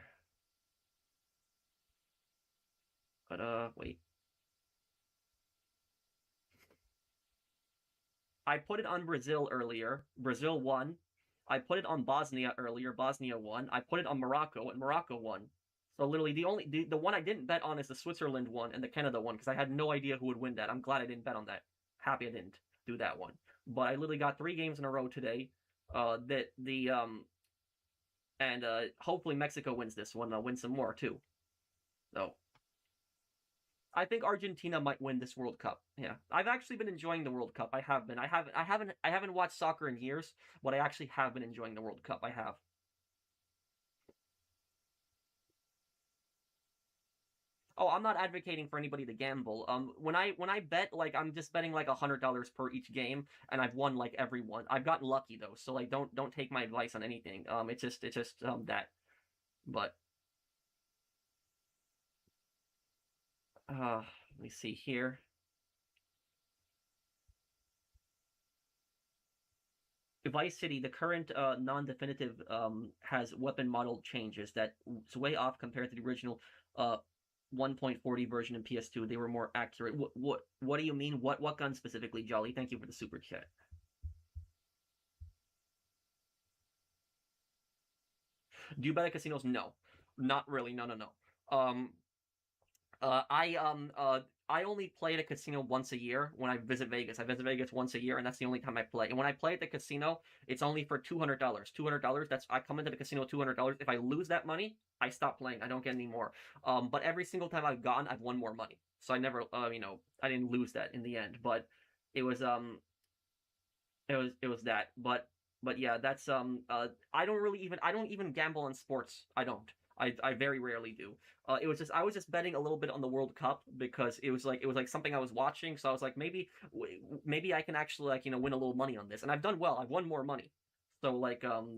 But wait. I put it on Brazil earlier. Brazil won. I put it on Bosnia earlier. Bosnia won. I put it on Morocco, and Morocco won. So literally, the one I didn't bet on is the Switzerland one and the Canada one because I had no idea who would win that. I'm glad I didn't bet on that. Happy I didn't do that one. But I literally got 3 games in a row today. That the and hopefully Mexico wins this one. I'll win some more too. So I think Argentina might win this World Cup. Yeah, I've actually been enjoying the World Cup. I have been. I haven't watched soccer in years, but I actually have been enjoying the World Cup. I have. Oh, I'm not advocating for anybody to gamble. When I bet, like I'm just betting like $100 per each game, and I've won like every one. I've gotten lucky though, so like don't take my advice on anything. It's just that. But let me see here. Vice City, the current non-definitive has weapon model changes that's way off compared to the original. Uh, 1.40 version in PS2. They were more accurate. What do you mean? What gun specifically, Jolly? Thank you for the super chat. Do you bet at casinos? No, not really. No, no, no. Um, uh, I um uh I only play at a casino once a year when I visit Vegas. I visit Vegas once a year, and that's the only time I play. And when I play at the casino, it's only for $200. $200. That's I come into the casino $200. If I lose that money, I stop playing. I don't get any more. But every single time I've gone, I've won more money. So I never, I didn't lose that in the end. But it was it was that. But yeah, that's I don't even gamble on sports. I don't. I very rarely do. It was just I was just betting a little bit on the World Cup because it was like something I was watching. So I was like maybe I can actually win a little money on this. And I've done well. I've won more money. So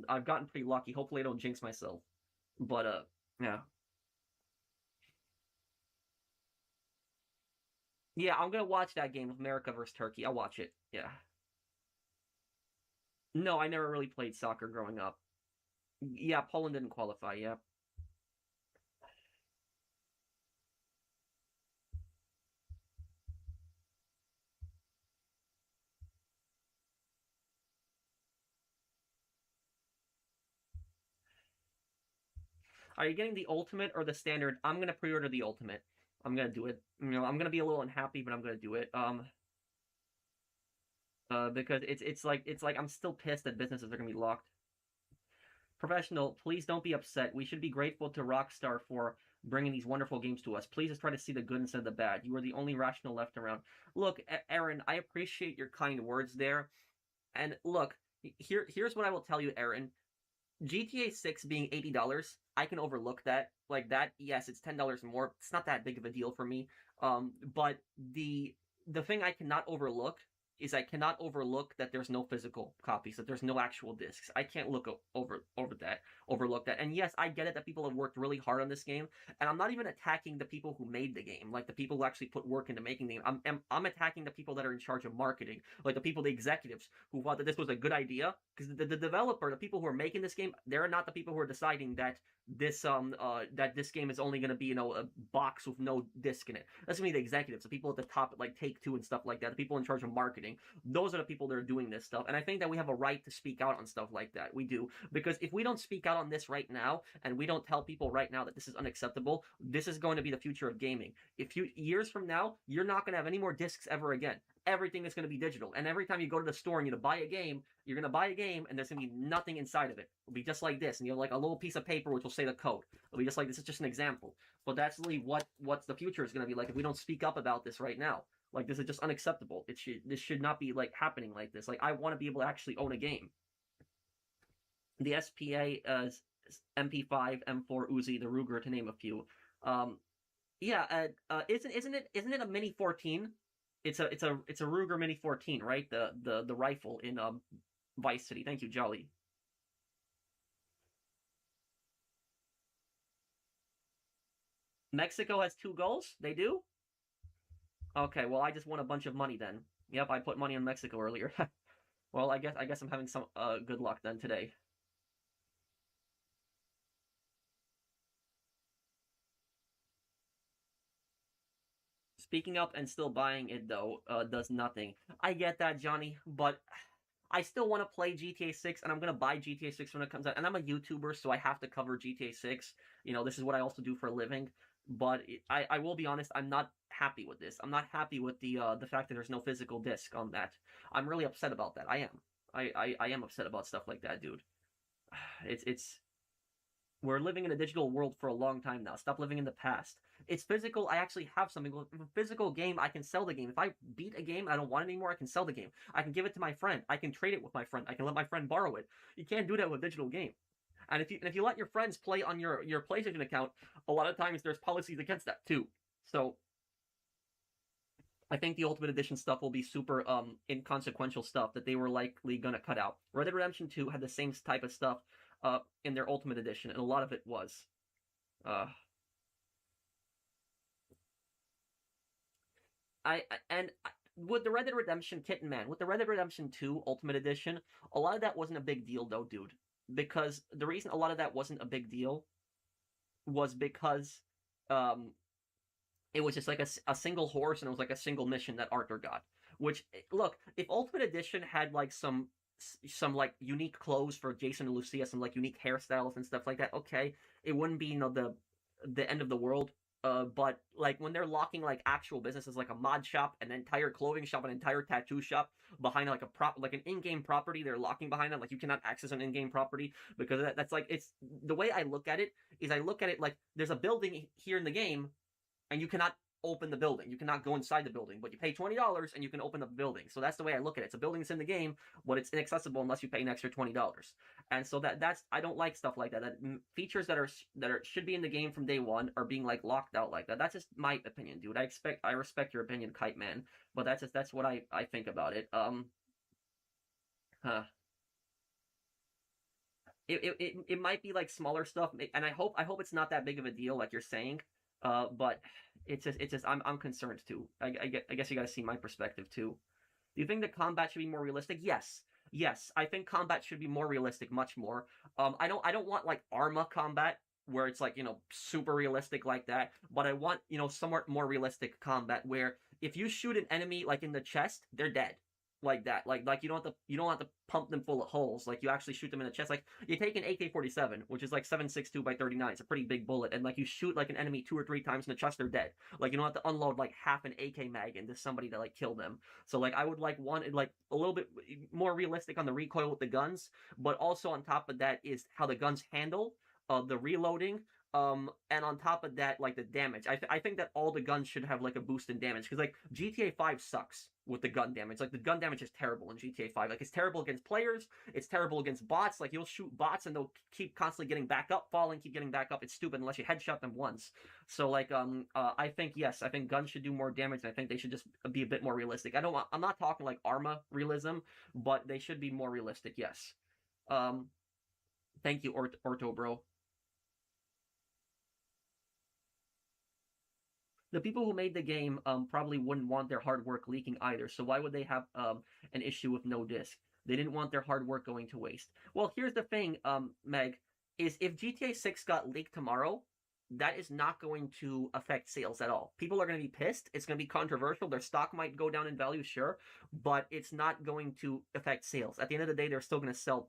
I've gotten pretty lucky. Hopefully I don't jinx myself. But yeah. Yeah, I'm gonna watch that game of America versus Turkey. I'll watch it. Yeah. No, I never really played soccer growing up. Yeah, Poland didn't qualify. Yeah. Are you getting the ultimate or the standard? I'm gonna pre-order the ultimate. I'm gonna do it. I'm gonna be a little unhappy, but I'm gonna do it. Because it's like I'm still pissed that businesses are gonna be locked. Professional, please don't be upset. We should be grateful to Rockstar for bringing these wonderful games to us. Please just try to see the good instead of the bad. You are the only rational left around. Look, Aaron, I appreciate your kind words there. And look, here's what I will tell you, Aaron. GTA 6 being $80, I can overlook that. Like that, yes, it's $10 more. It's not that big of a deal for me. But the thing I cannot overlook is I cannot overlook that there's no physical copies, that there's no actual discs. I can't overlook that. And yes, I get it that people have worked really hard on this game, and I'm not even attacking the people who made the game, like the people who actually put work into making the game. I'm attacking the people that are in charge of marketing, like the people, the executives who thought that this was a good idea, because the developer, the people who are making this game, they're not the people who are deciding that this game is only going to be a box with no disc in it. That's gonna be the executives, the people at the top, like Take-Two and stuff like that, the people in charge of marketing. Those are the people that are doing this stuff, and I think that we have a right to speak out on stuff like that. We do, because if we don't speak out on this right now, and we don't tell people right now that this is unacceptable, this is going to be the future of gaming. If years from now, you're not going to have any more discs ever again. Everything is going to be digital, and every time you go to the store and you buy a game, you're going to buy a game, and there's going to be nothing inside of it. It'll be just like this, and you have like a little piece of paper which will say the code. It'll be just like this. Is just an example, but that's really what's the future is going to be like if we don't speak up about this right now. Like, this is just unacceptable. This should not be like happening like this. Like, I want to be able to actually own a game. The SPA MP5, M4 Uzi, the Ruger, to name a few. Yeah, isn't it a Mini 14? It's a Ruger Mini 14, right? The rifle in Vice City. Thank you, Jolly. Mexico has 2 goals. They do. Okay, well I just won a bunch of money then. Yep, I put money on Mexico earlier. Well, I guess I'm having some good luck then today. Speaking up and still buying it though does nothing. I get that, Johnny, but I still want to play GTA 6, and I'm gonna buy GTA 6 when it comes out. And I'm a YouTuber, so I have to cover GTA 6. This is what I also do for a living. But I will be honest, I'm not happy with this. I'm not happy with the fact that there's no physical disc on that. I'm really upset about that. I am. I am upset about stuff like that, dude. It's we're living in a digital world for a long time now. Stop living in the past. It's physical. I actually have something. If a physical game, I can sell the game. If I beat a game and I don't want it anymore, I can sell the game. I can give it to my friend. I can trade it with my friend. I can let my friend borrow it. You can't do that with a digital game. And if you let your friends play on your PlayStation account, a lot of times there's policies against that too. So I think the Ultimate Edition stuff will be super inconsequential stuff that they were likely gonna cut out. Red Dead Redemption 2 had the same type of stuff in their Ultimate Edition, and a lot of it was. Uh, and with the Red Dead Redemption Kitten Man, with the Red Dead Redemption 2 Ultimate Edition, a lot of that wasn't a big deal though, dude. Because the reason a lot of that wasn't a big deal was because um It was just like a single horse, and it was like a single mission that Arthur got. Which, look, if Ultimate Edition had like some like unique clothes for Jason and Lucia, some like unique hairstyles and stuff like that, okay, it wouldn't be the end of the world. But like when they're locking like actual businesses like a mod shop, an entire clothing shop, an entire tattoo shop behind like a prop like an in-game property, they're locking behind it. Like you cannot access an in-game property because that's like it's the way I look at it is I look at it like there's a building here in the game and you cannot open the building. You cannot go inside the building, but you pay $20 and you can open the building. So that's the way I look at it. It's a building that's in the game, but it's inaccessible unless you pay an extra $20. And so that's I don't like stuff like that. That features that are should be in the game from day one are being like locked out like that. That's just my opinion, dude. I respect your opinion, Kite Man, but that's what I think about it. Huh. It might be like smaller stuff, and I hope it's not that big of a deal, like you're saying. But it's just I'm concerned too. I guess you got to see my perspective too. Do you think the combat should be more realistic? Yes, yes. I think combat should be more realistic, much more. I don't want like Arma combat where it's like super realistic like that, but I want somewhat more realistic combat where if you shoot an enemy like in the chest, they're dead like that. Like you don't have to pump them full of holes. Like you actually shoot them in the chest. Like you take an AK-47, which is like 7.62 by 39. It's a pretty big bullet, and like you shoot like an enemy 2 or 3 times in the chest, they're dead. Like you don't have to unload like half an AK mag into somebody to like kill them. So like I would like want it like a little bit more realistic on the recoil with the guns, but also on top of that is how the guns handle the reloading, and on top of that, like the damage. I think that all the guns should have like a boost in damage because like GTA 5 sucks with the gun damage. Like the gun damage is terrible in GTA 5. Like it's terrible against players. It's terrible against bots. Like you'll shoot bots and they'll keep constantly getting back up, falling, keep getting back up. It's stupid unless you headshot them once. So like I think yes, I think guns should do more damage, and I think they should just be a bit more realistic. I'm not talking like Arma realism, but they should be more realistic. Yes. Um. Thank you, Orto bro. The people who made the game probably wouldn't want their hard work leaking either. So why would they have an issue with no disc? They didn't want their hard work going to waste. Well, here's the thing, Meg, is if GTA 6 got leaked tomorrow, that is not going to affect sales at all. People are going to be pissed. It's going to be controversial. Their stock might go down in value, sure, but it's not going to affect sales. At the end of the day, they're still going to sell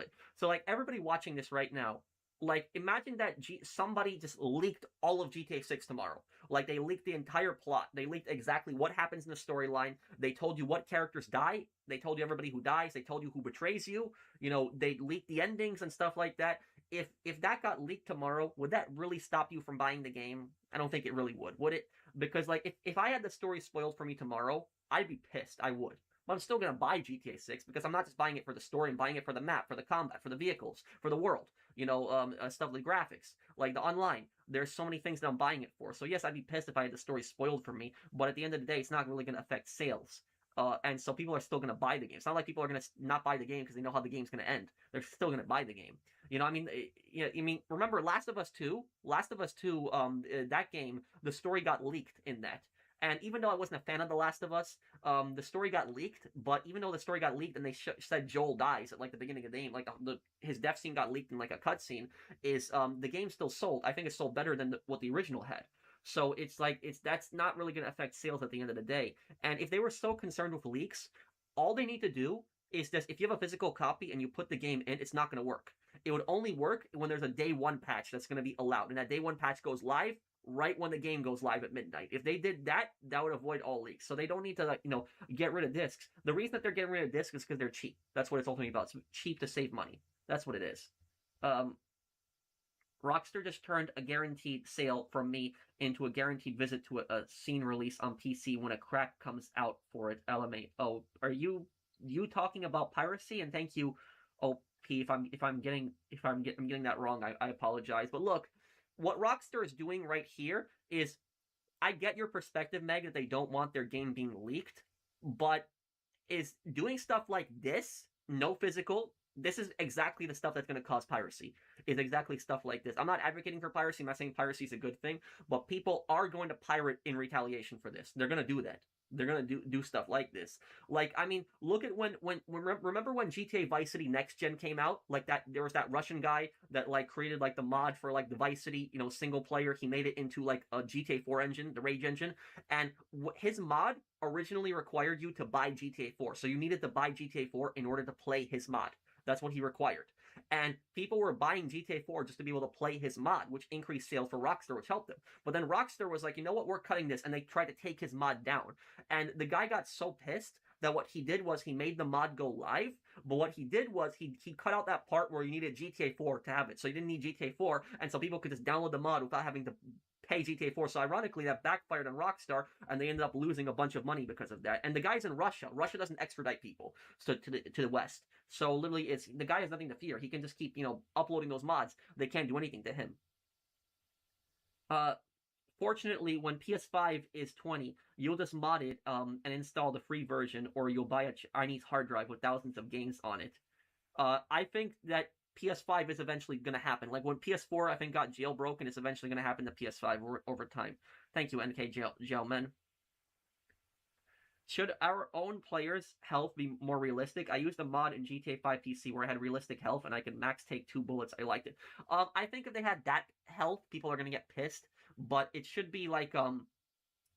it. So like everybody watching this right now, like imagine that somebody just leaked all of GTA 6 tomorrow. Like they leaked the entire plot. They leaked exactly what happens in the storyline. They told you what characters die. They told you everybody who dies. They told you who betrays you. They leaked the endings and stuff like that. If that got leaked tomorrow, would that really stop you from buying the game? I don't think it really would it? Because like if I had the story spoiled for me tomorrow, I'd be pissed. I would. But I'm still going to buy GTA 6 because I'm not just buying it for the story. I'm buying it for the map, for the combat, for the vehicles, for the world. Stuff like graphics, like the online. There's so many things that I'm buying it for. So yes, I'd be pissed if I had the story spoiled for me. But at the end of the day, it's not really going to affect sales. And so people are still going to buy the game. It's not like people are going to not buy the game because they know how the game's going to end. They're still going to buy the game. Remember Last of Us 2? Last of Us 2, that game, the story got leaked in that. And even though I wasn't a fan of The Last of Us, the story got leaked. But even though the story got leaked and they said Joel dies at like the beginning of the game, like his death scene got leaked in like a cutscene, is the game still sold? I think it sold better than what the original had. So it's like that's not really going to affect sales at the end of the day. And if they were so concerned with leaks, all they need to do is just if you have a physical copy and you put the game in, it's not going to work. It would only work when there's a day one patch that's going to be allowed, and that day one patch goes live right when the game goes live at midnight. If they did that, that would avoid all leaks. So they don't need to get rid of discs. The reason that they're getting rid of discs is because they're cheap. That's what it's ultimately about. It's cheap to save money. That's what it is. Rockstar just turned a guaranteed sale from me into a guaranteed visit to a scene release on PC when a crack comes out for it. LMA. Oh, are you talking about piracy? And thank you, OP. If I'm getting that wrong, I apologize. But look, what Rockstar is doing right here is, I get your perspective, Meg, that they don't want their game being leaked, but is doing stuff like this, no physical, this is exactly the stuff that's going to cause piracy, is exactly stuff like this. I'm not advocating for piracy. I'm not saying piracy is a good thing, but people are going to pirate in retaliation for this. They're going to do that. they're gonna do stuff like this. Like, I mean, look at remember when GTA Vice City Next Gen came out? Like that, there was that Russian guy that like created like the mod for like the Vice City, single player. He made it into like a GTA 4 engine, the Rage engine, and his mod originally required you to buy GTA 4. So you needed to buy GTA 4 in order to play his mod. That's what he required. And people were buying GTA 4 just to be able to play his mod, which increased sales for Rockstar, which helped them. But then Rockstar was like, you know what, we're cutting this, and they tried to take his mod down. And the guy got so pissed that what he did was he made the mod go live, but what he did was he cut out that part where you needed GTA 4 to have it. So you didn't need GTA 4, and so people could just download the mod without having to pay GTA 4. So ironically, that backfired on Rockstar, and they ended up losing a bunch of money because of that. And the guy's in Russia. Russia doesn't extradite people to the West. So literally, it's the guy has nothing to fear. He can just keep uploading those mods. They can't do anything to him. Fortunately, when PS5 is 20, you'll just mod it and install the free version, or you'll buy a Chinese hard drive with thousands of games on it. I think that PS5 is eventually going to happen. Like when PS4, I think, got jailbroken, it's eventually going to happen to PS5 over time. Thank you, NK Jailmen. Should our own players' health be more realistic? I used a mod in GTA 5 PC where I had realistic health and I could max take 2 bullets. I liked it. I think if they had that health, people are going to get pissed. But it should be like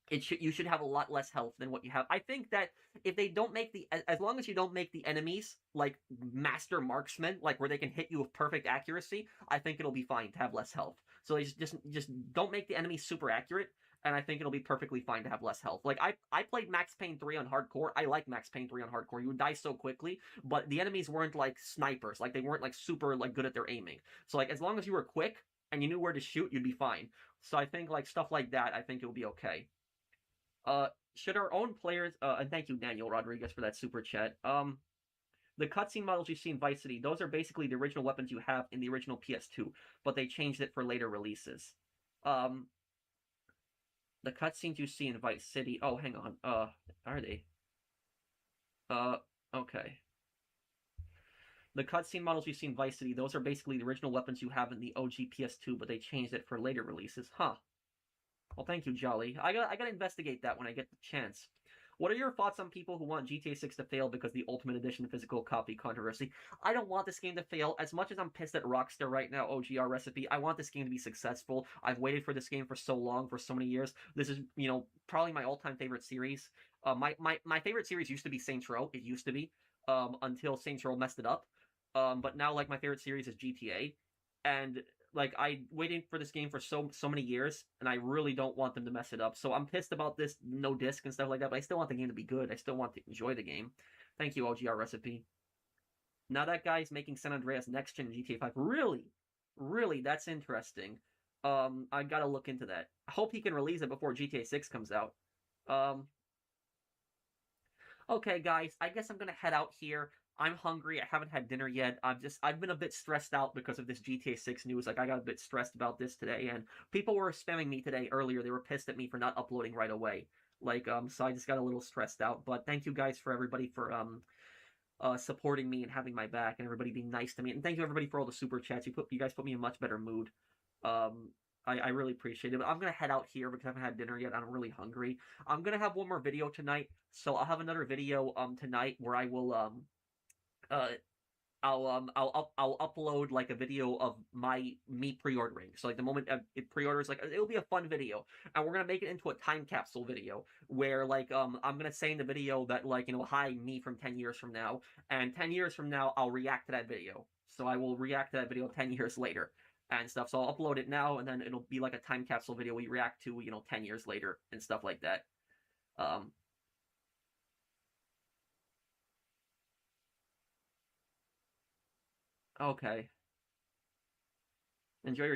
you should have a lot less health than what you have. I think that if they don't make as long as you don't make the enemies like master marksmen, like where they can hit you with perfect accuracy, I think it'll be fine to have less health. So they just don't make the enemies super accurate, and I think it'll be perfectly fine to have less health. Like I played Max Payne 3 on hardcore. I like Max Payne 3 on hardcore. You would die so quickly, but the enemies weren't like snipers. Like they weren't like super like good at their aiming. So like as long as you were quick and you knew where to shoot, you'd be fine. So I think like stuff like that, I think it will be okay. Should our own players? And thank you, Daniel Rodriguez, for that super chat. The cutscene models you see in Vice City, those are basically the original weapons you have in the original PS2, but they changed it for later releases. The cutscenes you see in Vice City. Oh, hang on. Are they? Okay. The cutscene models you see in Vice City, those are basically the original weapons you have in the OG PS2, but they changed it for later releases. Huh. Well, thank you, Jolly. I gotta investigate that when I get the chance. What are your thoughts on people who want GTA 6 to fail because the Ultimate Edition physical copy controversy? I don't want this game to fail. As much as I'm pissed at Rockstar right now, OGR Recipe, I want this game to be successful. I've waited for this game for so long, for so many years. This is, probably my all-time favorite series. My favorite series used to be Saints Row. It used to be, until Saints Row messed it up. But now, like, my favorite series is GTA. And like I waited for this game for so many years, and I really don't want them to mess it up. So I'm pissed about this no disc and stuff like that, but I still want the game to be good. I still want to enjoy the game. Thank you, OGR Recipe. Now that guy's making San Andreas next gen GTA 5. Really, that's interesting. I gotta look into that. I hope he can release it before GTA 6 comes out. Okay, guys, I guess I'm gonna head out here. I'm hungry. I haven't had dinner yet. I've been a bit stressed out because of this GTA 6 news. Like, I got a bit stressed about this today, and people were spamming me today earlier. They were pissed at me for not uploading right away. Like, so I just got a little stressed out. But thank you guys for everybody for supporting me and having my back, and everybody being nice to me. And thank you everybody for all the super chats. You guys put me in a much better mood. I really appreciate it. But I'm gonna head out here because I haven't had dinner yet. I'm really hungry. I'm gonna have one more video tonight, so I'll have another video tonight where I will uh I'll upload like a video of me pre-ordering. So like the moment it pre-orders, like it'll be a fun video, and we're gonna make it into a time capsule video where like I'm gonna say in the video that like hi, me from 10 years from now, and 10 years from now I'll react to that video. So I will react to that video 10 years later and stuff. So I'll upload it now, and then it'll be like a time capsule video we react to 10 years later and stuff like that. Okay. Enjoy your dinner.